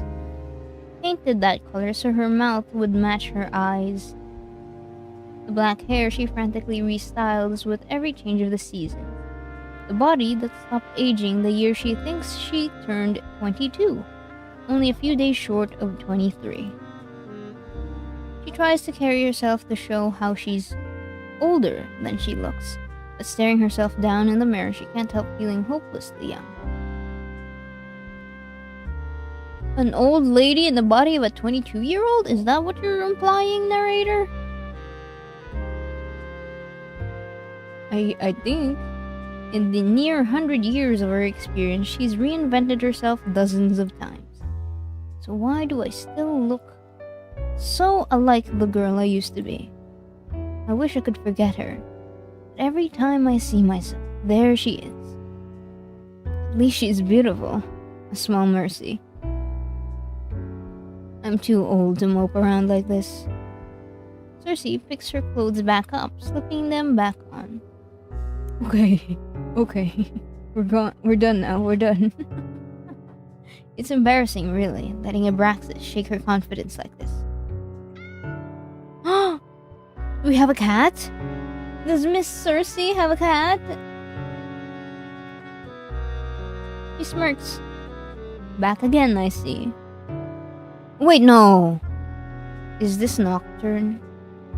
painted that color so her mouth would match her eyes. The black hair she frantically restyles with every change of the season. The body that stopped aging the year she thinks she turned 22, only a few days short of 23. She tries to carry herself to show how she's older than she looks, but staring herself down in the mirror, she can't help feeling hopelessly young. An old lady in the body of a 22-year-old? Is that what you're implying, narrator? I think in the near 100 years of her experience, she's reinvented herself dozens of times. So why do I still look so alike the girl I used to be? I wish I could forget her, but every time I see myself, there she is. At least she's beautiful. A small mercy. I'm too old to mope around like this. Cersei picks her clothes back up, slipping them back on. Okay. We're done now, we're done. It's embarrassing, really, letting Abraxas shake her confidence like this. Do we have a cat? Does Miss Cersei have a cat? She smirks. Back again, I see. Wait, no! Is this Nocturne?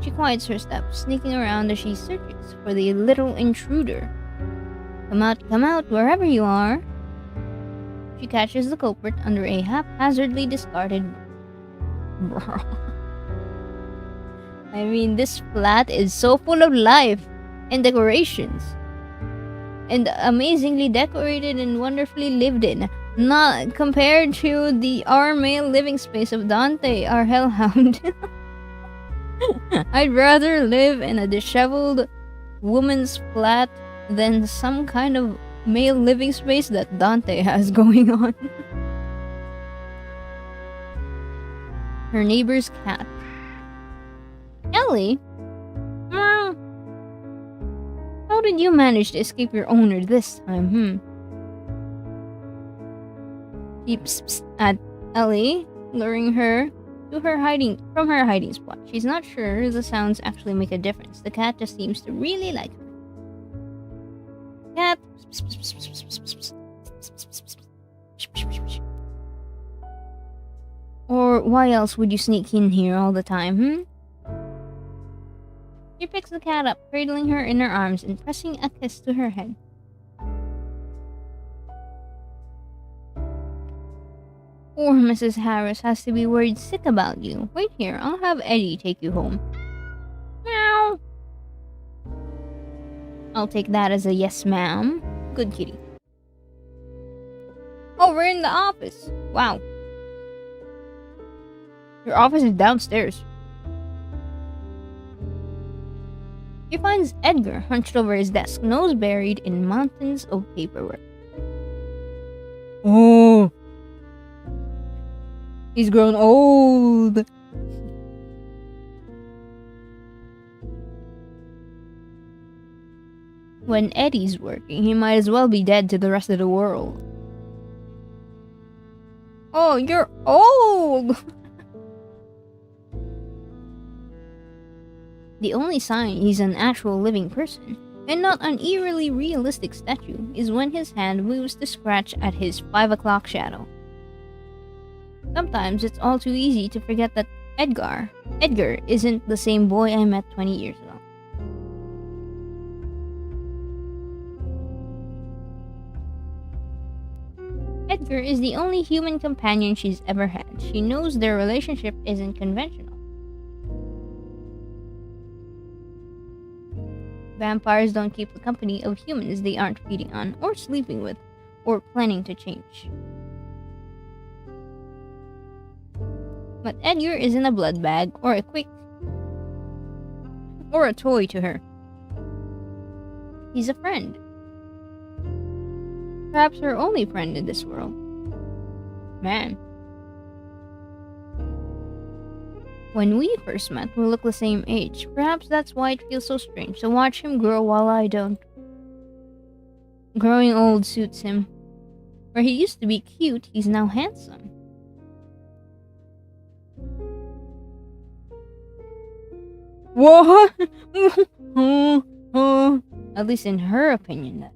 She quiets her steps, sneaking around as she searches for the little intruder. Come out, wherever you are. She catches the culprit under a haphazardly discarded bra. I mean, this flat is so full of life and decorations. And amazingly decorated and wonderfully lived in. Not compared to our male living space of Dante, our hellhound. I'd rather live in a disheveled woman's flat than some kind of male living space that Dante has going on. Her neighbor's cat. Ellie? How did you manage to escape your owner this time, Keeps at Ellie, luring her to from her hiding spot. She's not sure the sounds actually make a difference. The cat just seems to really like her. Cat. Or why else would you sneak in here all the time, She picks the cat up, cradling her in her arms and pressing a kiss to her head. Poor Mrs. Harris has to be worried sick about you. Wait here, I'll have Eddie take you home. Meow. I'll take that as a yes, ma'am. Good kitty. Oh, we're in the office. Wow. Your office is downstairs. He finds Edgar hunched over his desk, nose buried in mountains of paperwork. Oh. He's grown old. When Eddie's working, he might as well be dead to the rest of the world. Oh, you're old! The only sign he's an actual living person, and not an eerily realistic statue, is when his hand moves to scratch at his 5 o'clock shadow. Sometimes it's all too easy to forget that Edgar isn't the same boy I met 20 years ago. Edgar is the only human companion she's ever had. She knows their relationship isn't conventional. Vampires don't keep the company of humans they aren't feeding on, or sleeping with, or planning to change. But Edgar isn't a blood bag, or a toy to her. He's a friend. Perhaps her only friend in this world. Man. When we first met, we looked the same age. Perhaps that's why it feels so strange to watch him grow while I don't. Growing old suits him. Where he used to be cute, he's now handsome. What? At least in her opinion.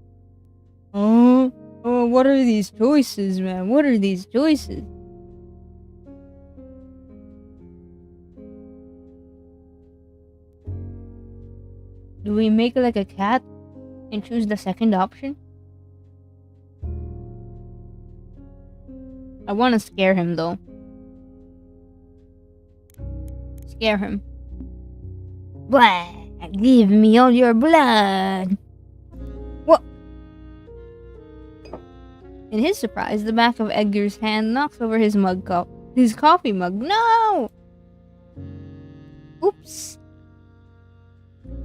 Oh, what are these choices, man? What are these choices? Do we make it like a cat and choose the second option? I want to scare him though. Scare him. Blah! Give me all your blood! What? In his surprise, the back of Edgar's hand knocks over his his coffee mug. No! Oops.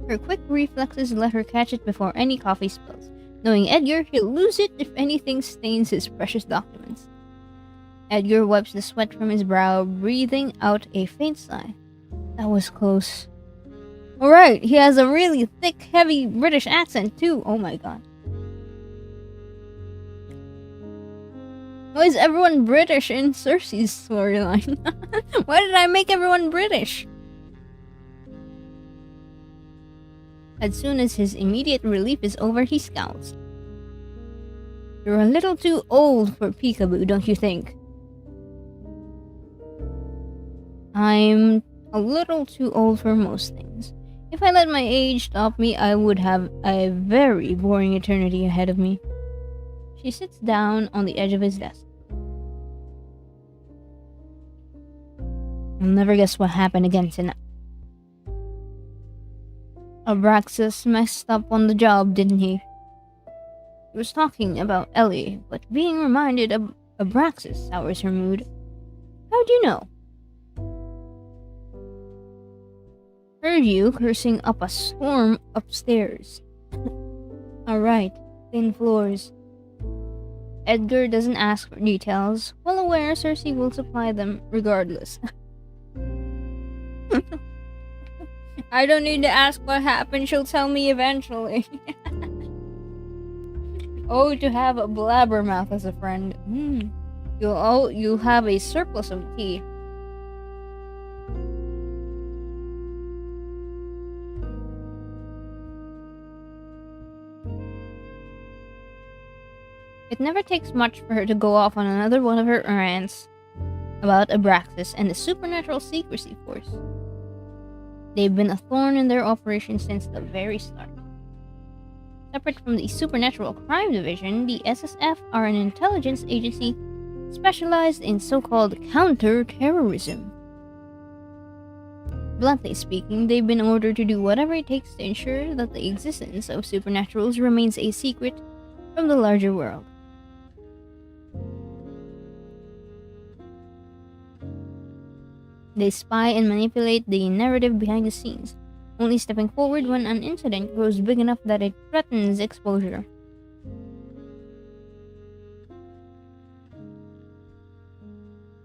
Her quick reflexes let her catch it before any coffee spills. Knowing Edgar, he'll lose it if anything stains his precious documents. Edgar wipes the sweat from his brow, breathing out a faint sigh. That was close. Alright, he has a really thick, heavy British accent too. Oh my god. Why is everyone British in Cersei's storyline? Why did I make everyone British? As soon as his immediate relief is over, he scowls. You're a little too old for peekaboo, don't you think? I'm a little too old for most things. If I let my age stop me, I would have a very boring eternity ahead of me. She sits down on the edge of his desk. You'll never guess what happened again tonight. Abraxas messed up on the job, didn't he? He was talking about Ellie, but being reminded of Abraxas sours her mood. How'd you know? Heard you cursing up a storm upstairs. Alright, thin floors. Edgar doesn't ask for details, well aware Cersei will supply them regardless. I don't need to ask what happened, she'll tell me eventually. Oh, to have a blabbermouth as a friend. You'll have a surplus of tea. It never takes much for her to go off on another one of her rants. about Abraxas and the Supernatural Secrecy Force. They've been a thorn in their operation since the very start. Separate from the Supernatural Crime Division, the SSF are an intelligence agency specialized in so-called counter-terrorism. Bluntly speaking, they've been ordered to do whatever it takes to ensure that the existence of supernaturals remains a secret from the larger world. They spy and manipulate the narrative behind the scenes, only stepping forward when an incident grows big enough that it threatens exposure.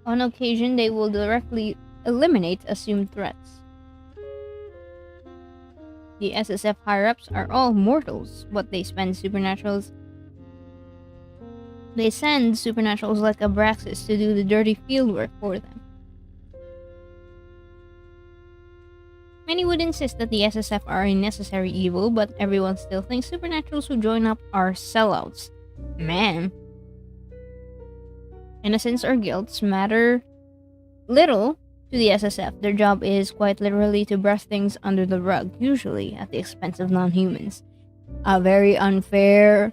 On occasion, they will directly eliminate assumed threats. The SSF higher-ups are all mortals, but they send supernaturals like Abraxas to do the dirty fieldwork for them. Many would insist that the SSF are a necessary evil, but everyone still thinks supernaturals who join up are sellouts. Man. Innocence or guilt matter little to the SSF. Their job is quite literally to brush things under the rug, usually at the expense of non-humans. A very unfair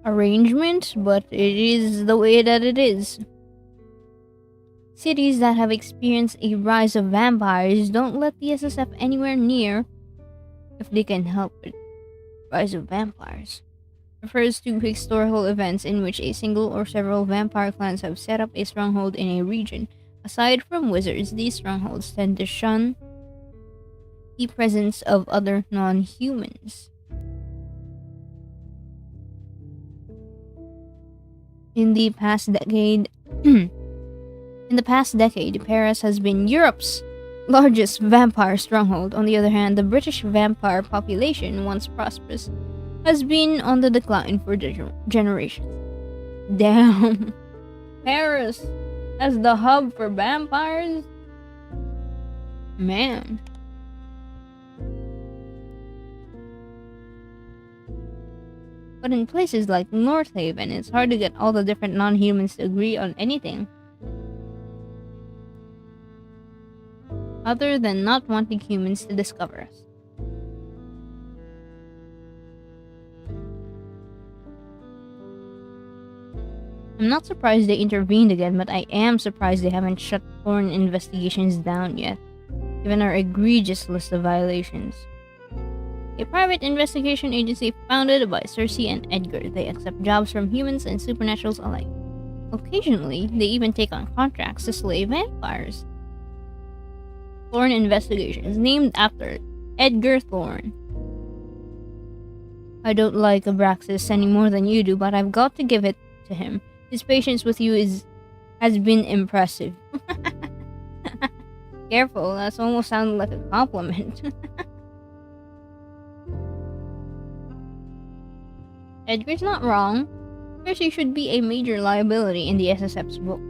arrangement, but it is the way that it is. Cities that have experienced a rise of vampires don't let the SSF anywhere near if they can help it. Rise of vampires refers to historical events in which a single or several vampire clans have set up a stronghold in a region. Aside from wizards, these strongholds tend to shun the presence of other non-humans. In the past decade, Paris has been Europe's largest vampire stronghold. On the other hand, the British vampire population, once prosperous, has been on the decline for generations. Damn. Paris as the hub for vampires? Man. But in places like North Haven, it's hard to get all the different non-humans to agree on anything, other than not wanting humans to discover us. I'm not surprised they intervened again, but I am surprised they haven't shut foreign investigations down yet, given our egregious list of violations. A private investigation agency founded by Cersei and Edgar. They accept jobs from humans and supernaturals alike. Occasionally, they even take on contracts to slay vampires. Thorne Investigations, named after Edgar Thorne. I don't like Abraxas any more than you do, but I've got to give it to him. His patience with you has been impressive. Careful, that's almost sounded like a compliment. Edgar's not wrong. Cersei should be a major liability in the SSF's books.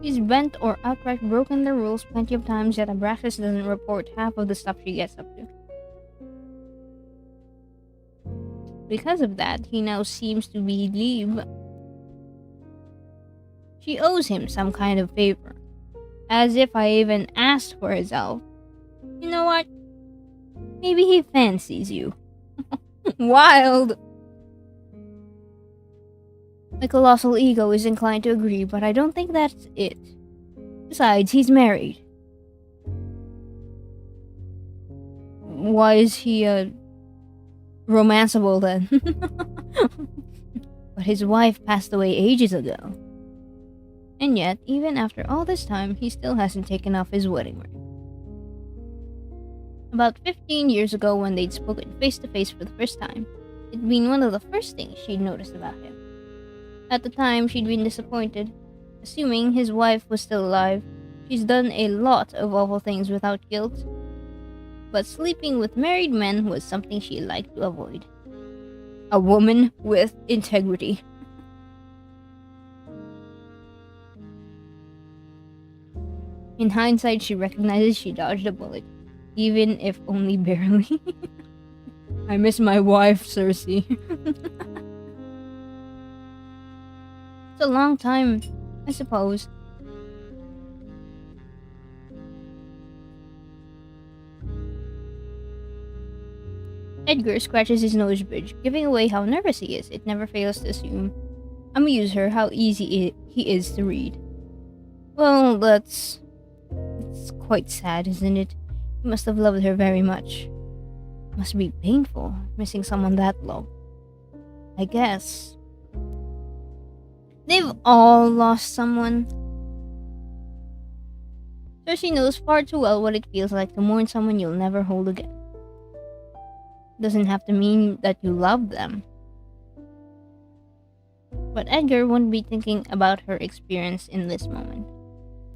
She's bent or outright broken the rules plenty of times, yet Abraxas doesn't report half of the stuff she gets up to. Because of that, he now seems to believe she owes him some kind of favor. As if I even asked for his help. You know what? Maybe he fancies you. Wild! My colossal ego is inclined to agree, but I don't think that's it. Besides, he's married. Why is he, romanceable then? But his wife passed away ages ago. And yet, even after all this time, he still hasn't taken off his wedding ring. About 15 years ago, when they'd spoken face to face for the first time, it'd been one of the first things she'd noticed about him. At the time, she'd been disappointed, assuming his wife was still alive. She's done a lot of awful things without guilt, but sleeping with married men was something she liked to avoid. A woman with integrity. In hindsight, she recognizes she dodged a bullet, even if only barely. I miss my wife, Cersei. It's a long time, I suppose. Edgar scratches his nose bridge, giving away how nervous he is. It never fails to assume, amuse her, how easy he is to read. Well, it's quite sad, isn't it? He must have loved her very much. Must be painful, missing someone that long. I guess. They've all lost someone. Cersei knows far too well what it feels like to mourn someone you'll never hold again. Doesn't have to mean that you love them. But Edgar wouldn't be thinking about her experience in this moment.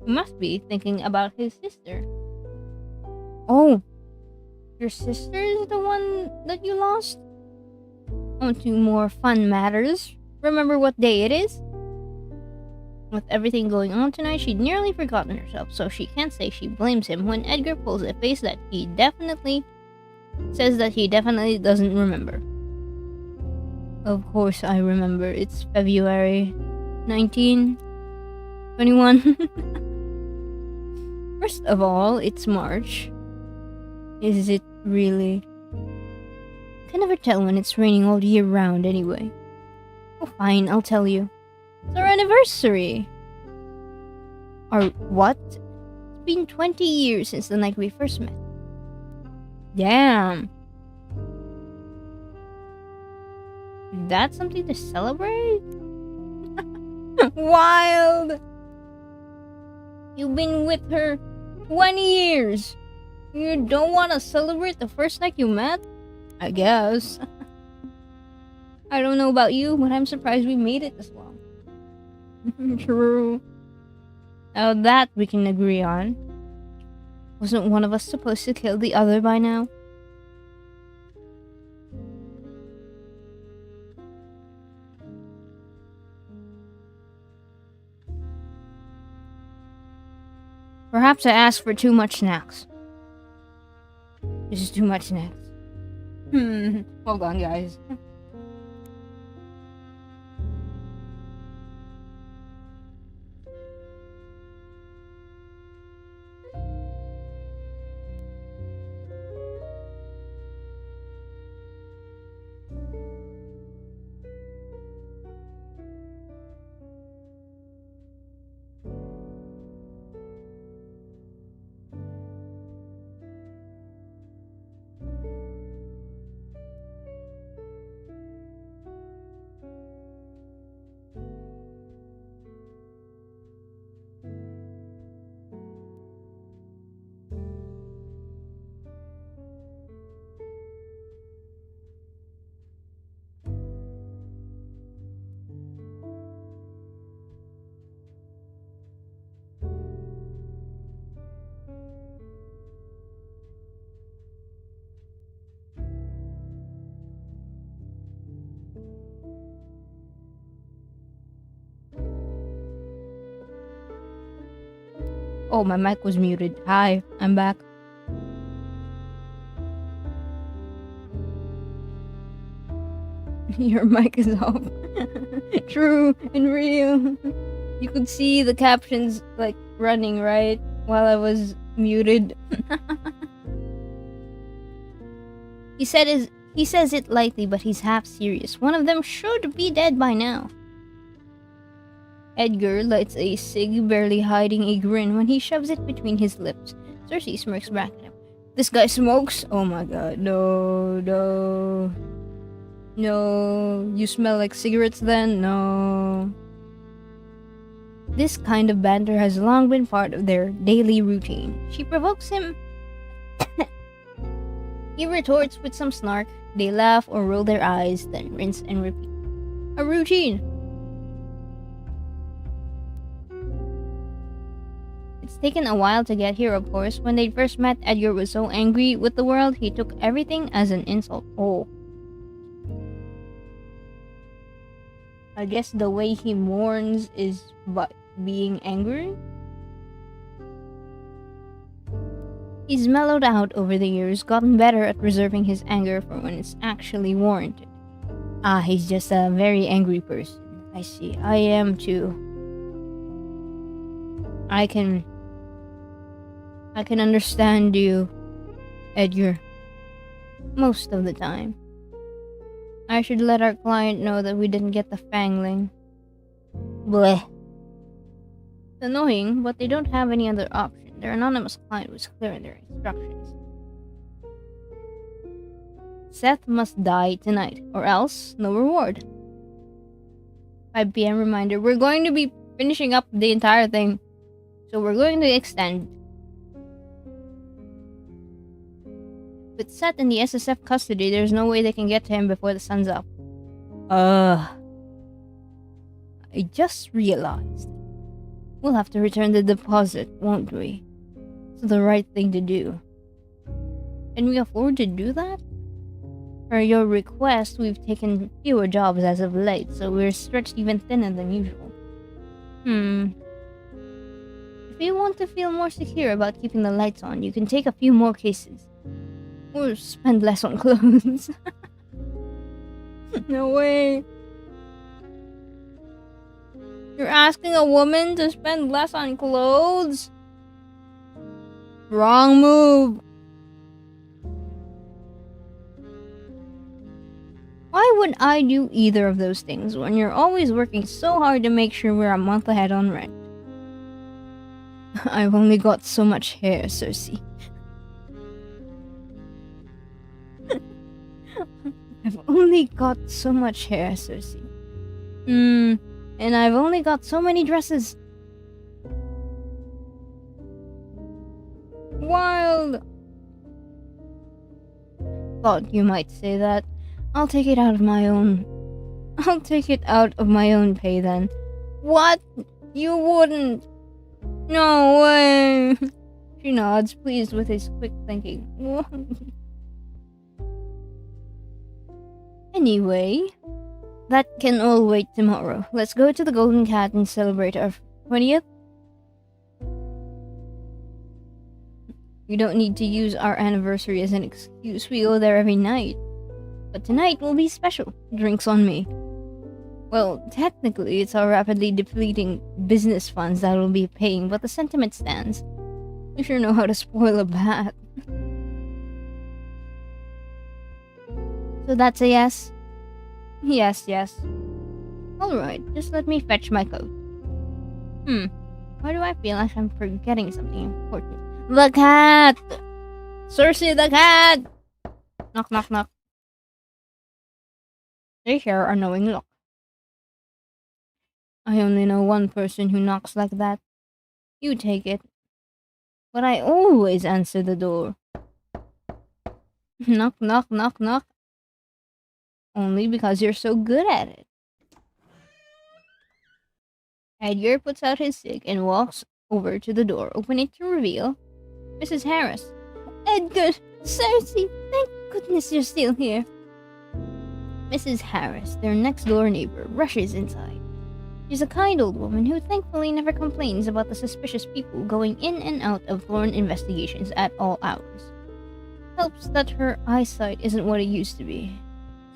He must be thinking about his sister. Oh, your sister is the one that you lost? On to more fun matters. Remember what day it is? With everything going on tonight, she'd nearly forgotten herself, so she can't say she blames him when Edgar pulls a face that he definitely doesn't remember. Of course I remember. It's February 1921. First of all, it's March. Is it really? I can never tell when it's raining all year round anyway. Oh fine, I'll tell you. It's our anniversary! Or what? It's been 20 years since the night we first met. Damn. That's something to celebrate? Wild! You've been with her 20 years. You don't want to celebrate the first night you met? I guess. I don't know about you, but I'm surprised we made it this long. True. Now that we can agree on. Wasn't one of us supposed to kill the other by now? Perhaps I asked for too much snacks. This is too much snacks. Hold on, guys. Oh, my mic was muted. Hi, I'm back. Your mic is off. True and real. You could see the captions like running, right? While I was muted. He says it lightly, but he's half serious. One of them should be dead by now. Edgar lights a cig, barely hiding a grin when he shoves it between his lips. Cersei smirks back at him. This guy smokes? Oh my god, no. No, you smell like cigarettes then? No. This kind of banter has long been part of their daily routine. She provokes him. He retorts with some snark. They laugh or roll their eyes, then rinse and repeat. A routine. It's taken a while to get here, of course. When they first met, Edgar was so angry with the world, he took everything as an insult. Oh. I guess the way he mourns is by being angry? He's mellowed out over the years, gotten better at reserving his anger for when it's actually warranted. Ah, he's just a very angry person. I see. I am too. I can understand you, Edgar, most of the time. I should let our client know that we didn't get the fangling. Bleh. It's annoying, but they don't have any other option. Their anonymous client was clear in their instructions. Seth must die tonight, or else no reward. 5 p.m. reminder. We're going to be finishing up the entire thing, so we're going to extend. With Seth in the SSF custody, there's no way they can get to him before the sun's up. I just realized. We'll have to return the deposit, won't we? It's the right thing to do. Can we afford to do that? Per your request, we've taken fewer jobs as of late, so we're stretched even thinner than usual. If you want to feel more secure about keeping the lights on, you can take a few more cases. Or spend less on clothes. No way. You're asking a woman to spend less on clothes? Wrong move. Why would I do either of those things when you're always working so hard to make sure we're a month ahead on rent? I've only got so much hair, Cersei. I've only got so much hair, Cersei. And I've only got so many dresses. Wild. Thought you might say that. I'll take it out of my own pay then. What? You wouldn't? No way. She nods, pleased with his quick thinking. Anyway, that can all wait tomorrow. Let's go to the Golden Cat and celebrate our 20th. You don't need to use our anniversary as an excuse. We go there every night. But tonight will be special. Drinks on me. Well, technically, it's our rapidly depleting business funds that will be paying, but the sentiment stands. We sure know how to spoil a bat. So that's a yes? Yes. Alright, just let me fetch my coat. Why do I feel like I'm forgetting something important? The cat! Cersei, the cat! Knock, knock, knock. They share our knowing look. I only know one person who knocks like that. You take it. But I always answer the door. Knock, knock, knock, knock. Only because you're so good at it. Edgar puts out his cig and walks over to the door, opening it to reveal Mrs. Harris. Edgar! Cersei! Thank goodness you're still here. Mrs. Harris, their next-door neighbor, rushes inside. She's a kind old woman who thankfully never complains about the suspicious people going in and out of Thorne investigations at all hours. Helps that her eyesight isn't what it used to be.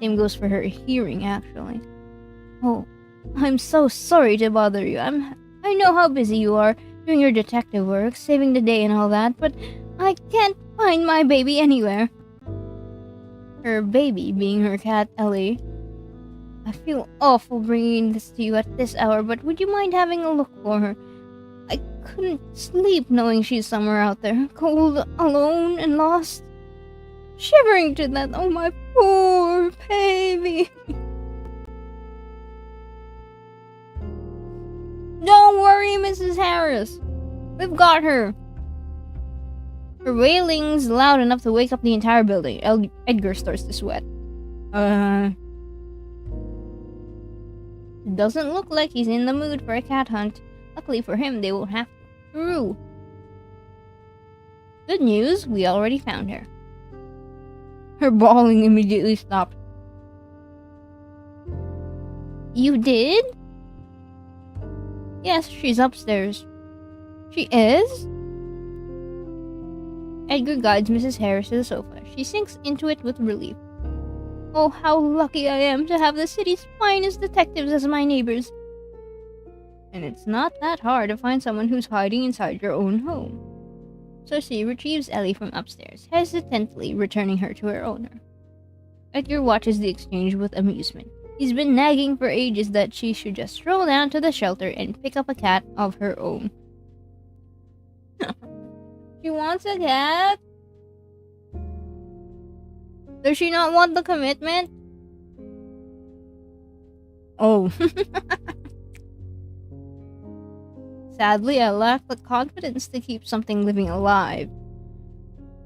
Same goes for her hearing, actually. Oh, I'm so sorry to bother you. I know how busy you are doing your detective work, saving the day and all that, but I can't find my baby anywhere. Her baby being her cat, Ellie. I feel awful bringing this to you at this hour, but would you mind having a look for her? I couldn't sleep knowing she's somewhere out there, cold, alone, and lost. Shivering to death. Oh, my poor baby. Don't worry, Mrs. Harris. We've got her. Her wailing's loud enough to wake up the entire building. Edgar starts to sweat. It doesn't look like he's in the mood for a cat hunt. Luckily for him, they won't have to. True. Good news, we already found her. Her bawling immediately stopped. You did? Yes, she's upstairs. She is? Edgar guides Mrs. Harris to the sofa. She sinks into it with relief. Oh, how lucky I am to have the city's finest detectives as my neighbors. And it's not that hard to find someone who's hiding inside your own home. So she retrieves Ellie from upstairs, hesitantly returning her to her owner. Edgar watches the exchange with amusement. He's been nagging for ages that she should just stroll down to the shelter and pick up a cat of her own. She wants a cat? Does she not want the commitment? Oh. Sadly, I lack the confidence to keep something living alive.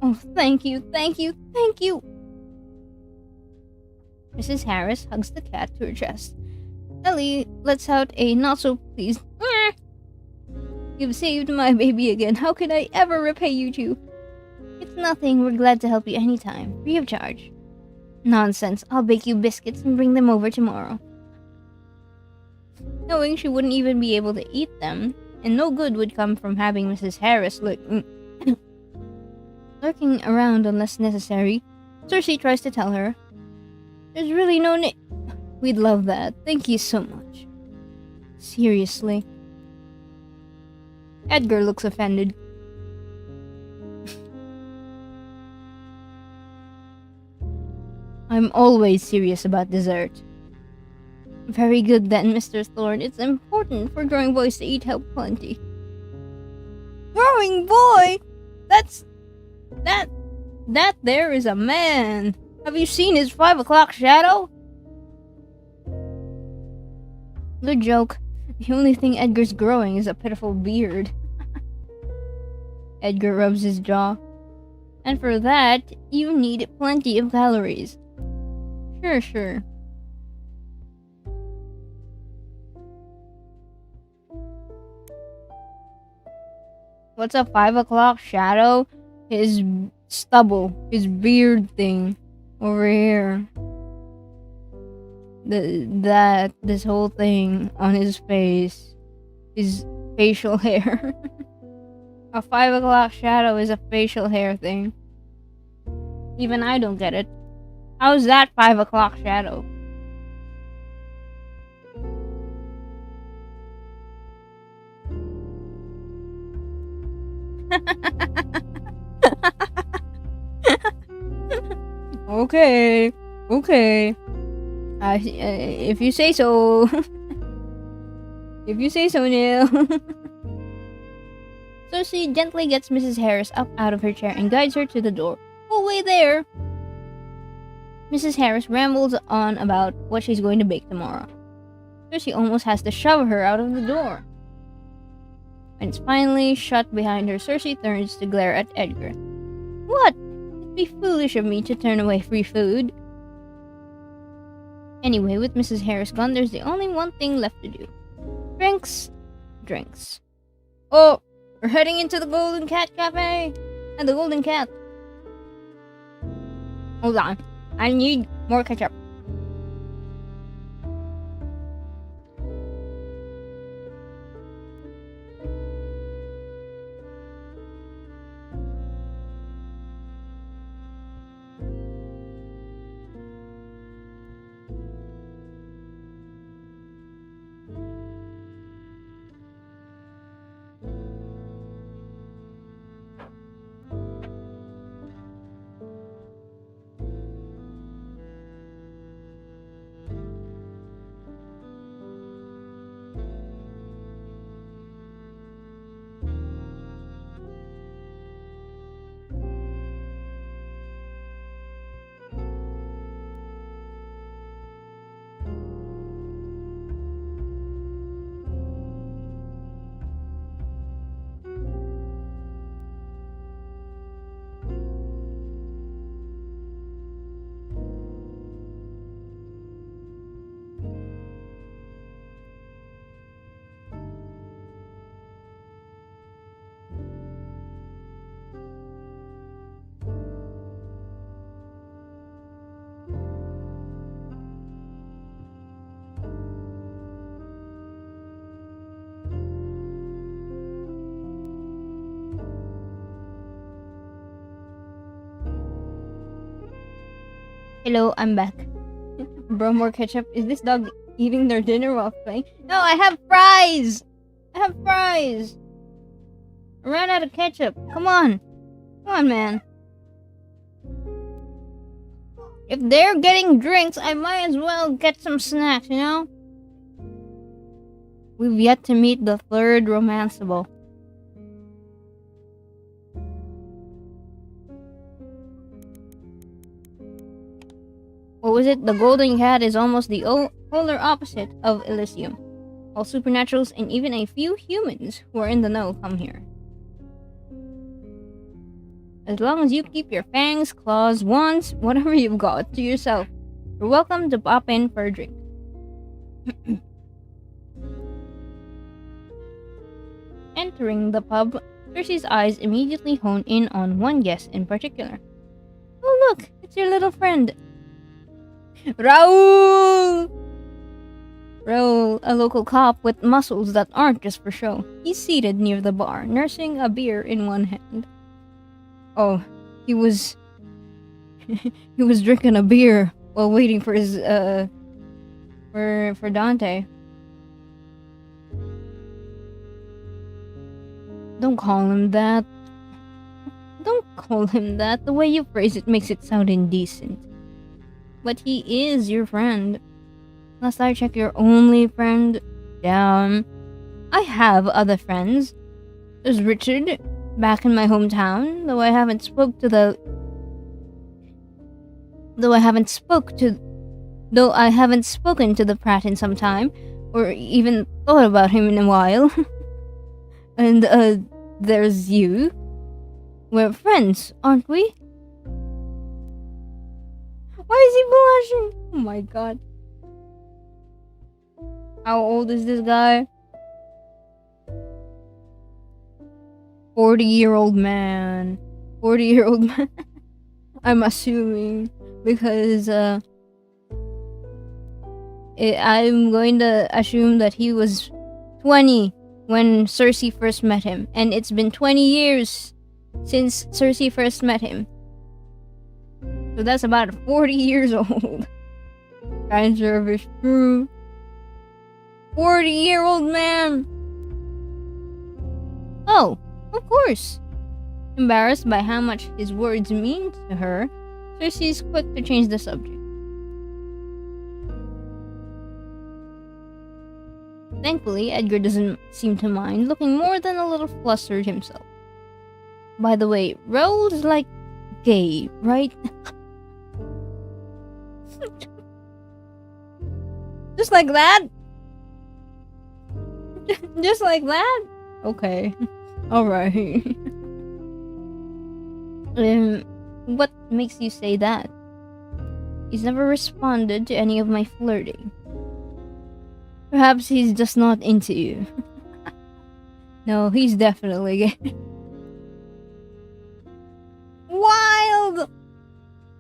Oh, thank you, thank you, thank you! Mrs. Harris hugs the cat to her chest. Ellie lets out a not-so-pleased You've saved my baby again. How can I ever repay you two? It's nothing. We're glad to help you anytime, free of charge. Nonsense. I'll bake you biscuits and bring them over tomorrow. Knowing she wouldn't even be able to eat them, and no good would come from having Mrs. Harris lurking around unless necessary, Cersei tries to tell her, there's really no need. We'd love that. Thank you so much. Seriously. Edgar looks offended. I'm always serious about dessert. Very good then, Mr. Thorne. It's important for growing boys to eat help plenty. Growing boy? That there is a man. Have you seen his 5 o'clock shadow? Good joke. The only thing Edgar's growing is a pitiful beard. Edgar rubs his jaw. And for that, you need plenty of calories. Sure. What's a 5 o'clock shadow? His stubble, his beard thing over here. This whole thing on his face, his facial hair. A 5 o'clock shadow is a facial hair thing. Even I don't get it. How's that 5 o'clock shadow? Okay. If you say so. If you say so, Neil. So she gently gets Mrs. Harris up out of her chair and guides her to the door. Oh, wait there! Mrs. Harris rambles on about what she's going to bake tomorrow. So she almost has to shove her out of the door. When it's finally shut behind her, Cersei turns to glare at Edgar. What? It'd be foolish of me to turn away free food. Anyway, with Mrs. Harris gone, there's the only one thing left to do. Drinks. Oh, we're heading into the Golden Cat Cafe. And the Golden Cat. Hold on. I need more ketchup. Hello, I'm back. Bro, more ketchup. Is this dog eating their dinner while playing? No, I have fries! I have fries! I ran out of ketchup. Come on. Come on, man. If they're getting drinks, I might as well get some snacks, you know? We've yet to meet the third romanceable. What was it? The golden cat is almost the polar opposite of Elysium. All supernaturals and even a few humans who are in the know come here. As long as you keep your fangs, claws, wands, whatever you've got to yourself, you're welcome to pop in for a drink. Entering the pub, Cersei's eyes immediately hone in on one guest in particular. Oh look, it's your little friend. Raul! Raul, a local cop with muscles that aren't just for show. He's seated near the bar, nursing a beer in one hand. Oh, he was drinking a beer while waiting for his for Dante. Don't call him that. Don't call him that. The way you phrase it makes it sound indecent. But he is your friend. Last I check, your only friend. Damn. I have other friends. There's Richard, back in my hometown, though I haven't spoken to the Pratt in some time, or even thought about him in a while. And there's you. We're friends, aren't we? Why is he blushing? Oh my god. How old is this guy? 40-year-old man. 40-year-old man. I'm assuming because I'm going to assume that he was 20 when Cersei first met him, and it's been 20 years since Cersei first met him. So that's about 40 years old. Kind service true. 40-year-old man. Oh, of course. Embarrassed by how much his words mean to her, Cersei's quick to change the subject. Thankfully, Edgar doesn't seem to mind, looking more than a little flustered himself. By the way, Raoul's like gay, right? Just like that? Just like that? Okay. Alright. What makes you say that? He's never responded to any of my flirting. Perhaps he's just not into you. No, he's definitely gay. Wild!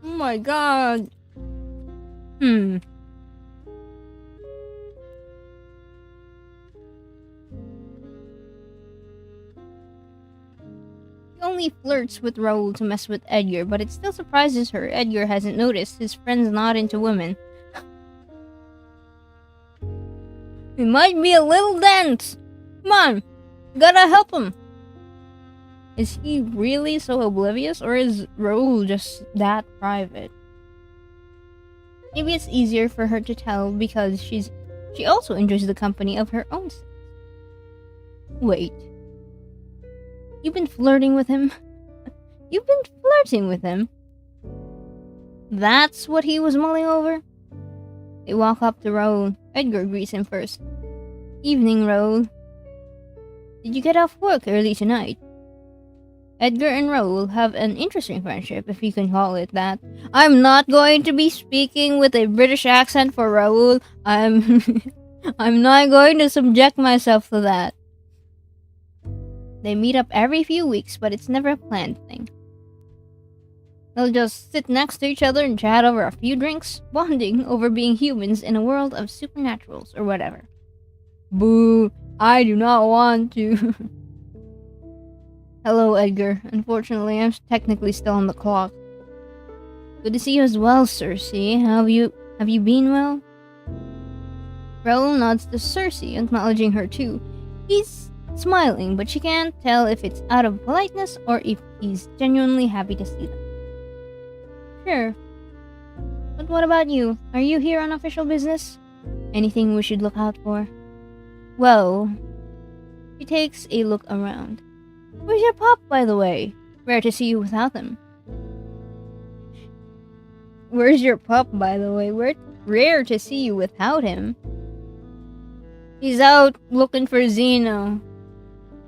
Oh my god. He only flirts with Raoul to mess with Edgar, but it still surprises her Edgar hasn't noticed his friend's not into women. He might be a little dense. Come on, gotta help him. Is he really so oblivious, or is Raoul just that private? Maybe it's easier for her to tell because she also enjoys the company of her own sex. Wait. You've been flirting with him? You've been flirting with him? That's what he was mulling over? They walk up to Raoul. Edgar greets him first. Evening, Raoul. Did you get off work early tonight? Edgar and Raoul have an interesting friendship, if you can call it that. I'm not going to be speaking with a British accent for Raoul. I'm not going to subject myself to that. They meet up every few weeks, but it's never a planned thing. They'll just sit next to each other and chat over a few drinks, bonding over being humans in a world of supernaturals or whatever. Boo! I do not want to. Hello, Edgar. Unfortunately, I'm technically still on the clock. Good to see you as well, Cersei. Have you been well? Raoul nods to Cersei, acknowledging her too. He's smiling, but she can't tell if it's out of politeness or if he's genuinely happy to see them. Sure. But what about you? Are you here on official business? Anything we should look out for? Well, she takes a look around. Where's your pup, by the way? Rare to see you without him. Where's your pup, by the way? Rare to see you without him. He's out looking for Zeno.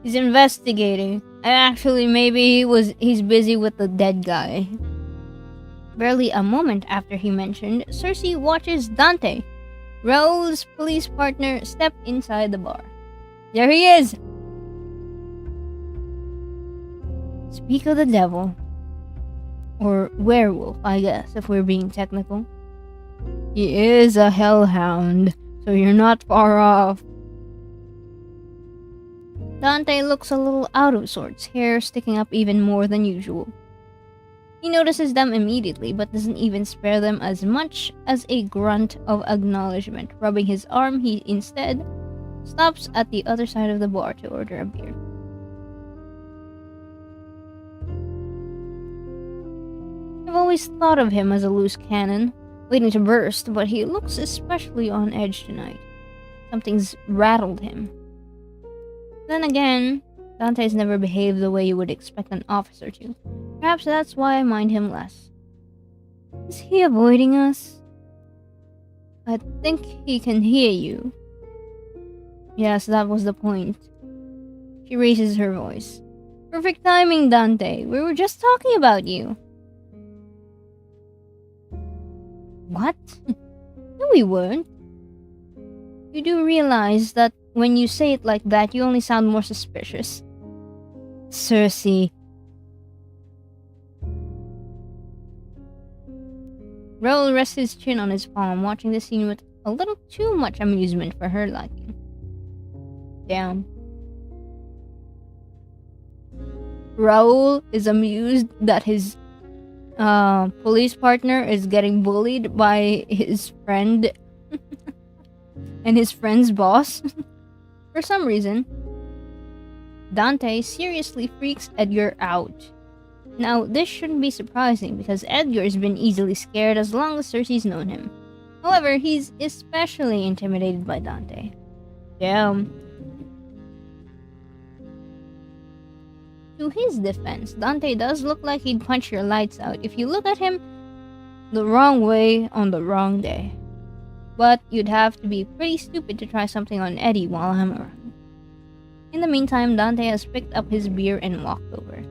He's investigating. Actually, maybe he's busy with the dead guy. Barely a moment after he mentioned, Cersei watches Dante, Raoul's police partner, step inside the bar. There he is! Speak of the devil. Or werewolf, I guess, if we're being technical. He is a hellhound, so you're not far off. Dante looks a little out of sorts, hair sticking up even more than usual. He notices them immediately, but doesn't even spare them as much as a grunt of acknowledgement. Rubbing his arm, he instead stops at the other side of the bar to order a beer. I've always thought of him as a loose cannon, waiting to burst, but he looks especially on edge tonight. Something's rattled him. Then again, Dante's never behaved the way you would expect an officer to. Perhaps that's why I mind him less. Is he avoiding us? I think he can hear you. Yes, that was the point. She raises her voice. Perfect timing, Dante. We were just talking about you. What? No, we weren't. You do realize that when you say it like that, you only sound more suspicious. Cersei. Raoul rests his chin on his palm, watching the scene with a little too much amusement for her liking. Damn. Raoul is amused that his police partner is getting bullied by his friend and his friend's boss. For some reason, Dante seriously freaks Edgar out. Now, this shouldn't be surprising because Edgar's been easily scared as long as Cersei's known him. However, he's especially intimidated by Dante. Damn. To his defense, Dante does look like he'd punch your lights out if you look at him the wrong way on the wrong day. But you'd have to be pretty stupid to try something on Eddie while I'm around. In the meantime, Dante has picked up his beer and walked over.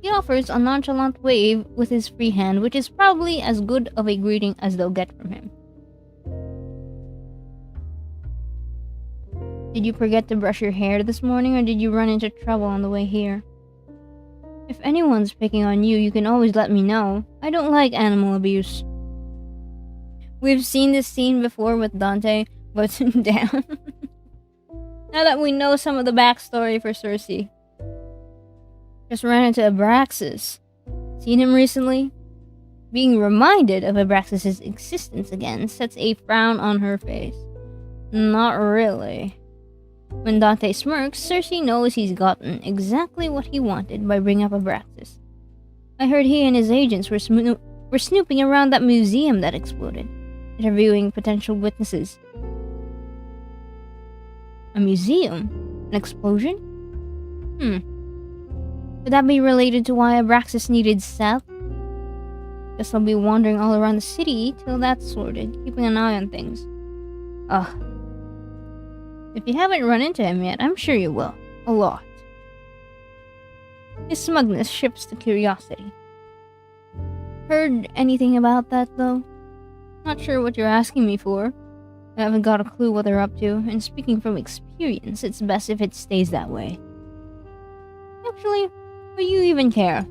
He offers a nonchalant wave with his free hand, which is probably as good of a greeting as they'll get from him. Did you forget to brush your hair this morning, or did you run into trouble on the way here? If anyone's picking on you, you can always let me know. I don't like animal abuse. We've seen this scene before with Dante, but damn. Now that we know some of the backstory for Cersei. Just ran into Abraxas. Seen him recently? Being reminded of Abraxas' existence again sets a frown on her face. Not really. When Dante smirks, Cersei knows he's gotten exactly what he wanted by bringing up Abraxas. I heard he and his agents were snooping around that museum that exploded, interviewing potential witnesses. A museum? An explosion? Could that be related to why Abraxas needed Seth? Guess I'll be wandering all around the city till that's sorted, keeping an eye on things. Ugh. If you haven't run into him yet, I'm sure you will. A lot. His smugness shifts to curiosity. Heard anything about that, though? Not sure what you're asking me for. I haven't got a clue what they're up to, and speaking from experience, it's best if it stays that way. Actually, do you even care?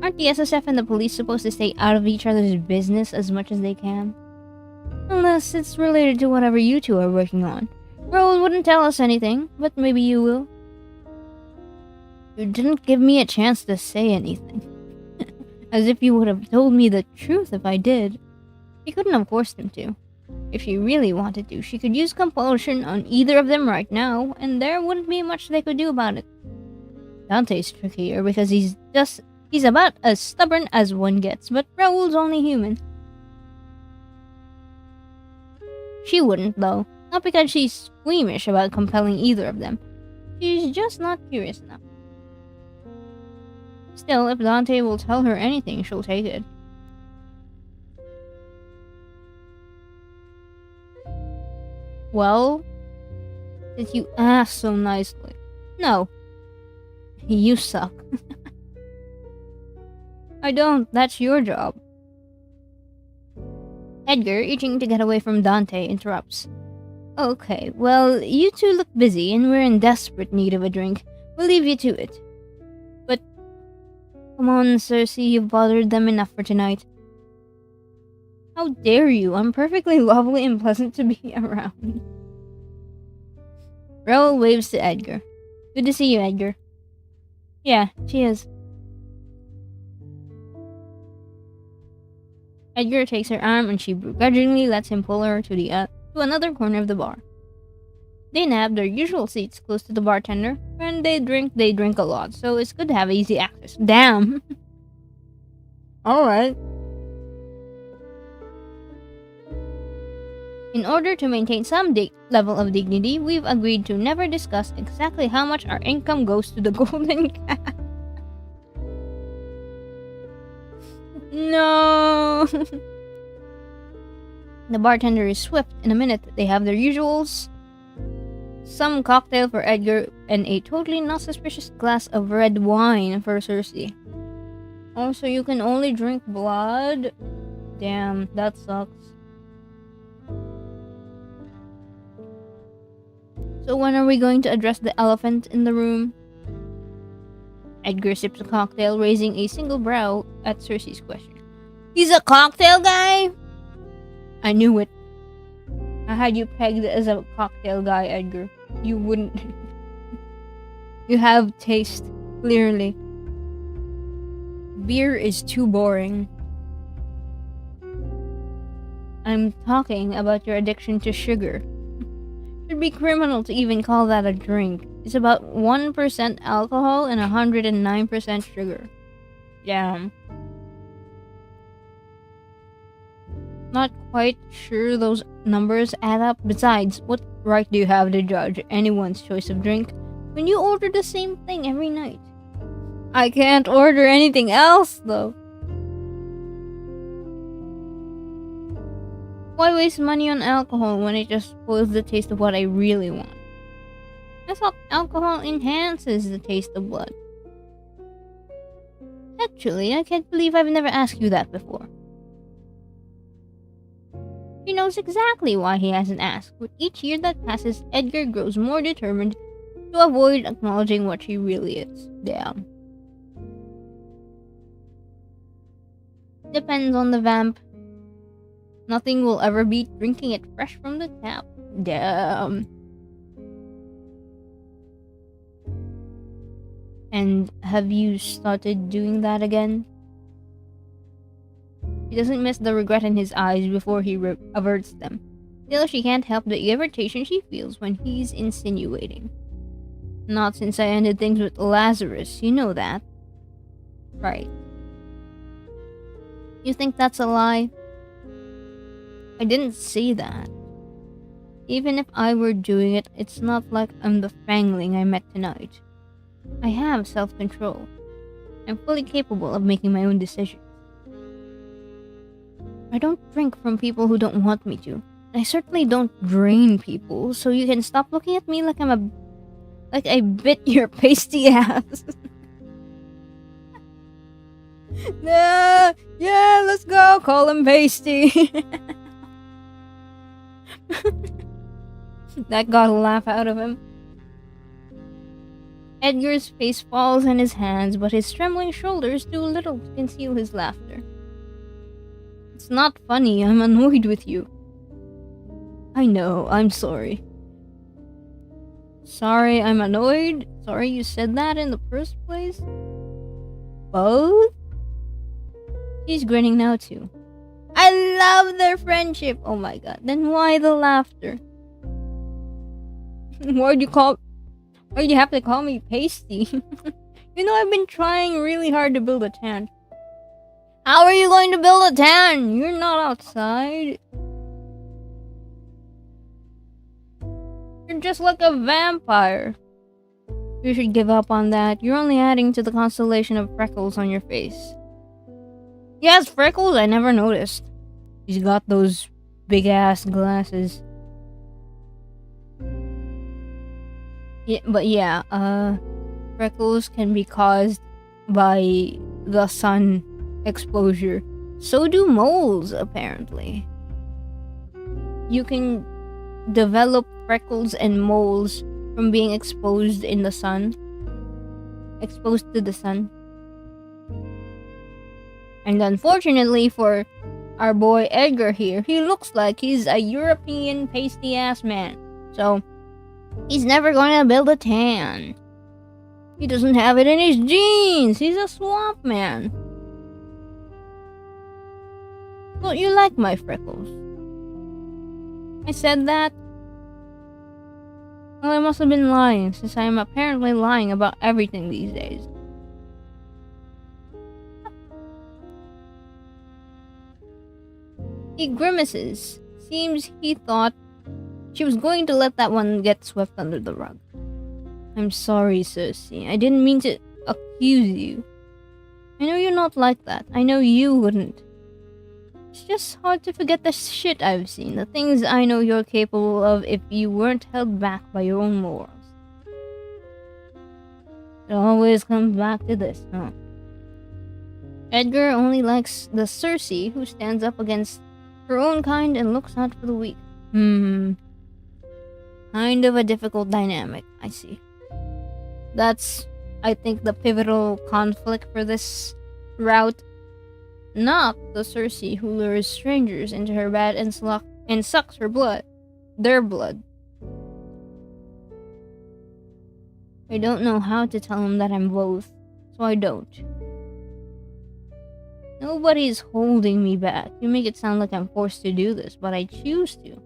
Aren't the SSF and the police supposed to stay out of each other's business as much as they can? Unless it's related to whatever you two are working on. Raoul wouldn't tell us anything, but maybe you will. You didn't give me a chance to say anything. As if you would have told me the truth if I did. She couldn't have forced him to. If she really wanted to, she could use compulsion on either of them right now, and there wouldn't be much they could do about it. Dante's trickier because he's about as stubborn as one gets, but Raoul's only human. She wouldn't, though. Not because she's squeamish about compelling either of them. She's just not curious enough. Still, if Dante will tell her anything, she'll take it. Well, since you asked so nicely. No. You suck. I don't. That's your job. Edgar, itching to get away from Dante, interrupts. Okay, well, you two look busy and we're in desperate need of a drink. We'll leave you to it. But, come on, Cersei, you've bothered them enough for tonight. How dare you? I'm perfectly lovely and pleasant to be around. Raoul waves to Edgar. Good to see you, Edgar. Yeah, she is. Edgar takes her arm and she begrudgingly lets him pull her to another corner of the bar. They nab their usual seats close to the bartender. When they drink a lot, so it's good to have easy access. Damn! Alright. In order to maintain some level of dignity, we've agreed to never discuss exactly how much our income goes to the golden cat. No! The bartender is swift. In a minute, they have their usuals. Some cocktail for Edgar and a totally not suspicious glass of red wine for Cersei. Also, you can only drink blood? Damn, that sucks. So when are we going to address the elephant in the room? Edgar sips a cocktail, raising a single brow at Cersei's question. He's a cocktail guy? I knew it. I had you pegged as a cocktail guy, Edgar. You wouldn't. You have taste, clearly. Beer is too boring. I'm talking about your addiction to sugar. It'd be criminal to even call that a drink. It's about 1% alcohol and 109% sugar. Damn. Not quite sure those numbers add up. Besides, what right do you have to judge anyone's choice of drink when you order the same thing every night? I can't order anything else, though. Why waste money on alcohol when it just spoils the taste of what I really want? I thought alcohol enhances the taste of blood. Actually, I can't believe I've never asked you that before. He knows exactly why he hasn't asked. With each year that passes, Edgar grows more determined to avoid acknowledging what she really is. Damn. Depends on the vamp. Nothing will ever beat drinking it fresh from the tap. Damn. And have you started doing that again? She doesn't miss the regret in his eyes before he averts them. Still, she can't help the irritation she feels when he's insinuating. Not since I ended things with Lazarus, you know that. Right. You think that's a lie? I didn't say that. Even if I were doing it, it's not like I'm the fangling I met tonight. I have self-control. I'm fully capable of making my own decisions. I don't drink from people who don't want me to. I certainly don't drain people, so you can stop looking at me like like I bit your pasty ass. Yeah, let's go. Call him pasty. That got a laugh out of him. Edgar's face falls in his hands, but his trembling shoulders do little to conceal his laughter. It's not funny, I'm annoyed with you. I know, I'm sorry. Sorry I'm annoyed? Sorry you said that in the first place? Both? She's grinning now too. I love their friendship. Oh my god. Then why the laughter? Why'd you have to call me pasty? You know I've been trying really hard to build a tent. How are you going to build a tent? You're not outside. You're just like a vampire. You should give up on that. You're only adding to the constellation of freckles on your face. He has freckles? I never noticed. He's got those big ass glasses. Yeah, but yeah, freckles can be caused by the sun exposure. So do moles, apparently. You can develop freckles and moles from being exposed in the sun. Exposed to the sun. And unfortunately for our boy Edgar here, he looks like he's a European pasty ass man. So he's never gonna build a tan. He doesn't have it in his genes. He's a swamp man. Well, you like my freckles. I said that. Well, I must have been lying, since I am apparently lying about everything these days. He grimaces. Seems he thought she was going to let that one get swept under the rug. I'm sorry, Cersei. I didn't mean to accuse you. I know you're not like that. I know you wouldn't. It's just hard to forget the shit I've seen, the things I know you're capable of if you weren't held back by your own morals. It always comes back to this, huh? Edgar only likes the Cersei who stands up against her own kind and looks out for the weak. Kind of a difficult dynamic, I see. That's, I think, the pivotal conflict for this route. Not the Cersei who lures strangers into her bed and sucks her blood. Their blood. I don't know how to tell him that I'm both, so I don't. Nobody's holding me back. You make it sound like I'm forced to do this, but I choose to.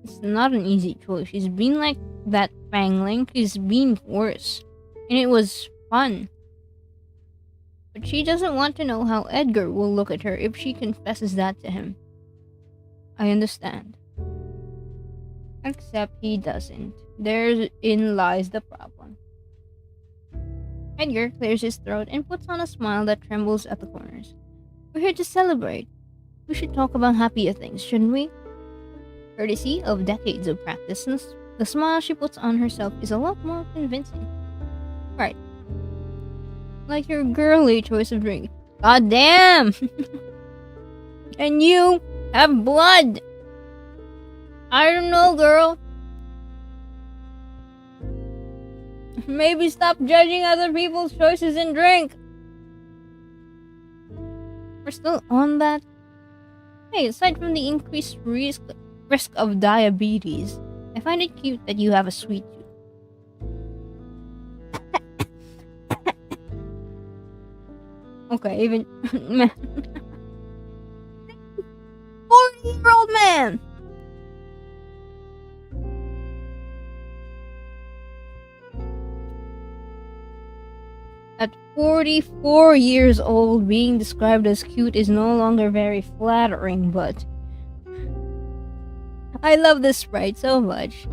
It's not an easy choice. She's been like that Fangling. She's been worse. And it was fun. But she doesn't want to know how Edgar will look at her if she confesses that to him. I understand. Except he doesn't. Therein lies the problem. Edgar clears his throat and puts on a smile that trembles at the corners. We're here to celebrate. We should talk about happier things, shouldn't we? Courtesy of decades of practice, the smile she puts on herself is a lot more convincing. Right. Like your girly choice of drink. God damn! And you have blood! I don't know, girl. Maybe stop judging other people's choices in drink. We're still on that. Hey, aside from the increased risk of diabetes, I find it cute that you have a sweet tooth. Okay, even man. 40-year-old man. At 44 years old, being described as cute is no longer very flattering, but I love this sprite so much.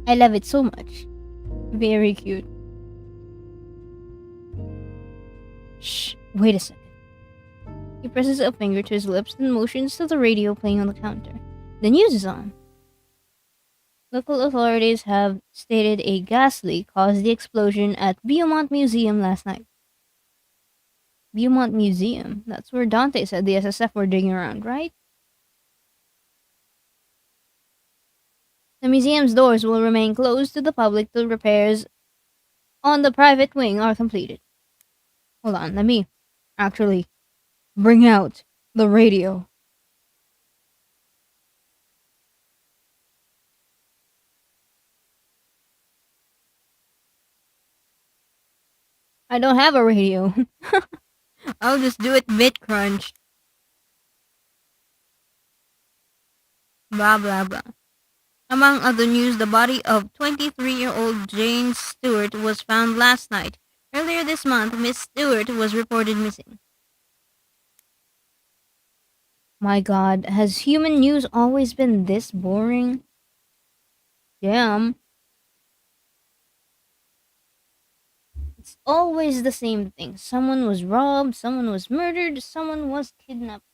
I love it so much. Very cute. Shh, wait a second. He presses a finger to his lips and motions to the radio playing on the counter. The news is on. Local authorities have stated a gas leak caused the explosion at Beaumont Museum last night. Beaumont Museum? That's where Dante said the SSF were digging around, right? The museum's doors will remain closed to the public till repairs on the private wing are completed. Hold on, let me actually bring out the radio. I don't have a radio. I'll just do it bit crunch. Blah blah blah. Among other news, the body of 23-year-old Jane Stewart was found last night. Earlier this month, Miss Stewart was reported missing. My god, has human news always been this boring? Damn. It's always the same thing. Someone was robbed, someone was murdered, someone was kidnapped.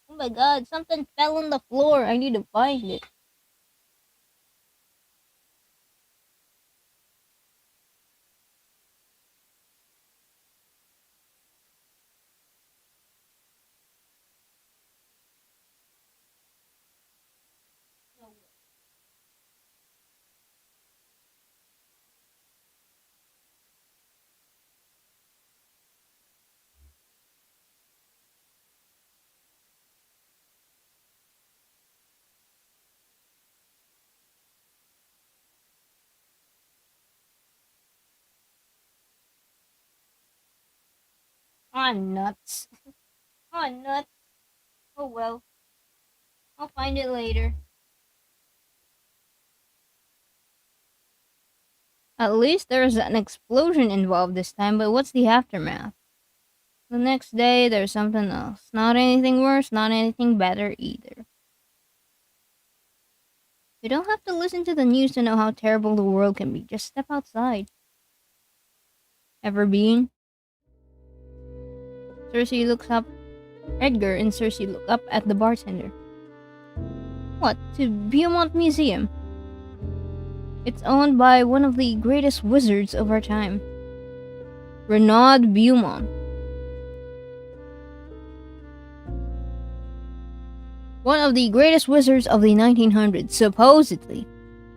Oh my god, something fell on the floor. I need to find it. Ah, nuts. Ah, nuts. Oh well. I'll find it later. At least there's an explosion involved this time, but what's the aftermath? The next day, there's something else. Not anything worse, not anything better either. You don't have to listen to the news to know how terrible the world can be. Just step outside. Ever been? Cersei looks up. Edgar and Cersei look up at the bartender. What? To Beaumont Museum? It's owned by one of the greatest wizards of our time. Renaud Beaumont. One of the greatest wizards of the 1900s, supposedly.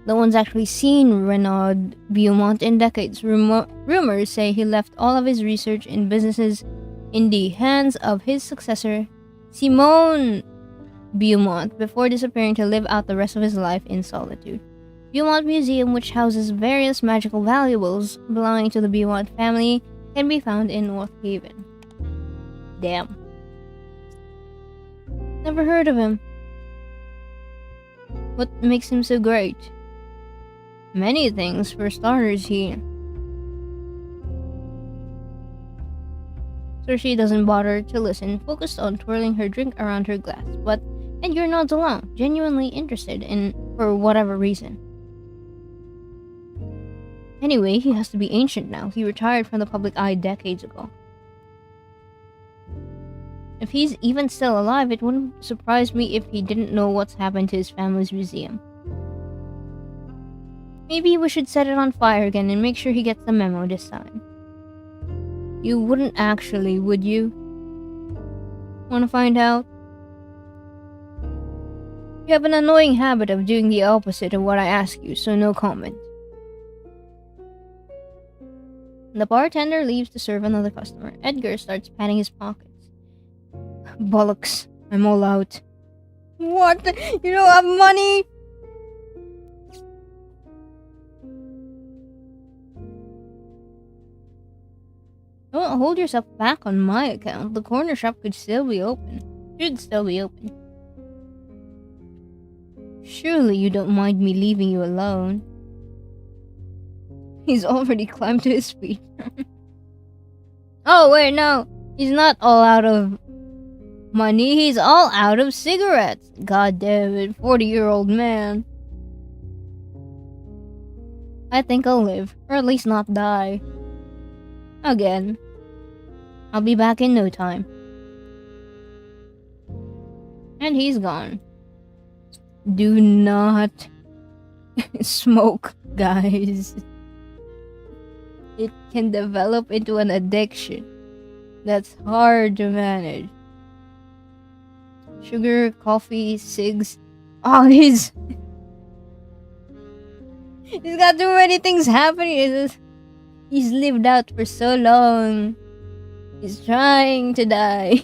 No one's actually seen Renaud Beaumont in decades. Rumors say he left all of his research and businesses in the hands of his successor, Simone Beaumont, before disappearing to live out the rest of his life in solitude. Beaumont Museum, which houses various magical valuables belonging to the Beaumont family, can be found in North Haven. Damn. Never heard of him. What makes him so great? Many things. For starters, Cersei doesn't bother to listen, focused on twirling her drink around her glass, but Edgar nods along, genuinely interested for whatever reason. Anyway, he has to be ancient now. He retired from the public eye decades ago. If he's even still alive, it wouldn't surprise me if he didn't know what's happened to his family's museum. Maybe we should set it on fire again and make sure he gets the memo this time. You wouldn't actually, would you? Want to find out? You have an annoying habit of doing the opposite of what I ask you, so no comment. The bartender leaves to serve another customer. Edgar starts patting his pockets. Bollocks, I'm all out. What? You don't have money? Don't hold yourself back on my account. The corner shop could still be open. Should still be open. Surely you don't mind me leaving you alone. He's already climbed to his feet. Oh wait, no. He's not all out of money, he's all out of cigarettes. God damn it, 40-year-old man. I think I'll live, or at least not die. Again. I'll be back in no time. And he's gone. Do not smoke, guys. It can develop into an addiction that's hard to manage. Sugar, coffee, cigs. Oh, he's got too many things happening. He's lived out for so long. He's trying to die.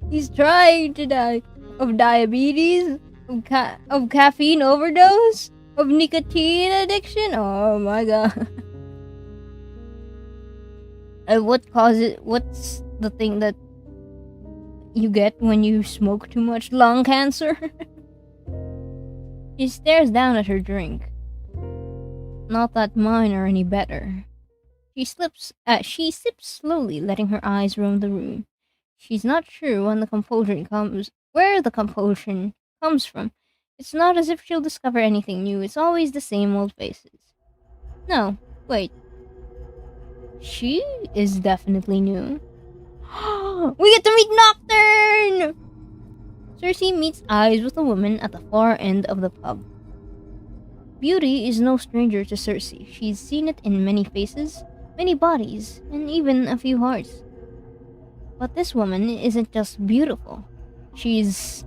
He's trying to die of diabetes, of caffeine overdose, of nicotine addiction. Oh my god. What's the thing that you get when you smoke too much? Lung cancer? She stares down at her drink. Not that mine are any better. She sips slowly, letting her eyes roam the room. She's not sure where the compulsion comes from. It's not as if she'll discover anything new. It's always the same old faces. No, wait. She is definitely new. We get to meet Nocturne! Cersei meets eyes with a woman at the far end of the pub. Beauty is no stranger to Cersei. She's seen it in many faces, many bodies, and even a few hearts. But this woman isn't just beautiful. She's...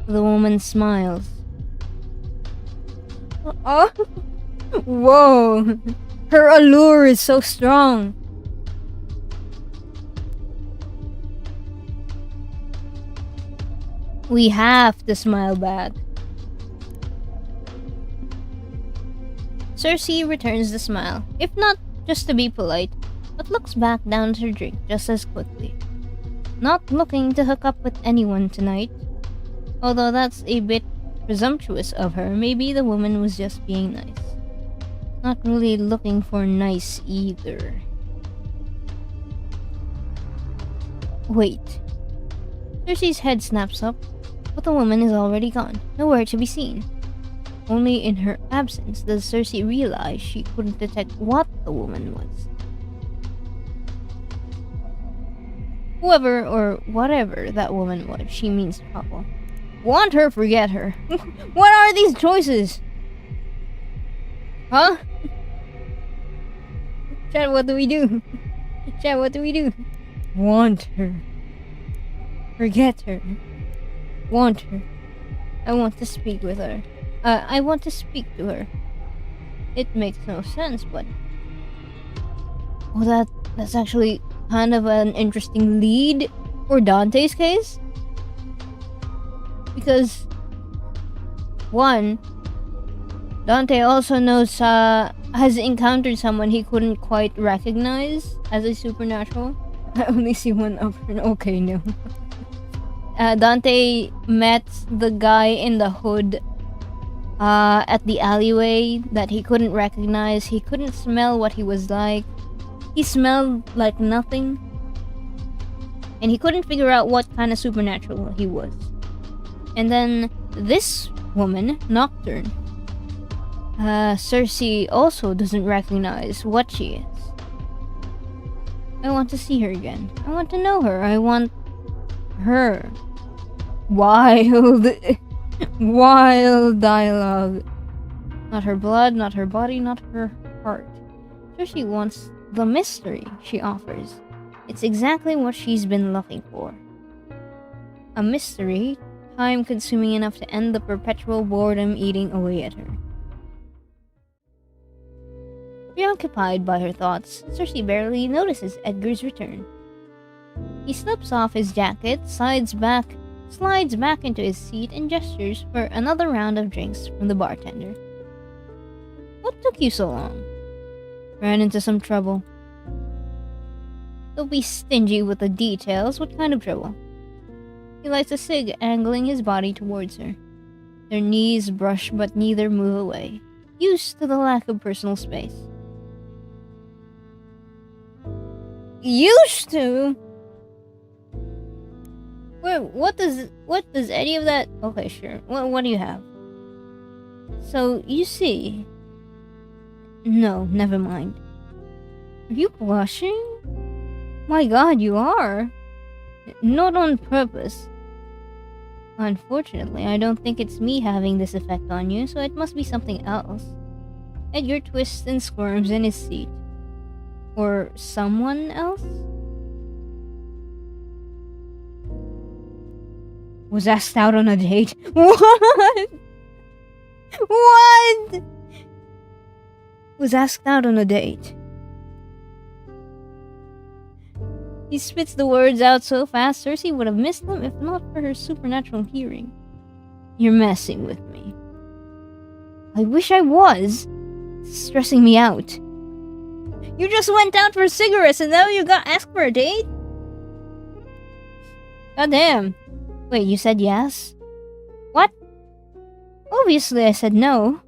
The woman smiles. Oh! Whoa! Her allure is so strong. We have to smile back. Cersei returns the smile, if not just to be polite, but looks back down at her drink just as quickly. Not looking to hook up with anyone tonight. Although that's a bit presumptuous of her, maybe the woman was just being nice. Not really looking for nice either. Wait. Cersei's head snaps up, but the woman is already gone, nowhere to be seen. Only in her absence does Cersei realize she couldn't detect what the woman was. Whoever or whatever that woman was, she means trouble. Want her, forget her. What are these choices? Huh? Chat, what do we do? Chat, what do we do? Want her. Forget her. Want her. I want to speak with her. I want to speak to her. It makes no sense, but... Well, that's actually kind of an interesting lead for Dante's case. Because... One, Dante also has encountered someone he couldn't quite recognize as a supernatural. I only see one option. Okay, no. Dante met the guy in the hood at the alleyway that he couldn't recognize. He couldn't smell what he was like. He smelled like nothing. And he couldn't figure out what kind of supernatural he was. And then this woman, Nocturne, Cersei also doesn't recognize what she is. I want to see her again. I want to know her. I want her. Wild dialogue. Not her blood, not her body, not her heart. Cersei wants the mystery she offers. It's exactly what she's been looking for. A mystery, time-consuming enough to end the perpetual boredom eating away at her. Preoccupied by her thoughts, Cersei barely notices Edgar's return. He slips off his jacket, slides back into his seat, and gestures for another round of drinks from the bartender. What took you so long? Ran into some trouble. Don't be stingy with the details. What kind of trouble? He lights a cig, angling his body towards her. Their knees brush, but neither move away, used to the lack of personal space. Used to? Wait, what does any of that... Okay, sure. What do you have? So, you see... No, never mind. Are you blushing? My god, you are. Not on purpose. Unfortunately, I don't think it's me having this effect on you, so it must be something else. Edgar twists and squirms in his seat. Or someone else? Was asked out on a date? What? What? Was asked out on a date. He spits the words out so fast, Cersei would have missed them if not for her supernatural hearing. You're messing with me. I wish I was. It's stressing me out. You just went out for cigarettes and now you got asked for a date? Goddamn. Wait, you said yes? What? Obviously I said no.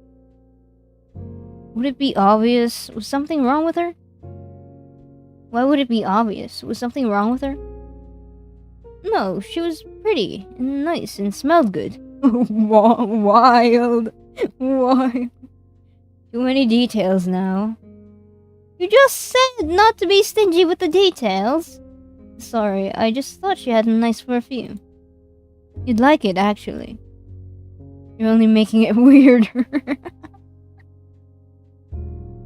Would it be obvious? Was something wrong with her? Why would it be obvious? Was something wrong with her? No, she was pretty and nice and smelled good. Wild. Why? Too many details now. You just said not to be stingy with the details. Sorry, I just thought she had a nice perfume. You'd like it, actually. You're only making it weirder.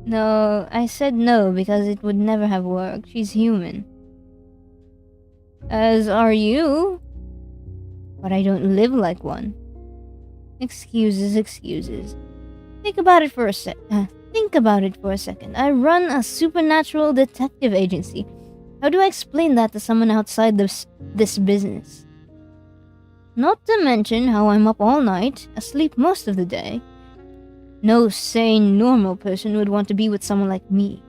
No, I said no because it would never have worked. She's human. As are you. But I don't live like one. Excuses, excuses. Think about it for a second. I run a supernatural detective agency. How do I explain that to someone outside this business? Not to mention how I'm up all night, asleep most of the day. No sane, normal person would want to be with someone like me.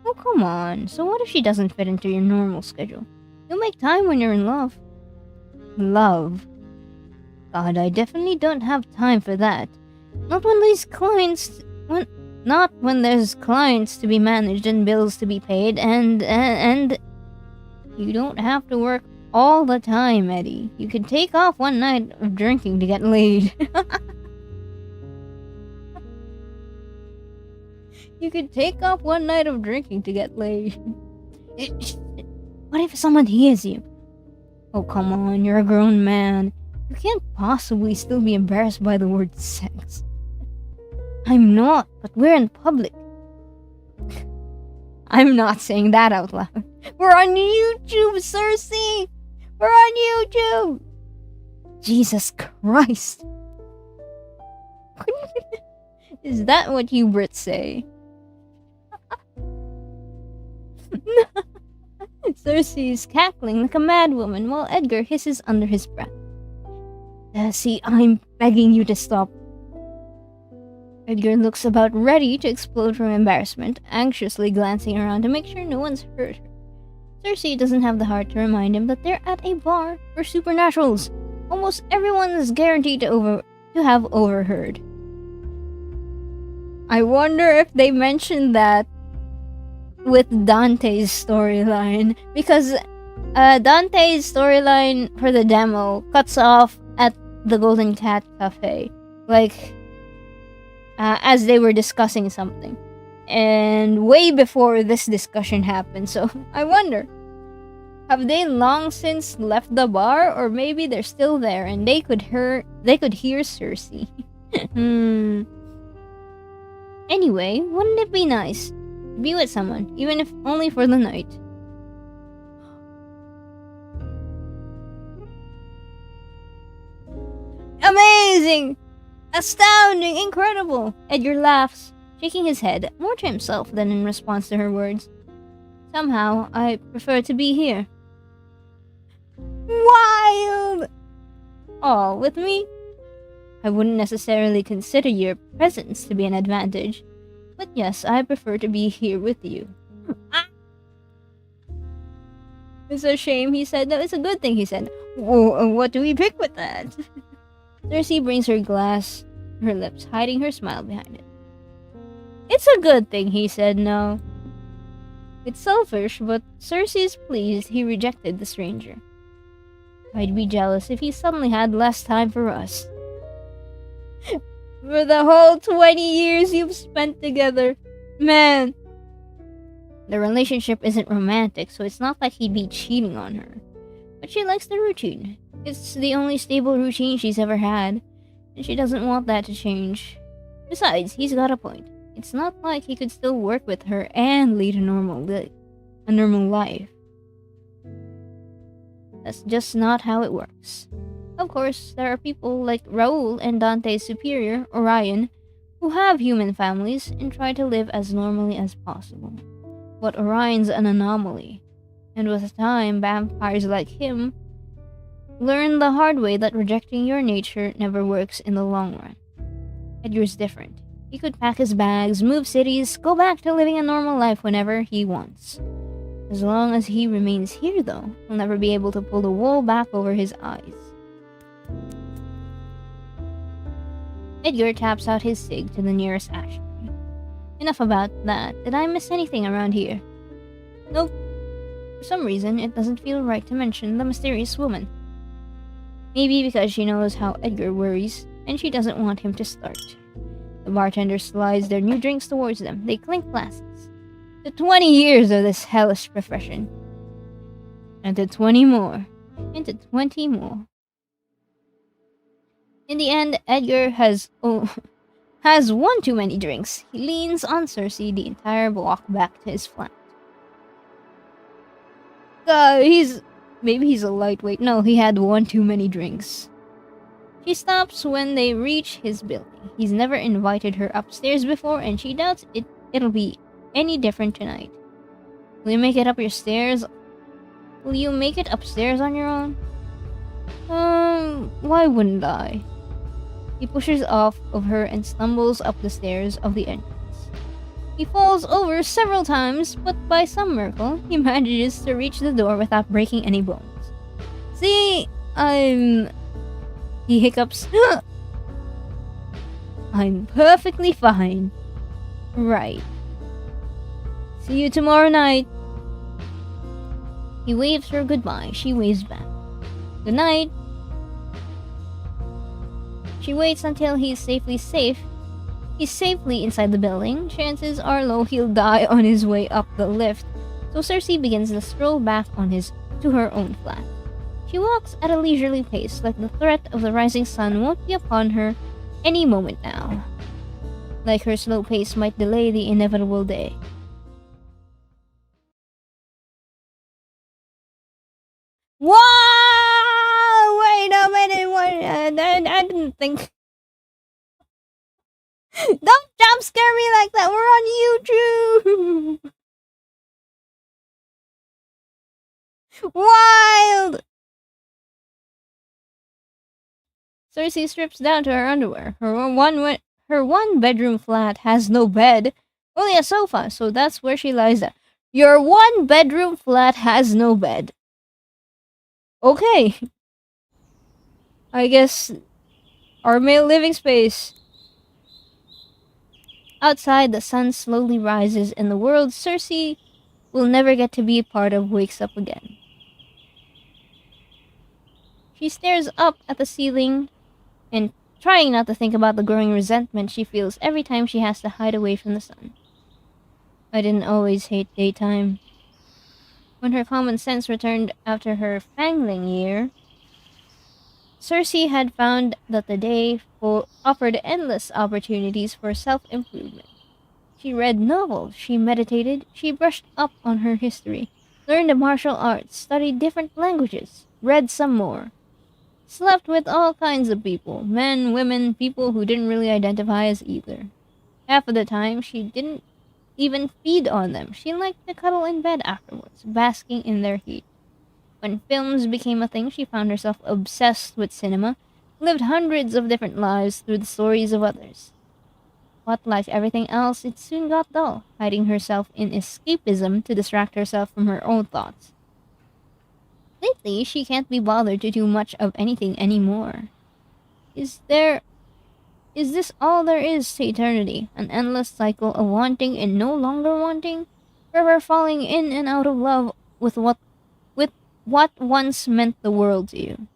Oh, come on. So what if she doesn't fit into your normal schedule? You'll make time when you're in love. Love? God, I definitely don't have time for that. Not when there's clients to be managed and bills to be paid and you don't have to work all the time, Eddie. You can take off one night of drinking to get laid. You could take off one night of drinking to get laid. What if someone hears you? Oh, come on, you're a grown man. You can't possibly still be embarrassed by the word sex. I'm not, but we're in public. I'm not saying that out loud. We're on YouTube, Cersei! We're on YouTube! Jesus Christ. Is that what you Brits say? Cersei is cackling like a madwoman while Edgar hisses under his breath. Cersei, I'm begging you to stop. Edgar looks about ready to explode from embarrassment, anxiously glancing around to make sure no one's heard her. Cersei doesn't have the heart to remind him that they're at a bar for supernaturals. Almost everyone is guaranteed to have overheard. I wonder if they mentioned that with Dante's storyline, because Dante's storyline for the demo cuts off at the Golden Cat Cafe, like as they were discussing something, and way before this discussion happened. So I wonder, have they long since left the bar, or maybe they're still there and they could hear Cersei? Anyway, wouldn't it be nice to be with someone, even if only for the night? Amazing! Astounding! Incredible! Edgar laughs, shaking his head, more to himself than in response to her words. Somehow, I prefer to be here. Wild! Oh, with me? I wouldn't necessarily consider your presence to be an advantage, but yes, I prefer to be here with you. It's a shame, he said. No, it's a good thing, he said. What do we pick with that? Cersei brings her glass to her lips, hiding her smile behind it. It's a good thing, he said. No. It's selfish, but Cersei is pleased he rejected the stranger. I'd be jealous if he suddenly had less time for us. For the whole 20 years you've spent together. Man. The relationship isn't romantic, so it's not like he'd be cheating on her. But she likes the routine. It's the only stable routine she's ever had, and she doesn't want that to change. Besides, he's got a point. It's not like he could still work with her and lead a normal life. That's just not how it works. Of course, there are people like Raoul and Dante's superior, Orion, who have human families and try to live as normally as possible. But Orion's an anomaly, and with time, vampires like him learn the hard way that rejecting your nature never works in the long run. Edgar's different. He could pack his bags, move cities, go back to living a normal life whenever he wants. As long as he remains here, though, he'll never be able to pull the wool back over his eyes. Edgar taps out his cig to the nearest ashtray. Enough about that. Did I miss anything around here? Nope. For some reason, it doesn't feel right to mention the mysterious woman. Maybe because she knows how Edgar worries, and she doesn't want him to start. The bartender slides their new drinks towards them. They clink glasses. To 20 years of this hellish profession. And to 20 more. And to 20 more. In the end, Edgar has one too many drinks. He leans on Cersei the entire walk back to his flat. Maybe he's a lightweight. No, he had one too many drinks. She stops when they reach his building. He's never invited her upstairs before, and she doubts it'll be any different tonight. Will you make it up your stairs? Will you make it upstairs on your own? Why wouldn't I? He pushes off of her and stumbles up the stairs of the entrance. He falls over several times, but by some miracle, he manages to reach the door without breaking any bones. See, He hiccups. I'm perfectly fine. Right. See you tomorrow night. He waves her goodbye. She waves back. Good night. She waits until he's safely inside the building. Chances are low he'll die on his way up the lift, so Cersei begins the stroll back to her own flat. She walks at a leisurely pace, like the threat of the rising sun won't be upon her any moment now. Like her slow pace might delay the inevitable day. Whoa! Wait a minute, I didn't think... Don't jump scare me like that, we're on YouTube! Wild! Cersei strips down to her underwear. Her one-bedroom flat has no bed, only a sofa, so that's where she lies down. Your one-bedroom flat has no bed. Okay. I guess our male living space. Outside, the sun slowly rises, and the world Cersei will never get to be a part of wakes up again. She stares up at the ceiling and trying not to think about the growing resentment she feels every time she has to hide away from the sun. I didn't always hate daytime. When her common sense returned after her fangling year, Cersei had found that the day offered endless opportunities for self-improvement. She read novels, she meditated, she brushed up on her history, learned the martial arts, studied different languages, read some more. Slept with all kinds of people, men, women, people who didn't really identify as either. Half of the time, she didn't even feed on them. She liked to cuddle in bed afterwards, basking in their heat. When films became a thing, she found herself obsessed with cinema, lived hundreds of different lives through the stories of others. But like everything else, it soon got dull, hiding herself in escapism to distract herself from her own thoughts. Lately, she can't be bothered to do much of anything anymore. Is this all there is to eternity? An endless cycle of wanting and no longer wanting? Forever falling in and out of love with what once meant the world to you?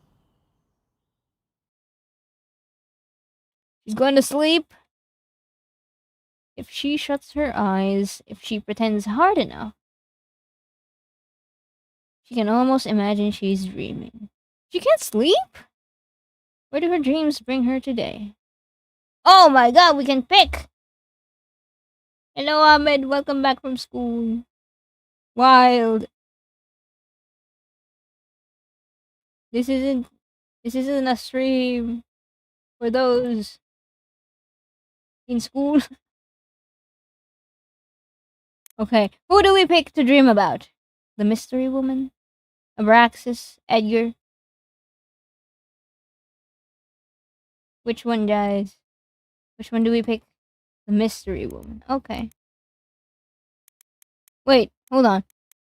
She's going to sleep. If she shuts her eyes, if she pretends hard enough, she can almost imagine she's dreaming. She can't sleep? Where do her dreams bring her today? Oh my god, we can pick! Hello, Ahmed. Welcome back from school. Wild. This isn't a stream for those in school. Okay, who do we pick to dream about? The mystery woman? Abraxas? Edgar? Which one, guys? Which one do we pick? The mystery woman. Okay. Wait, hold on.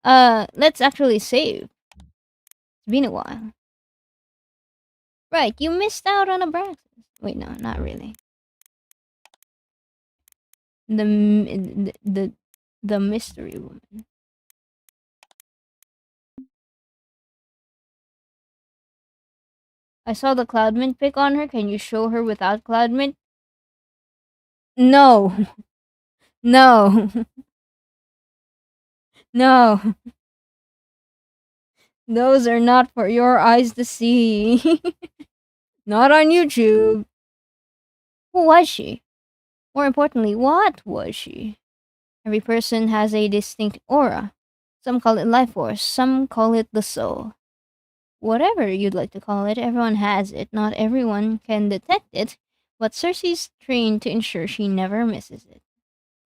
Let's actually save. It's been a while. Right, you missed out on a Abraxas. Wait, no, not really. The mystery woman. I saw the Cloudmint pick on her. Can you show her without Cloudmint? No. No. No. Those are not for your eyes to see. Not on YouTube. Who was she? More importantly, what was she? Every person has a distinct aura. Some call it life force, some call it the soul. Whatever you'd like to call it, everyone has it. Not everyone can detect it, but Cersei's trained to ensure she never misses it.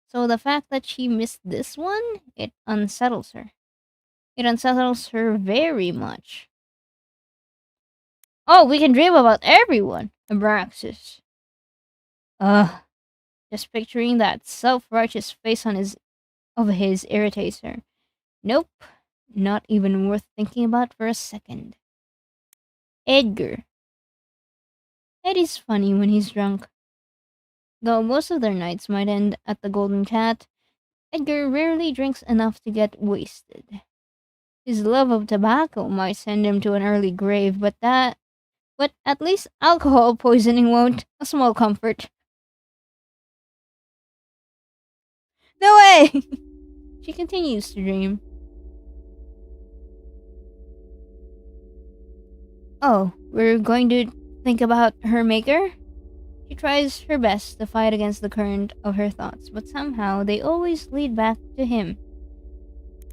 So the fact that she missed this one, it unsettles her. It unsettles her very much. Oh, we can dream about everyone, Abraxas. Ugh. Just picturing that self-righteous face of his irritates her. Nope. Not even worth thinking about for a second. Edgar. Eddie's funny when he's drunk. Though most of their nights might end at the Golden Cat, Edgar rarely drinks enough to get wasted. His love of tobacco might send him to an early grave, but at least alcohol poisoning won't. A small comfort. No way! She continues to dream. Oh, we're going to think about her maker? She tries her best to fight against the current of her thoughts, but somehow they always lead back to him.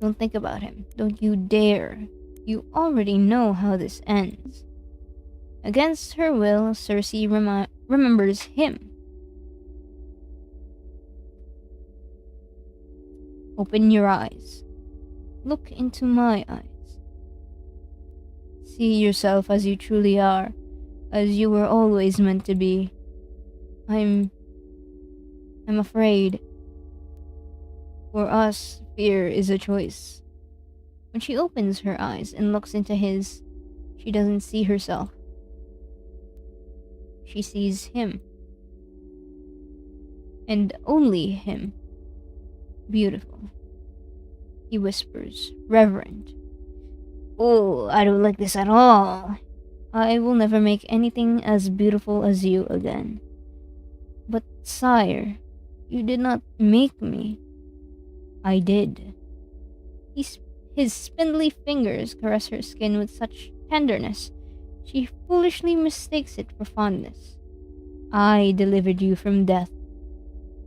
Don't think about him. Don't you dare. You already know how this ends. Against her will, Cersei remembers him. Open your eyes. Look into my eyes. See yourself as you truly are, as you were always meant to be. I'm afraid. For us, fear is a choice. When she opens her eyes and looks into his, she doesn't see herself. She sees him. And only him. Beautiful. He whispers, reverent. Oh, I don't like this at all. I will never make anything as beautiful as you again. But, sire, you did not make me. I did. His spindly fingers caress her skin with such tenderness, she foolishly mistakes it for fondness. I delivered you from death.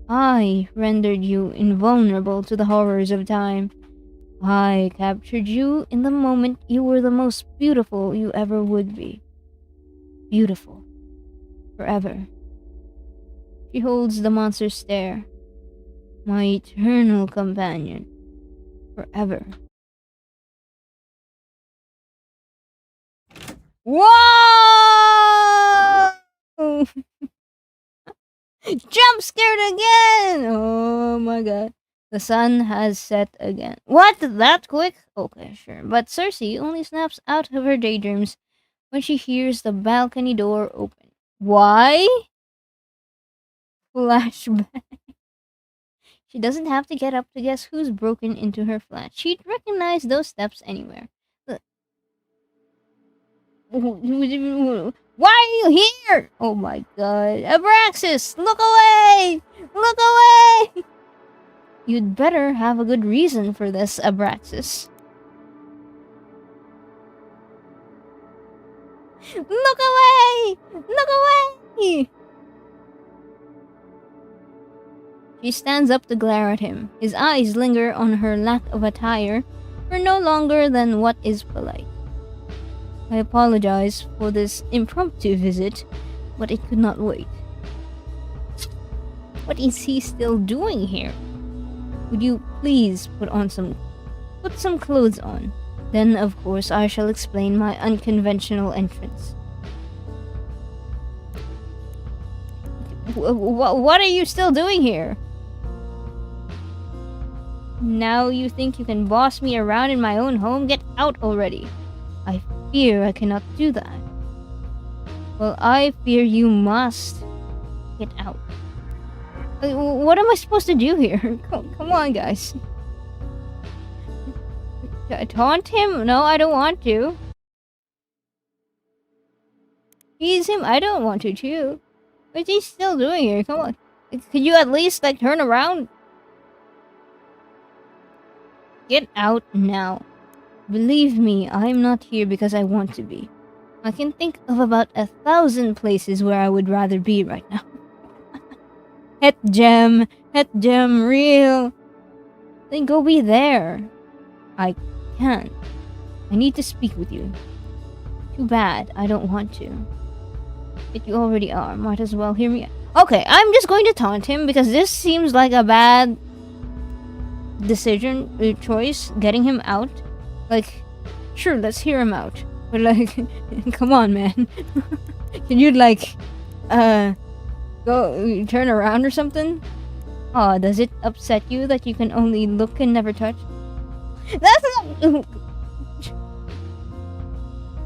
I rendered you invulnerable to the horrors of time. I captured you in the moment you were the most beautiful you ever would be. Beautiful. Forever. She holds the monster's stare. My eternal companion. Forever. Whoa! Jump scared again! Oh my god. The sun has set again. What? That quick? Okay, sure. But Cersei only snaps out of her daydreams when she hears the balcony door open. Why? Flashback. She doesn't have to get up to guess who's broken into her flat. She'd recognize those steps anywhere. Why are you here? Oh my god. Abraxas, look away! Look away! You'd better have a good reason for this, Abraxas. Look away! Look away! She stands up to glare at him. His eyes linger on her lack of attire for no longer than what is polite. I apologize for this impromptu visit, but it could not wait. What is he still doing here? Would you please put some clothes on? Then, of course, I shall explain my unconventional entrance. What are you still doing here? Now you think you can boss me around in my own home? Get out already. I fear I cannot do that. Well, I fear you must. Get out. What am I supposed to do here? Come on, guys. Taunt him? No, I don't want to. Tease him? I don't want to too. What's he still doing here? Come on. Could you at least, like, turn around? Get out now. Believe me, I'm not here because I want to be. I can think of about 1,000 places where I would rather be right now. Het gem, real. Then go be there. I can't. I need to speak with you. Too bad, I don't want to. But you already are, might as well hear me. Okay, I'm just going to taunt him because this seems like a bad decision, choice, getting him out. Like, sure, let's hear him out. But like, come on, man. Can you like, go turn around or something? Oh, does it upset you that you can only look and never touch? That's not...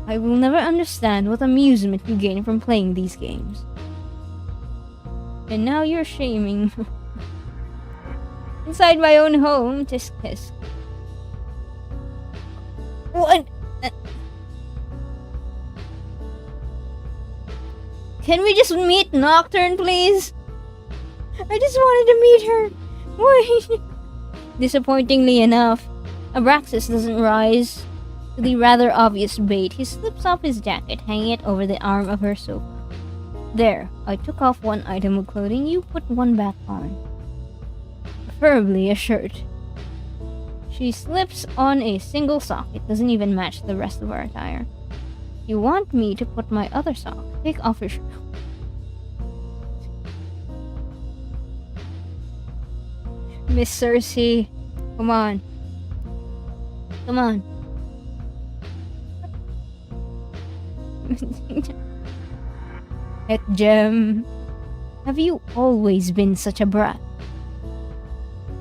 I will never understand what amusement you gain from playing these games. And now you're shaming. Inside my own home, tisk tisk. What? Can we just meet Nocturne, please? I just wanted to meet her. Wait. Disappointingly enough, Abraxas doesn't rise to the rather obvious bait. He slips off his jacket, hanging it over the arm of her sofa. There, I took off one item of clothing, you put one back on. Preferably a shirt. She slips on a single sock. It doesn't even match the rest of our attire. You want me to put my other sock? Take off your shirt. Miss Cersei, come on. Come on. Het gem. Have you always been such a brat?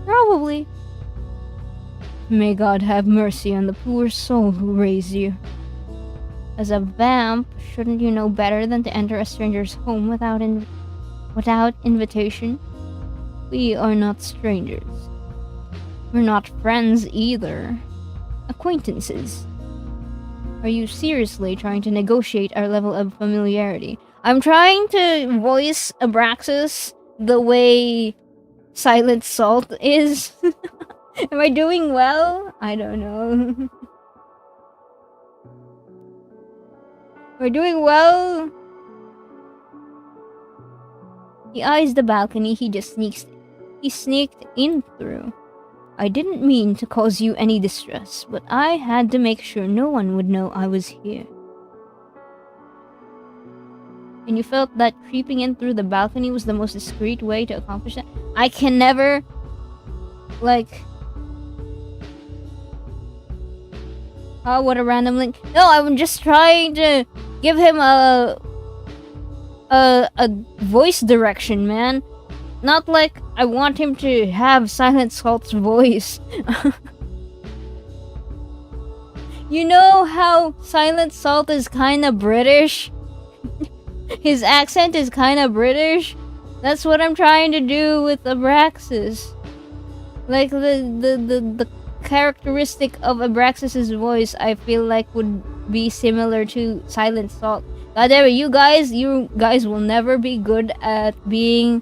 Probably. May God have mercy on the poor soul who raised you. As a vamp, shouldn't you know better than to enter a stranger's home without invitation? We are not strangers. We're not friends either. Acquaintances. Are you seriously trying to negotiate our level of familiarity? I'm trying to voice Abraxas the way Silent Salt is. Am I doing well? I don't know. Am I doing well? He eyes the balcony he sneaked in through. I didn't mean to cause you any distress, but I had to make sure no one would know I was here. And you felt that creeping in through the balcony was the most discreet way to accomplish that? I can never, like... Oh, what a random link. No, I'm just trying to give him a voice direction, man. Not like I want him to have Silent Salt's voice. You know how Silent Salt is kinda British? His accent is kinda British? That's what I'm trying to do with Abraxas. Like the characteristic of Abraxas' voice, I feel like would be similar to Silent Salt. God damn it, you guys will never be good at being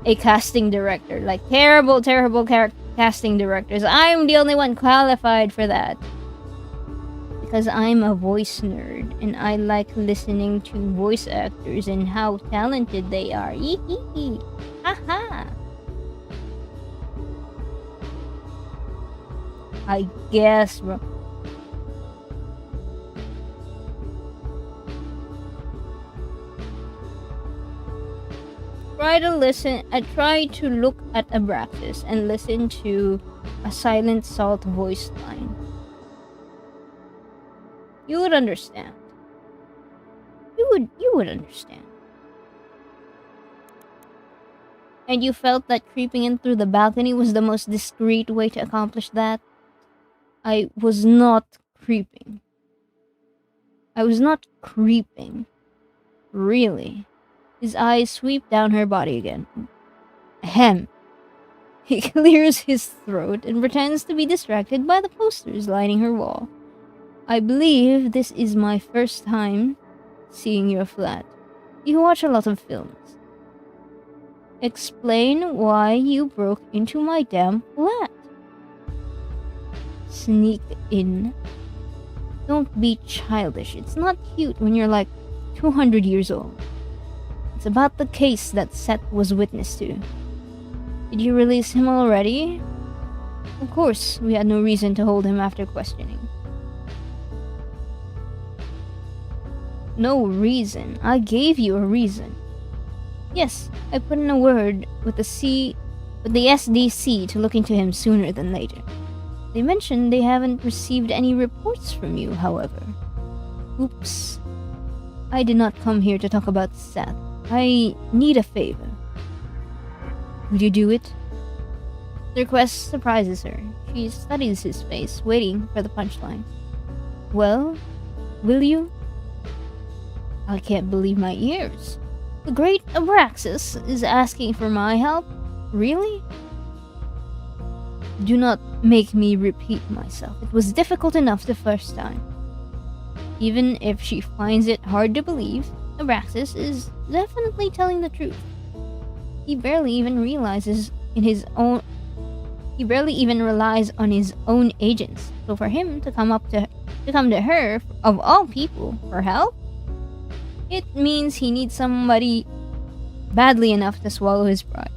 a casting director. Like, terrible casting directors. I'm the only one qualified for that. Because I'm a voice nerd, and I like listening to voice actors and how talented they are. Yee-hee-hee. Ha-ha. I guess, bro. Try to look at Abraxas and listen to a Silent Salt voice line. You would understand. You would understand. And you felt that creeping in through the balcony was the most discreet way to accomplish that? I was not creeping. I was not creeping. Really. His eyes sweep down her body again. Ahem. He clears his throat and pretends to be distracted by the posters lining her wall. I believe this is my first time seeing your flat. You watch a lot of films. Explain why you broke into my damn flat. Sneak in. Don't be childish. It's not cute when you're like 200 years old. It's about the case that Seth was witness to. Did you release him already? Of course, we had no reason to hold him after questioning. No reason? I gave you a reason. Yes, I put in a word with the SDC to look into him sooner than later. They mentioned they haven't received any reports from you, however. Oops. I did not come here to talk about Seth. I need a favor. Would you do it? The request surprises her. She studies his face, waiting for the punchline. Well, will you? I can't believe my ears. The great Abraxas is asking for my help? Really? Do not make me repeat myself. It was difficult enough the first time. Even if she finds it hard to believe, Abraxas is definitely telling the truth. He barely even relies on his own agents. So for him to come to her, of all people, for help, it means he needs somebody badly enough to swallow his pride.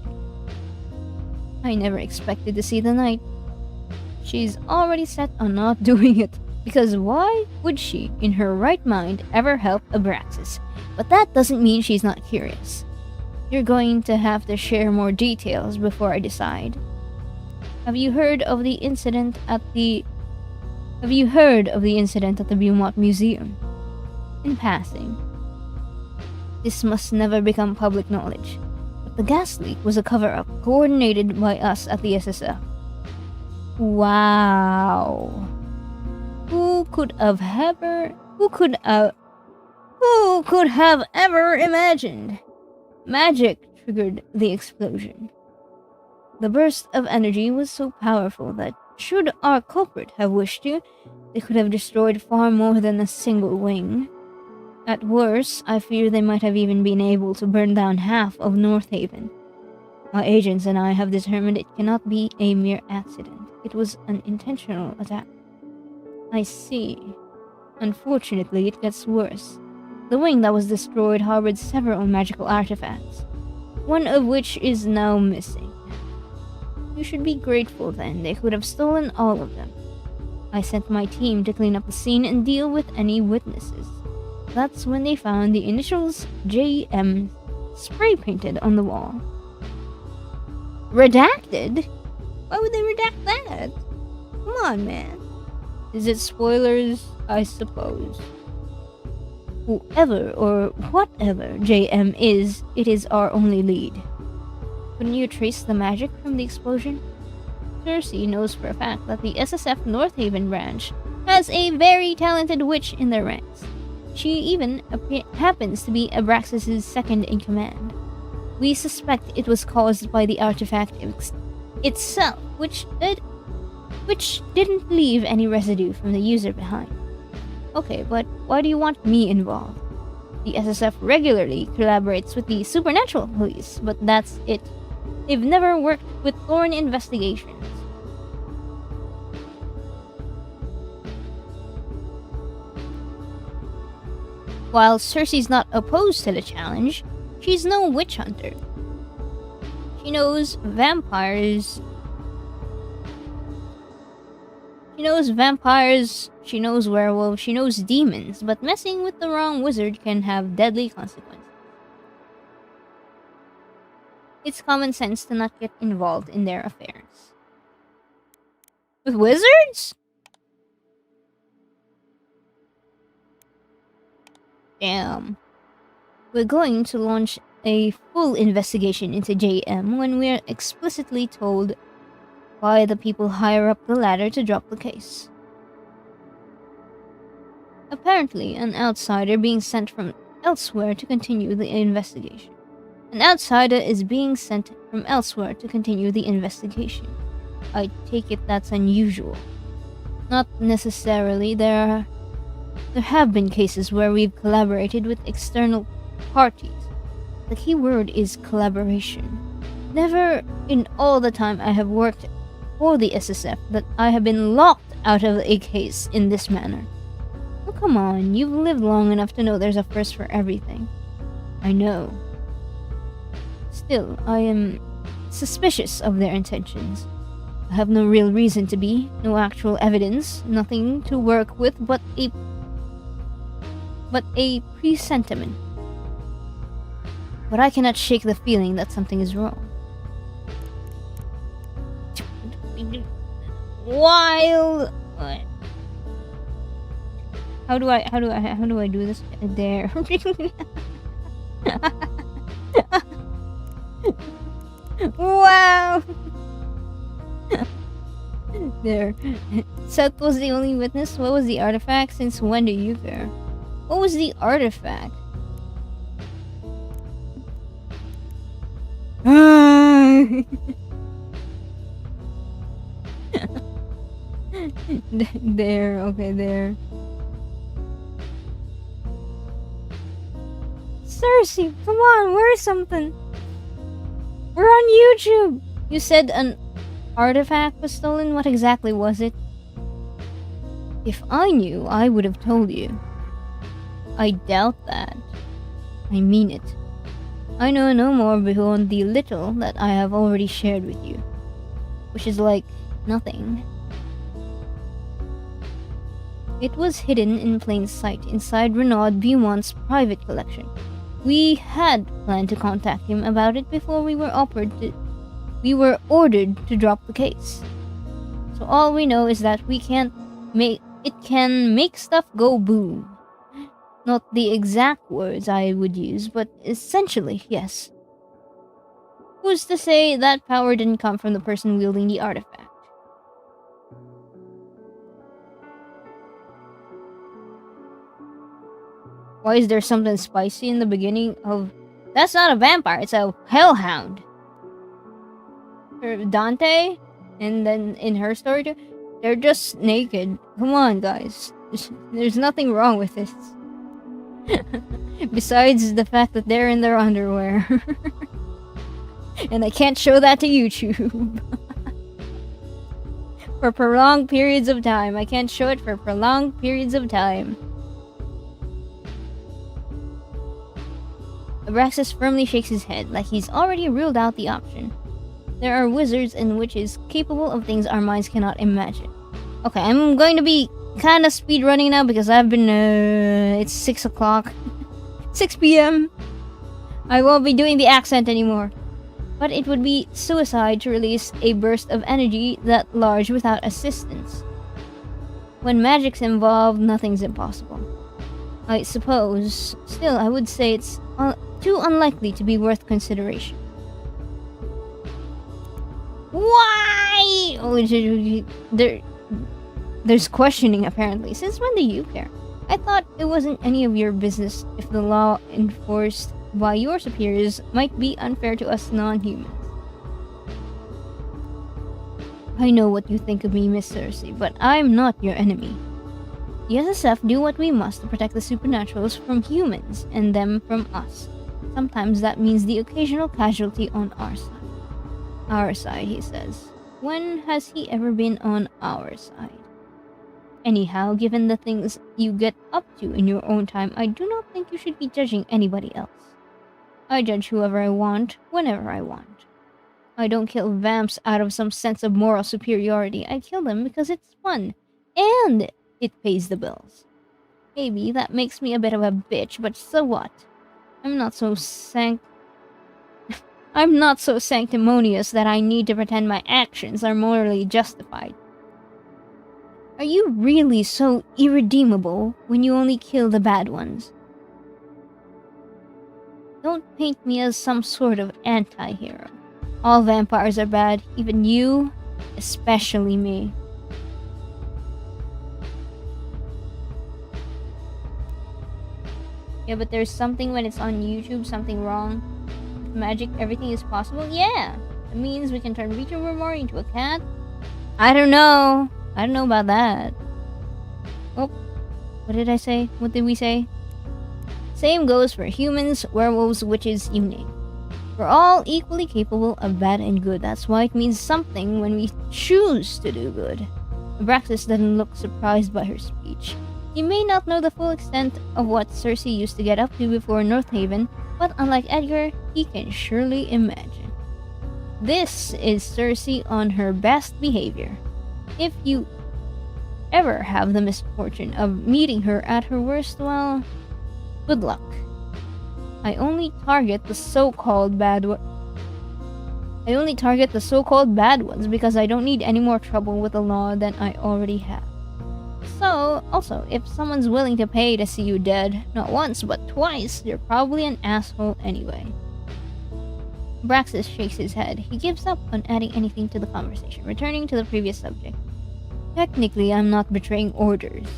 I never expected to see the night. She's already set on not doing it, because why would she, in her right mind, ever help Abraxas? But that doesn't mean she's not curious. You're going to have to share more details before I decide. Have you heard of the incident at the Beaumont Museum? In passing. This must never become public knowledge. But the gas leak was a cover-up coordinated by us at the SSF. Wow. Who could have ever imagined? Magic triggered the explosion. The burst of energy was so powerful that should our culprit have wished to, they could have destroyed far more than a single wing. At worst, I fear they might have even been able to burn down half of North Haven. My agents and I have determined it cannot be a mere accident. It was an intentional attack. I see. Unfortunately, it gets worse. The wing that was destroyed harbored several magical artifacts, one of which is now missing. You should be grateful then. They could have stolen all of them. I sent my team to clean up the scene and deal with any witnesses. That's when they found the initials JM spray painted on the wall. Redacted? Why would they redact that? Come on, man. Is it spoilers? I suppose. Whoever or whatever JM is, it is our only lead. Couldn't you trace the magic from the explosion? Cersei knows for a fact that the SSF North Haven branch has a very talented witch in their ranks. She even happens to be Abraxas' second in command. We suspect it was caused by the artifact itself, which didn't leave any residue from the user behind. Okay, but why do you want me involved? The SSF regularly collaborates with the supernatural police, but that's it. They've never worked with Thorn investigations. While Cersei's not opposed to the challenge, she's no witch hunter. She knows vampires. She knows werewolves, she knows demons, but messing with the wrong wizard can have deadly consequences. It's common sense to not get involved in their affairs. With wizards? Damn. We're going to launch a full investigation into JM when we're explicitly told by the people higher up the ladder to drop the case. Apparently, an outsider being sent from elsewhere to continue the investigation. An outsider is being sent from elsewhere to continue the investigation. I take it that's unusual. Not necessarily. There have been cases where we've collaborated with external parties. The key word is collaboration. Never in all the time I have worked for the SSF that I have been locked out of a case in this manner. Oh, come on, you've lived long enough to know there's a first for everything. I know. Still, I am suspicious of their intentions. I have no real reason to be, no actual evidence, nothing to work with but a presentiment. But I cannot shake the feeling that something is wrong. Wild. How do I do this? There. Wow. There. Seth was the only witness. What was the artifact? Since when do you care? What was the artifact? There, okay, there. Cersei, come on, where's something? We're on YouTube! You said an artifact was stolen? What exactly was it? If I knew, I would have told you. I doubt that. I mean it. I know no more beyond the little that I have already shared with you. Which is like nothing. It was hidden in plain sight inside Renaud Beaumont's private collection. We had planned to contact him about it before we were ordered to drop the case. So all we know is that it can make stuff go boom. Not the exact words I would use, but essentially, yes. Who's to say that power didn't come from the person wielding the artifact? Why is there something spicy in the beginning of... That's not a vampire, it's a hellhound. Dante, and then in her story too, they're just naked. Come on, guys. There's nothing wrong with this. Besides the fact that they're in their underwear. And I can't show that to YouTube. For prolonged periods of time. I can't show it for prolonged periods of time. Abraxas firmly shakes his head, like he's already ruled out the option. There are wizards and witches capable of things our minds cannot imagine. Okay, I'm going to be kind of speedrunning now because I've been, it's 6 o'clock. 6 p.m. I won't be doing the accent anymore. But it would be suicide to release a burst of energy that large without assistance. When magic's involved, nothing's impossible. I suppose. Still, I would say it's too unlikely to be worth consideration. Why? Oh, there's questioning apparently. Since when do you care? I thought it wasn't any of your business if the law enforced by your superiors might be unfair to us non-humans. I know what you think of me, Miss Cersei, but I'm not your enemy. The SSF do what we must to protect the supernaturals from humans, and them from us. Sometimes that means the occasional casualty on our side. Our side, he says. When has he ever been on our side? Anyhow, given the things you get up to in your own time, I do not think you should be judging anybody else. I judge whoever I want, whenever I want. I don't kill vamps out of some sense of moral superiority. I kill them because it's fun, and it pays the bills. Maybe that makes me a bit of a bitch, but so what? I'm not so sanctimonious that I need to pretend my actions are morally justified. Are you really so irredeemable when you only kill the bad ones? Don't paint me as some sort of anti-hero. All vampires are bad, even you, especially me. Yeah, but there's something when it's on YouTube, something wrong. With magic, everything is possible? Yeah! It means we can turn VTuber Mori into a cat? I don't know. I don't know about that. Oh, what did I say? What did we say? Same goes for humans, werewolves, witches, you name it. We're all equally capable of bad and good. That's why it means something when we choose to do good. Abraxas doesn't look surprised by her speech. He may not know the full extent of what Cersei used to get up to before Northaven, but unlike Edgar, he can surely imagine. This is Cersei on her best behavior. If you ever have the misfortune of meeting her at her worst, well, good luck. I only target the so-called bad ones because I don't need any more trouble with the law than I already have. So, also, if someone's willing to pay to see you dead, not once but twice, you're probably an asshole anyway. Braxis shakes his head. He gives up on adding anything to the conversation, returning to the previous subject. Technically, I'm not betraying orders.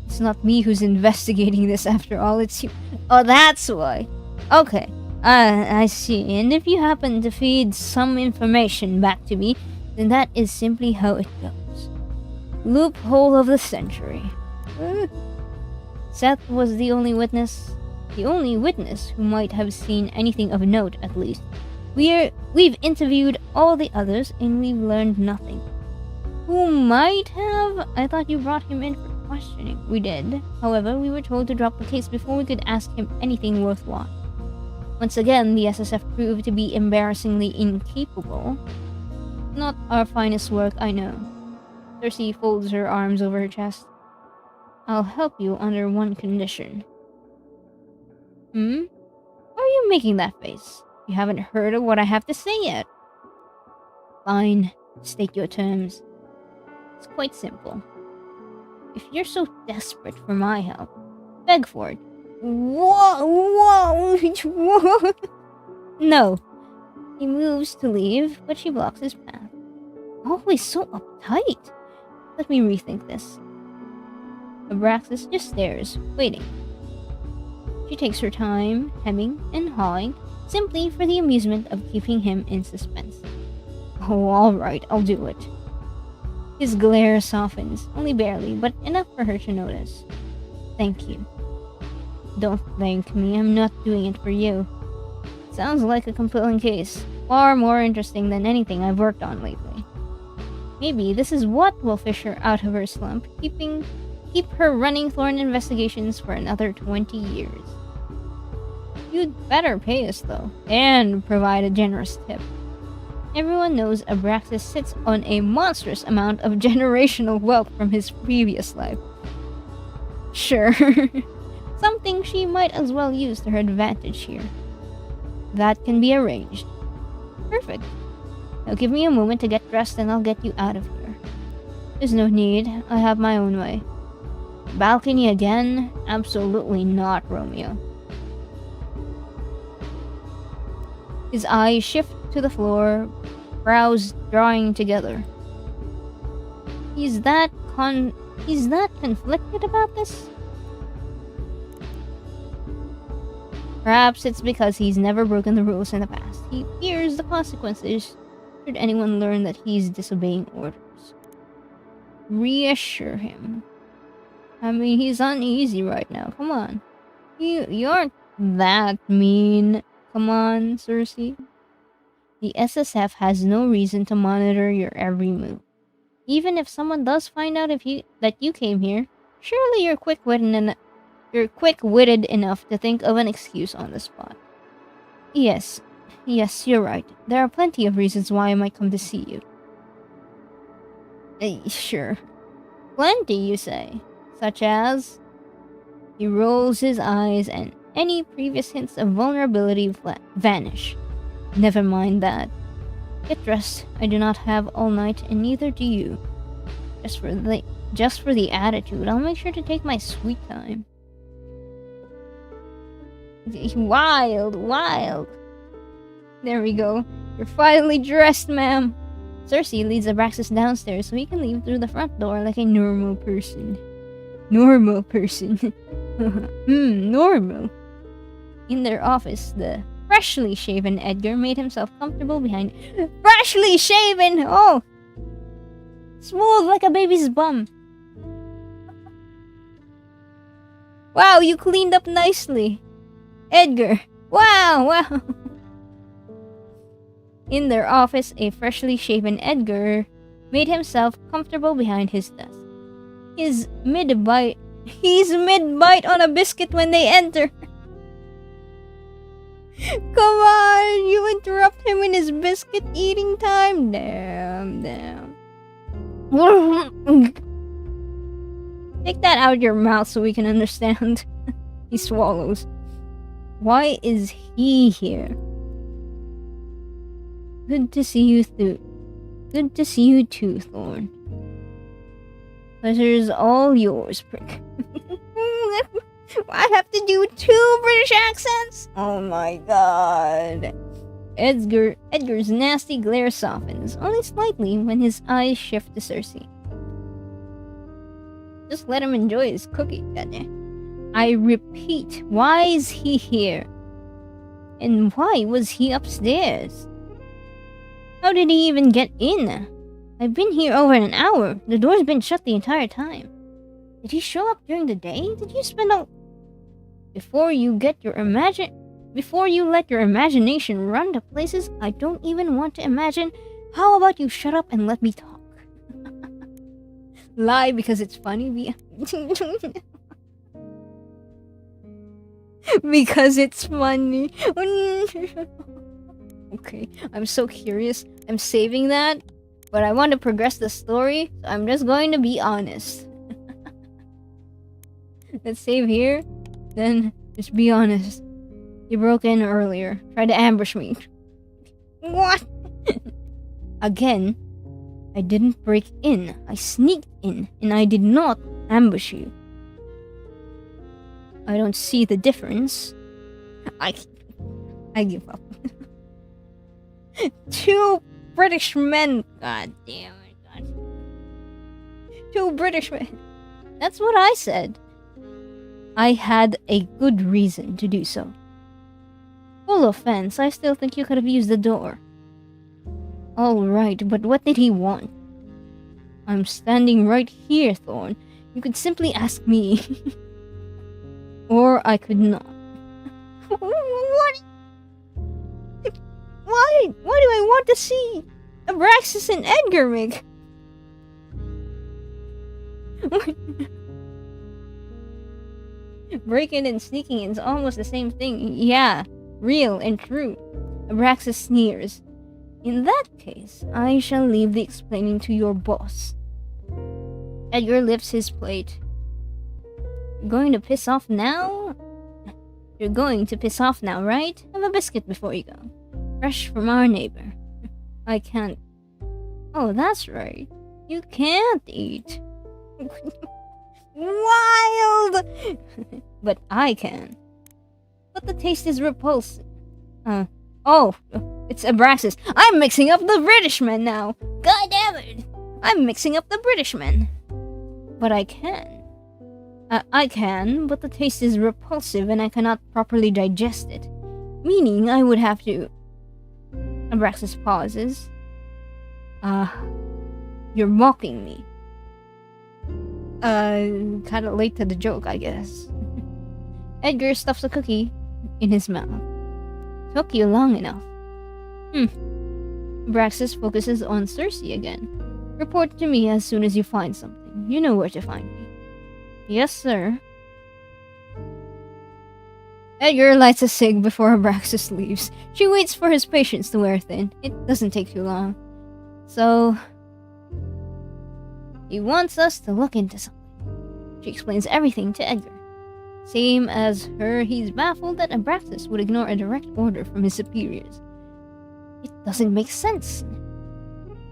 It's not me who's investigating this after all, it's you. Oh, that's why. Okay, I see. And if you happen to feed some information back to me, then that is simply how it goes. Loophole of the century. Seth was the only witness who might have seen anything of note, at least. We've interviewed all the others, and we've learned nothing. Who might have? I thought you brought him in for questioning. We did. However, we were told to drop the case before we could ask him anything worthwhile. Once again, the SSF proved to be embarrassingly incapable. Not our finest work, I know. Cersei folds her arms over her chest. I'll help you under one condition. Why are you making that face? You haven't heard of what I have to say yet. Fine. State your terms. It's quite simple. If you're so desperate for my help, beg for it. Whoa! No. He moves to leave, but she blocks his path. Always so uptight. Let me rethink this. Abraxas just stares, waiting. She takes her time, hemming and hawing, simply for the amusement of keeping him in suspense. Oh, alright, I'll do it. His glare softens, only barely, but enough for her to notice. Thank you. Don't thank me, I'm not doing it for you. Sounds like a compelling case, far more interesting than anything I've worked on lately. Maybe this is what will fish her out of her slump, keep her running Thorn investigations for another 20 years. You'd better pay us though, and provide a generous tip. Everyone knows Abraxas sits on a monstrous amount of generational wealth from his previous life. Sure, something she might as well use to her advantage here. That can be arranged. Perfect. Now give me a moment to get dressed and I'll get you out of here. There's no need, I have my own way. Balcony again? Absolutely not, Romeo. His eyes shift to the floor, brows drawing together. He's that conflicted about this? Perhaps it's because he's never broken the rules in the past. He fears the consequences should anyone learn that he's disobeying orders. Reassure him. I mean, he's uneasy right now. Come on. You aren't that mean. Come on, Cersei. The SSF has no reason to monitor your every move. Even if someone does find out that you came here, surely you're quick-witted enough to think of an excuse on the spot. Yes, you're right. There are plenty of reasons why I might come to see you. Sure. Plenty, you say? Such as? He rolls his eyes and any previous hints of vulnerability vanish. Never mind that. Get dressed. I do not have all night, and neither do you. Just for the attitude, I'll make sure to take my sweet time. Wild, wild. There we go. You're finally dressed, ma'am. Cersei leads Abraxas downstairs so he can leave through the front door like a normal person. Normal person. Normal. In their office, the freshly shaven Edgar made himself comfortable behind... Freshly shaven! Oh! Smooth like a baby's bum. Wow, you cleaned up nicely. Edgar. Wow, wow. In their office, a freshly shaven Edgar made himself comfortable behind his desk. He's mid-bite on a biscuit when they enter. Come on, you interrupt him in his biscuit eating time? Damn. Take that out of your mouth so we can understand. He swallows. Why is he here? Good to see you too, Thorn. Pleasure's all yours, prick. I have to do 2 British accents? Oh my god. Edgar's nasty glare softens, only slightly when his eyes shift to Cersei. Just let him enjoy his cookie, goddamn. I repeat, why is he here? And why was he upstairs? How did he even get in? I've been here over an hour. The door's been shut the entire time. Did he show up during the day? Did you spend all... Before you let your imagination run to places I don't even want to imagine, how about you shut up and let me talk? Lie because it's funny. Because it's funny. Okay, I'm so curious. I'm saving that, but I want to progress the story, so I'm just going to be honest. Let's save here, then just be honest. You broke in earlier, tried to ambush me. What? Again, I didn't break in. I sneaked in, and I did not ambush you. I don't see the difference. I give up. 2 British men. God damn it. God. 2 British men. That's what I said. I had a good reason to do so. Full offense, I still think you could have used the door. Alright, but what did he want? I'm standing right here, Thorn. You could simply ask me. Or I could not. What? Why do I want to see Abraxas and Edgar make? Breaking and sneaking is almost the same thing. Yeah, real and true. Abraxas sneers. In that case, I shall leave the explaining to your boss. Edgar lifts his plate. You're going to piss off now? You're going to piss off now, right? Have a biscuit before you go. Fresh from our neighbor. I can't... Oh, that's right. You can't eat. Wild! But I can. But the taste is repulsive. Oh, it's Abraxas. I'm mixing up the British men now. God damn it. I'm mixing up the British men. But I can. I can, but the taste is repulsive and I cannot properly digest it. Meaning I would have to... Abraxas pauses. You're mocking me. Kinda late to the joke, I guess. Edgar stuffs a cookie in his mouth. Took you long enough. Abraxas focuses on Cersei again. Report to me as soon as you find something. You know where to find me. Yes, sir. Edgar lights a cig before Abraxas leaves. She waits for his patience to wear thin. It doesn't take too long. So... he wants us to look into something. She explains everything to Edgar. Same as her, he's baffled that Abraxas would ignore a direct order from his superiors. It doesn't make sense.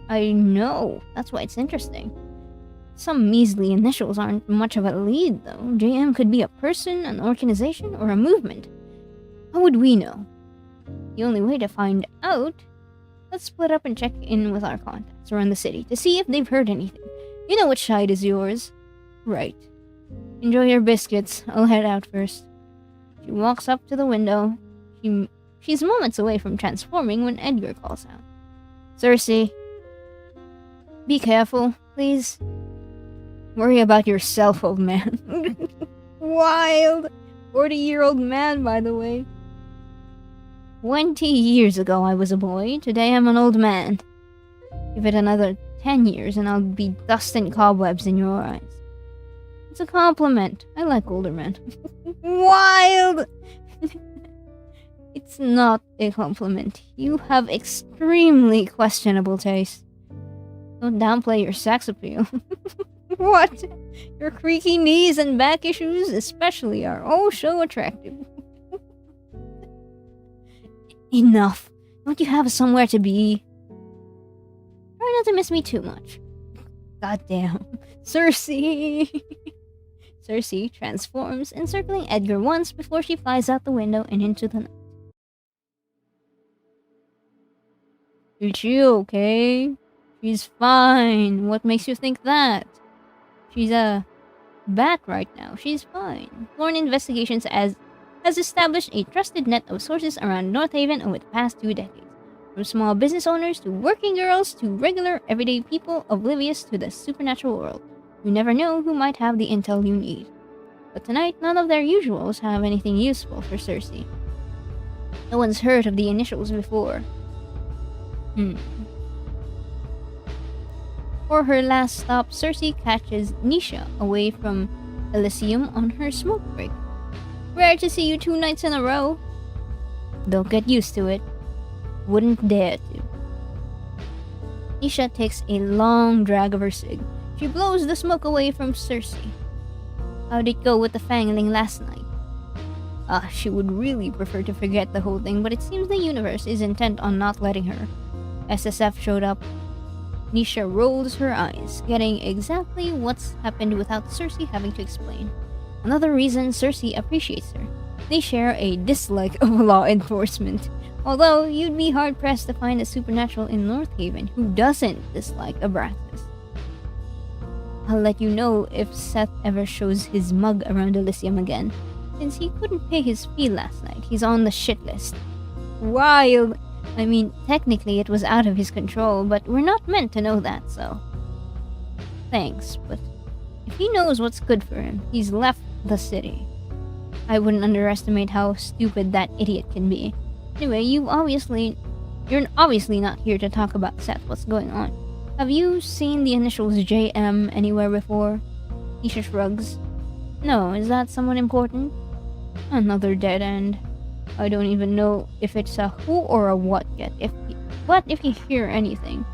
I know. That's why it's interesting. Some measly initials aren't much of a lead, though. JM could be a person, an organization, or a movement. How would we know? The only way to find out, let's split up and check in with our contacts around the city to see if they've heard anything. You know which side is yours. Right. Enjoy your biscuits. I'll head out first. She walks up to the window. She's moments away from transforming when Edgar calls out. Cersei, be careful, please. Worry about yourself, old man. Wild! 40-year-old man, by the way. 20 years ago I was a boy. Today I'm an old man. Give it another 10 years and I'll be dust and cobwebs in your eyes. It's a compliment. I like older men. Wild! It's not a compliment. You have extremely questionable taste. Don't downplay your sex appeal. What? Your creaky knees and back issues especially are oh so attractive. Enough. Don't you have somewhere to be? Try not to miss me too much. Goddamn. Cersei! Cersei transforms, encircling Edgar once before she flies out the window and into the night. Is she okay? She's fine. What makes you think that? She's back right now. She's fine. Florin Investigations has established a trusted net of sources around North Haven over the past 2 decades. From small business owners to working girls to regular everyday people oblivious to the supernatural world. You never know who might have the intel you need. But tonight, none of their usuals have anything useful for Cersei. No one's heard of the initials before. For her last stop, Cersei catches Nisha away from Elysium on her smoke break. Rare to see you 2 nights in a row. Don't get used to it. Wouldn't dare to. Nisha takes a long drag of her cig. She blows the smoke away from Cersei. How'd it go with the Fangling last night? She would really prefer to forget the whole thing, but it seems the universe is intent on not letting her. SSF showed up. Nisha rolls her eyes, getting exactly what's happened without Cersei having to explain. Another reason Cersei appreciates her. They share a dislike of law enforcement. Although, you'd be hard-pressed to find a supernatural in North Haven who doesn't dislike Abraxas. I'll let you know if Seth ever shows his mug around Elysium again. Since he couldn't pay his fee last night, he's on the shit list. Wild! I mean, technically it was out of his control, but we're not meant to know that, so... Thanks, but if he knows what's good for him, he's left the city. I wouldn't underestimate how stupid that idiot can be. Anyway, you're obviously not here to talk about Seth. What's going on? Have you seen the initials JM anywhere before? Nisha shrugs. No, is that someone important? Another dead end. I don't even know if it's a who or a what yet. But if you hear anything,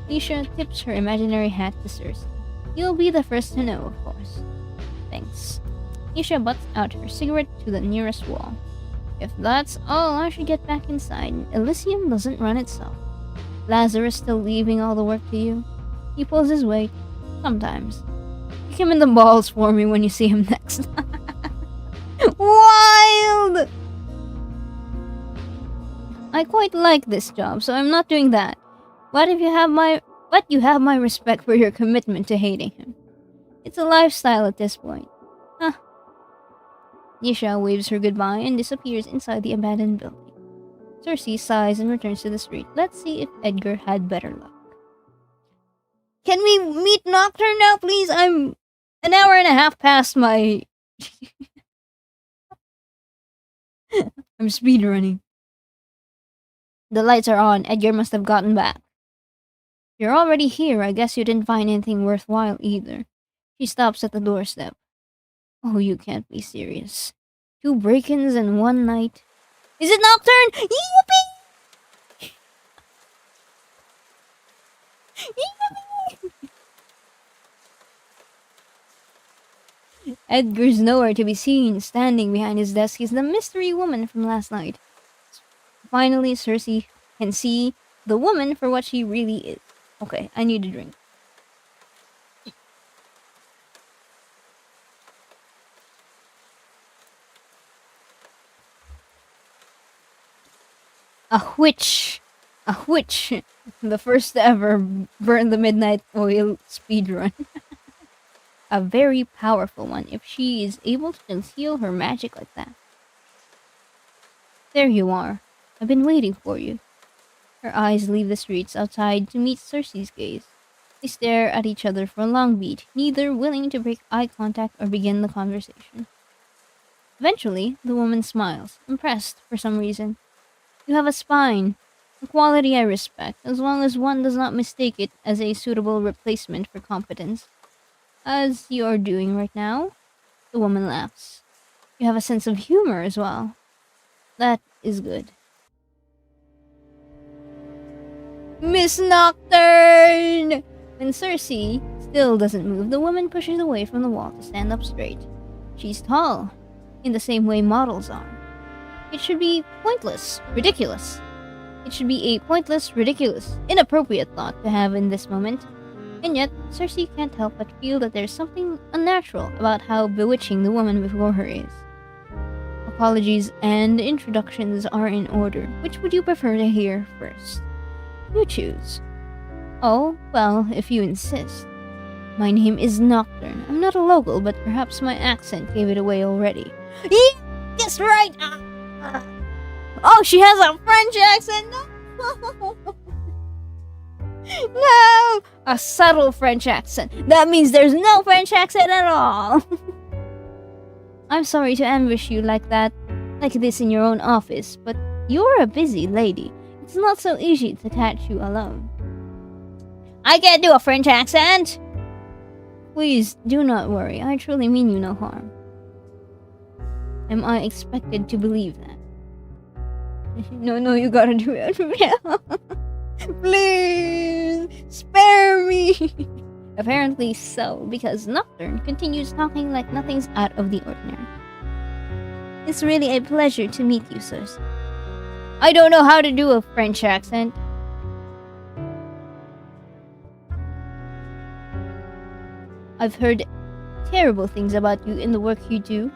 Nisha tips her imaginary hat to Cersei. You'll be the first to know, of course. Thanks. Nisha butts out her cigarette to the nearest wall. If that's all, I should get back inside. Elysium doesn't run itself. Lazarus still leaving all the work to you? He pulls his weight. Sometimes. Kick him in the balls for me when you see him next. Wild! I quite like this job, so I'm not doing that. But you have my respect for your commitment to hating him. It's a lifestyle at this point. Huh. Nisha waves her goodbye and disappears inside the abandoned building. Cersei sighs and returns to the street. Let's see if Edgar had better luck. Can we meet Nocturne now, please? I'm an hour and a half past my... I'm speedrunning. The lights are on. Edgar must have gotten back. You're already here. I guess you didn't find anything worthwhile either. She stops at the doorstep. Oh, you can't be serious. 2 break-ins in 1 night. Is it Nocturne? Yippee! Yippee! Edgar's nowhere to be seen. Standing behind his desk is the mystery woman from last night. Finally, Cersei can see the woman for what she really is. Okay, I need a drink. A witch! A witch! The first to ever burn the midnight oil speedrun. A very powerful one if she is able to conceal her magic like that. There you are. I've been waiting for you. Her eyes leave the streets outside to meet Cersei's gaze. They stare at each other for a long beat, neither willing to break eye contact or begin the conversation. Eventually, the woman smiles, impressed for some reason. You have a spine, a quality I respect, as long as one does not mistake it as a suitable replacement for competence. As you are doing right now, the woman laughs. You have a sense of humor as well. That is good. Miss Nocturne! When Cersei still doesn't move, the woman pushes away from the wall to stand up straight. She's tall, in the same way models are. It should be pointless, ridiculous. It should be a pointless, ridiculous, inappropriate thought to have in this moment. And yet, Cersei can't help but feel that there's something unnatural about how bewitching the woman before her is. Apologies and introductions are in order. Which would you prefer to hear first? You choose. Oh, well, if you insist. My name is Nocturne. I'm not a local, but perhaps my accent gave it away already. Yes, right! Oh, she has a French accent? No! No! A subtle French accent. That means there's no French accent at all. I'm sorry to ambush you like this in your own office, but you're a busy lady. It's not so easy to catch you alone. I can't do a French accent! Please, do not worry. I truly mean you no harm. Am I expected to believe that? No, you gotta do it. Please, spare me! Apparently so, because Nocturne continues talking like nothing's out of the ordinary. It's really a pleasure to meet you, sirs. I don't know how to do a French accent. I've heard terrible things about you in the work you do,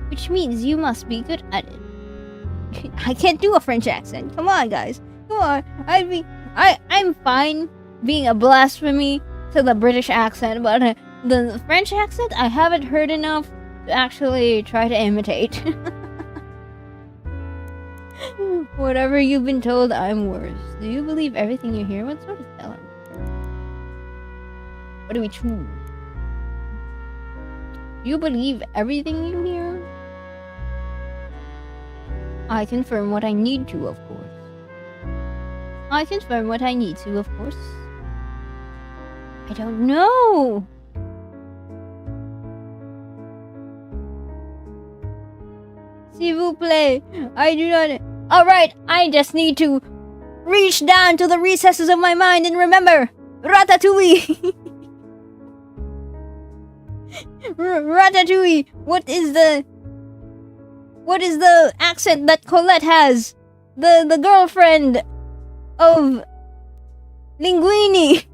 which means you must be good at it. I can't do a French accent. Come on, guys. Come on. I'm fine being a blasphemy to the British accent, but the French accent I haven't heard enough to actually try to imitate. Whatever you've been told, I'm worse. Do you believe everything you hear? What sort of teller? What do we choose? Do you believe everything you hear? I confirm what I need to, of course. I confirm what I need to, of course. I don't know. S'il vous plaît. I do not... Alright, I just need to reach down to the recesses of my mind and remember. Ratatouille. Ratatouille. What is the accent that Colette has? The girlfriend of Linguini.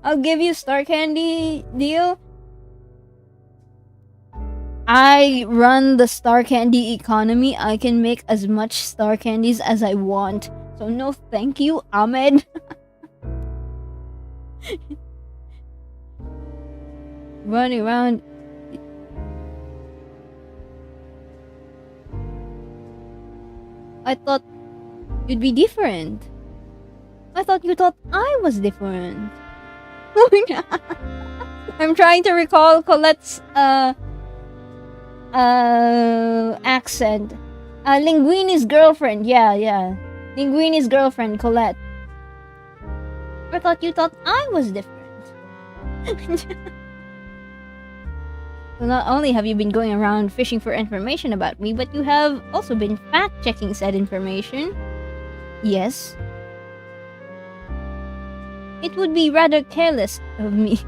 I'll give you star candy deal. I run the star candy economy. I can make as much star candies as I want. So no thank you, Ahmed. Running around. I thought you'd be different. I thought you thought I was different. I'm trying to recall Colette's accent. Linguini's girlfriend. Yeah. Linguini's girlfriend, Colette. I thought you thought I was different. So not only have you been going around fishing for information about me, but you have also been fact-checking said information. Yes. It would be rather careless of me.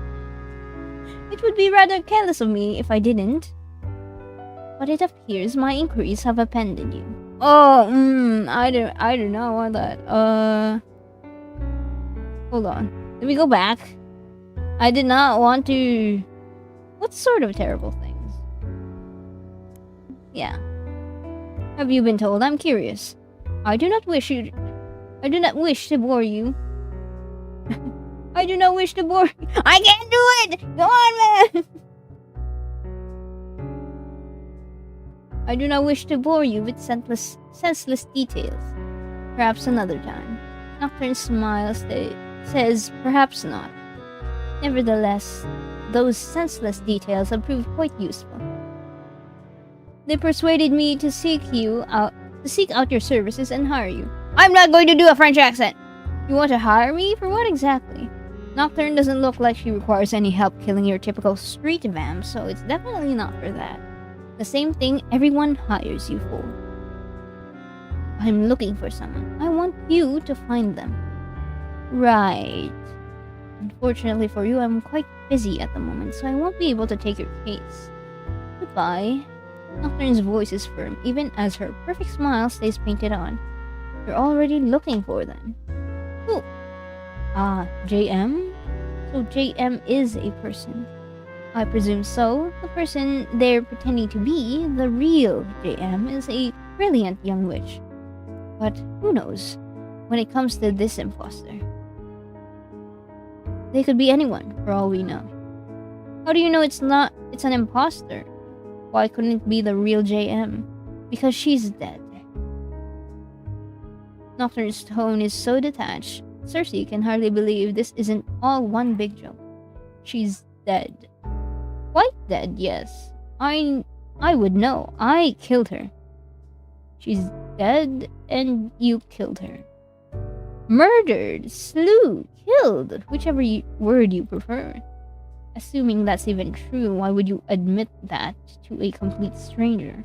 It would be rather careless of me if I didn't. But it appears my inquiries have offended you. Oh, I don't know all that. Hold on. Let me go back. I did not want to... What sort of terrible things? Yeah. Have you been told? I'm curious. I do not wish to bore you. I do not wish to bore you. I can't do it! Go on, man! I do not wish to bore you with senseless details. Perhaps another time. Nocturne smiles, says perhaps not. Nevertheless, those senseless details have proved quite useful. They persuaded me to seek out your services and hire you. I'm not going to do a French accent! You want to hire me? For what exactly? Nocturne doesn't look like she requires any help killing your typical street vamp, so it's definitely not for that. The same thing everyone hires you for. I'm looking for someone. I want you to find them. Right. Unfortunately for you, I'm quite busy at the moment, so I won't be able to take your case. Goodbye. Nocturne's voice is firm, even as her perfect smile stays painted on. You're already looking for them. Who? JM? So JM is a person. I presume so. The person they're pretending to be, the real JM, is a brilliant young witch. But who knows, when it comes to this imposter. They could be anyone, for all we know. How do you know it's an imposter? Why couldn't it be the real JM? Because she's dead. Nocturne's tone is so detached, Cersei can hardly believe this isn't all one big joke. She's dead. Quite dead, yes. I would know. I killed her. She's dead, and you killed her. Murdered, slew, killed, whichever word you prefer. Assuming that's even true, why would you admit that to a complete stranger?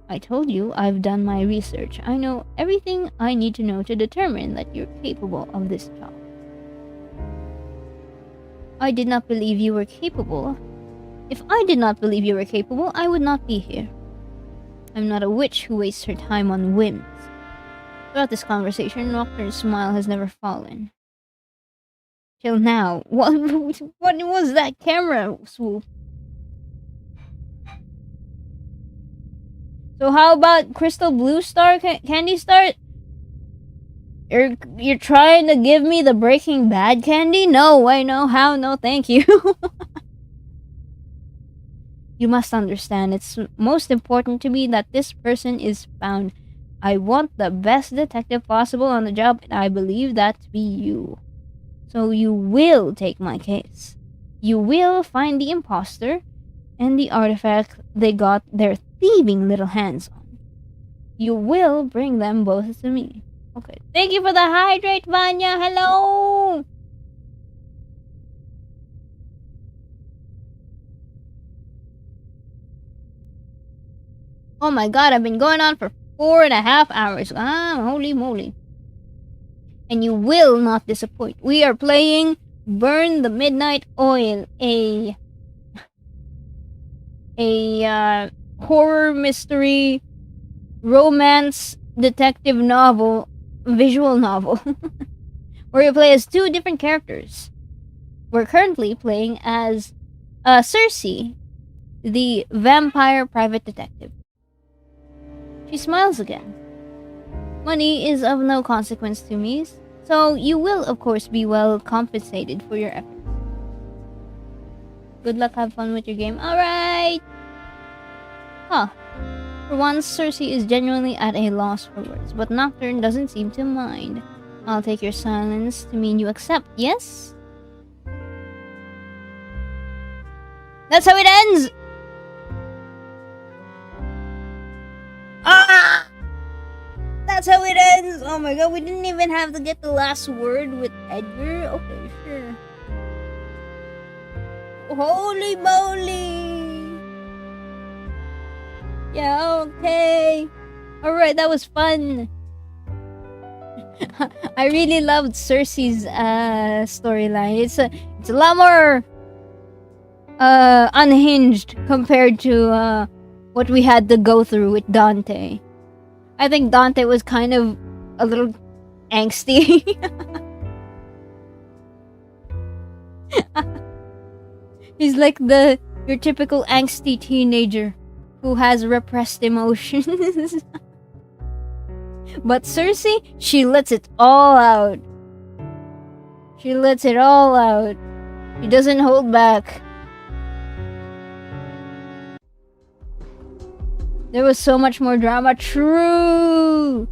I told you I've done my research. I know everything I need to know to determine that you're capable of this job. I did not believe you were capable. If I did not believe you were capable, I would not be here. I'm not a witch who wastes her time on whims. Throughout this conversation, Nocturne's smile has never fallen. Till now. What was that camera swoop? So how about Crystal Blue Star, Candy Star? You're trying to give me the Breaking Bad candy? No way, no how, no thank you. You must understand, it's most important to me that this person is found. I want the best detective possible on the job, and I believe that to be you. So you will take my case. You will find the imposter and the artifact they got their thieving little hands on. You will bring them both to me. Okay. Thank you for the hydrate, Vanya. Hello! Oh my god, I've been going on for 4.5 hours. Holy moly. And you will not disappoint. We are playing Burn the Midnight Oil, a horror mystery romance detective novel, visual novel, where you play as 2 different characters. We're currently playing as Cersei, the vampire private detective. She smiles again. Money is of no consequence to me, so you will of course be well compensated for your efforts. Good luck, have fun with your game. Alright! Huh. For once, Cersei is genuinely at a loss for words, but Nocturne doesn't seem to mind. I'll take your silence to mean you accept, yes? That's how it ends! Ah! That's how it ends! Oh my god, we didn't even have to get the last word with Edgar? Okay, sure. Holy moly! Yeah, okay. Alright, that was fun. I really loved Cersei's storyline. It's a lot more unhinged compared to what we had to go through with Dante. I think Dante was kind of a little angsty. He's like your typical angsty teenager who has repressed emotions. But Cersei, she lets it all out. She lets it all out. She doesn't hold back. There was so much more drama. True.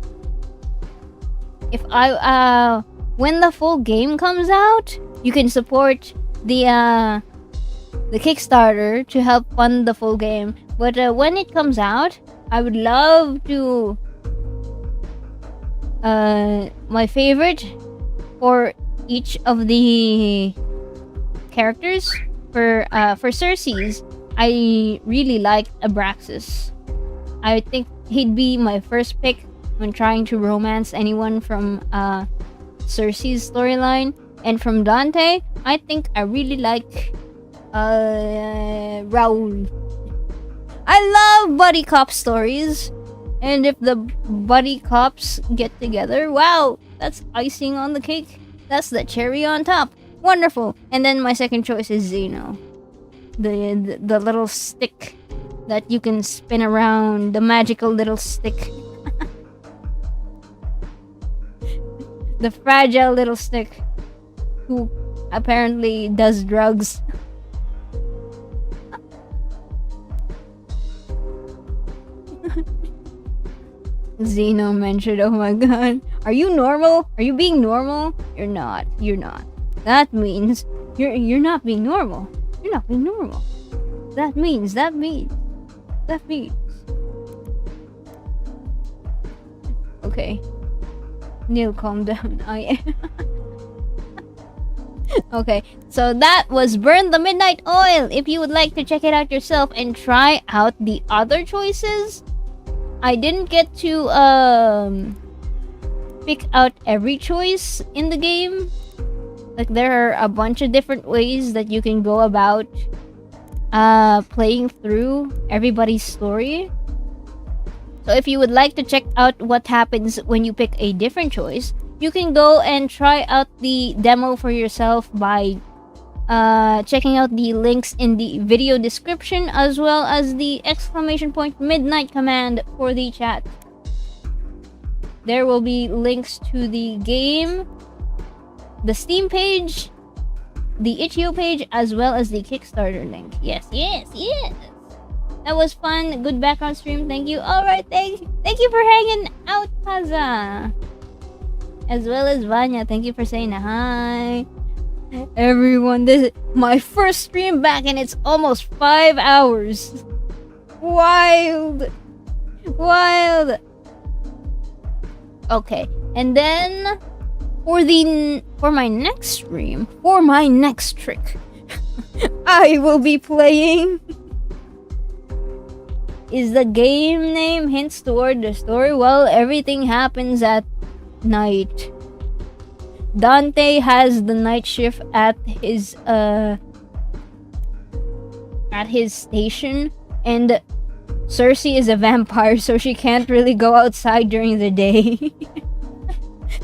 If when the full game comes out, you can support the Kickstarter to help fund the full game. But when it comes out, I would love to. My favorite for each of the characters for Cersei's, I really liked Abraxas. I think he'd be my first pick when trying to romance anyone from Cersei's storyline. And from Dante, I think I really like Raul. I love buddy cop stories, and if the buddy cops get together, wow, that's icing on the cake. That's the cherry on top. Wonderful. And then my second choice is Zeno, the little stick that you can spin around, the magical little stick. The fragile little stick who apparently does drugs. Zeno mentioned, oh my god. Are you normal? Are you being normal? You're not. You're not. That means you're not being normal. You're not being normal. That means. Okay. Neil, calm down. I am. Okay, so that was Burn the Midnight Oil. If you would like to check it out yourself and try out the other choices, I didn't get to pick out every choice in the game. Like, there are a bunch of different ways that you can go about playing through everybody's story. So if you would like to check out what happens when you pick a different choice, you can go and try out the demo for yourself by checking out the links in the video description, as well as the !midnight command for the chat. There will be links to the game, the Steam page, the itch.io page, as well as the Kickstarter link. Yes. That was fun. Good background stream. Thank you. Alright, thank you for hanging out, Paza. As well as Vanya, thank you for saying hi. Everyone, this is my first stream back and it's almost 5 hours. Wild. Okay, and then for my next stream, for my next trick, I will be playing. Is the game name hints toward the story? Well, everything happens at night. Dante has the night shift at his station, and Cersei is a vampire, so she can't really go outside during the day.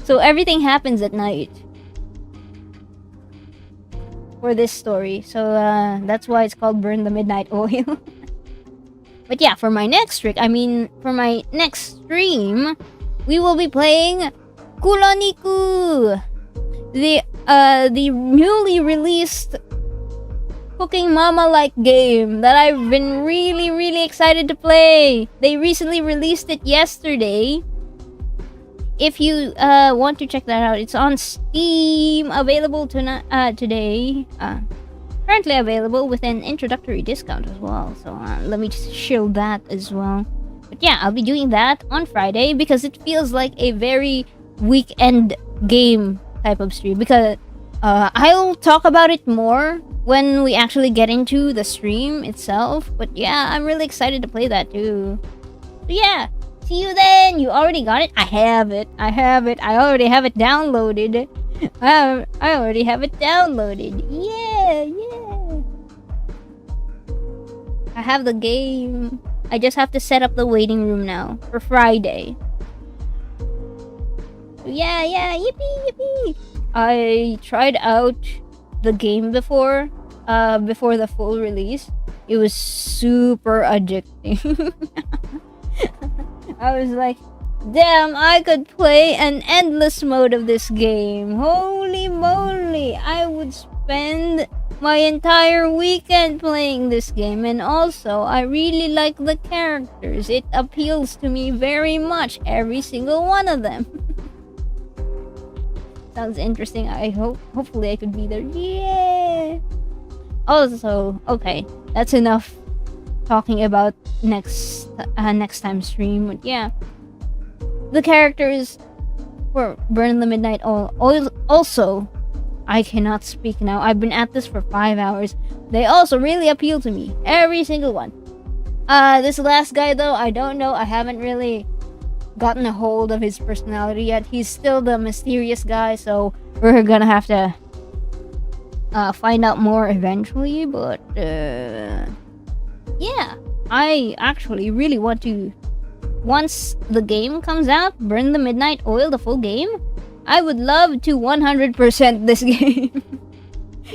So everything happens at night for this story. So that's why it's called Burn the Midnight Oil. But yeah, for my next stream, we will be playing Kuloniku, the newly released cooking mama-like game that I've been really excited to play. They recently released it yesterday. If you want to check that out, it's on Steam, available today. Currently available with an introductory discount as well. So let me just shield that as well. But yeah, I'll be doing that on Friday because it feels like a very weekend game type of stream. Because I'll talk about it more when we actually get into the stream itself. But yeah, I'm really excited to play that too. So yeah, see you then. You already got it? I have it. I already have it downloaded. I already have it downloaded. Yeah. I have the game. I just have to set up the waiting room now for Friday. Yeah, yippee. I tried out the game before the full release. It was super addicting. I was like, Damn, I could play an endless mode of this game. Holy moly, I would spend my entire weekend playing this game. And also, I really like the characters. It appeals to me very much, every single one of them. Sounds interesting. Hopefully I could be there. Yeah. Also, okay, that's enough talking about next time stream. But yeah, the characters for Burn the Midnight Oil also, I cannot speak now. I've been at this for 5 hours. They also really appeal to me, every single one. This last guy though, I don't know. I haven't really gotten a hold of his personality yet. He's still the mysterious guy, so we're gonna have to find out more eventually. But yeah, I actually really want to. Once the game comes out, Burn the Midnight Oil, the full game, I would love to 100% this game.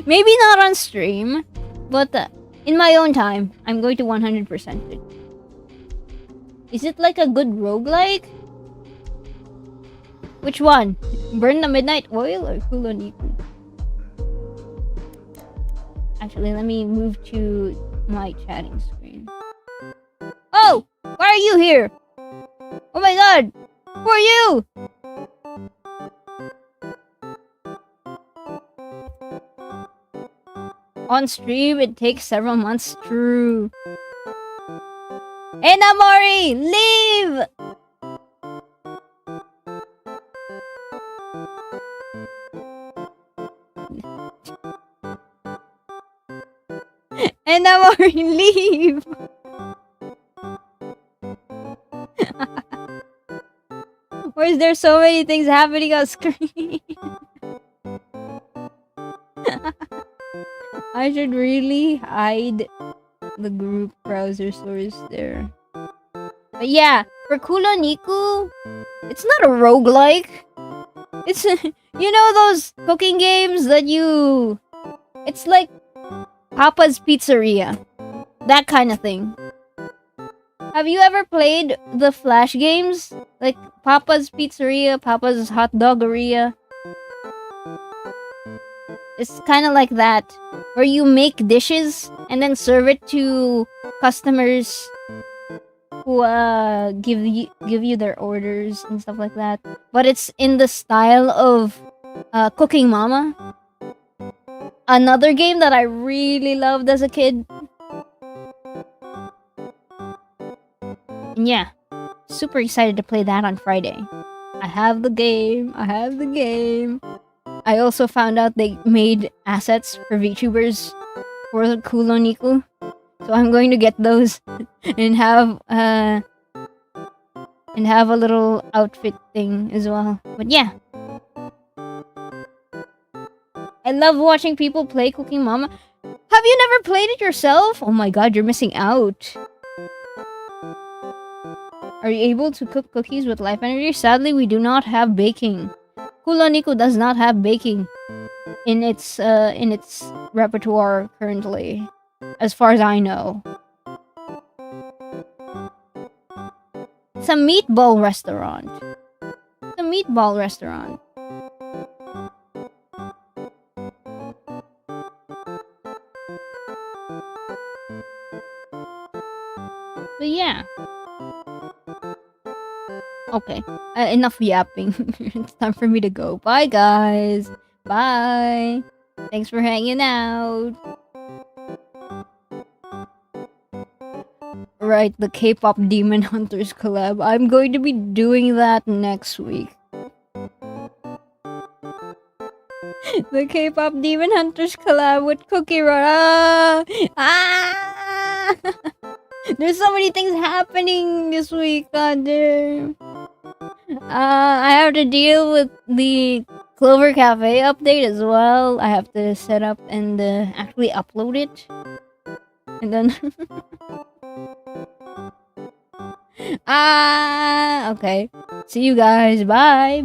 Maybe not on stream, but in my own time, I'm going to 100% it. Is it like a good roguelike? Which one? Burn the Midnight Oil or Kuloniku? Actually, let me move to my chatting screen. Oh! Why are you here? Oh my god! Who are you? On stream, it takes several months. True. Hey, Mori! Leave! Hey, Mori, leave! Why is there so many things happening on screen? I should really hide the group browser source there. But yeah, for Kuloniku, it's not a roguelike. It's, you know those cooking games that you... It's like Papa's Pizzeria. That kind of thing. Have you ever played the Flash games? Like Papa's Pizzeria, Papa's Hot Doggeria? It's kind of like that, where you make dishes and then serve it to customers who give you their orders and stuff like that. But it's in the style of Cooking Mama. Another game that I really loved as a kid. And yeah, super excited to play that on Friday. I have the game. I also found out they made assets for VTubers for the Kuloniku. So I'm going to get those and have a little outfit thing as well. But yeah. I love watching people play Cooking Mama. Have you never played it yourself? Oh my god, you're missing out. Are you able to cook cookies with life energy? Sadly, we do not have baking. Kuloniku does not have baking in its repertoire currently, as far as I know. It's a meatball restaurant. But yeah. Okay, enough yapping. It's time for me to go. Bye, guys. Bye. Thanks for hanging out. Right, the K-pop Demon Hunters collab. I'm going to be doing that next week. The K-pop Demon Hunters collab with Cookie Run. There's so many things happening this week. God damn. I have to deal with the Clover Cafe update as well. I have to set up and actually upload it. And then... okay. See you guys. Bye.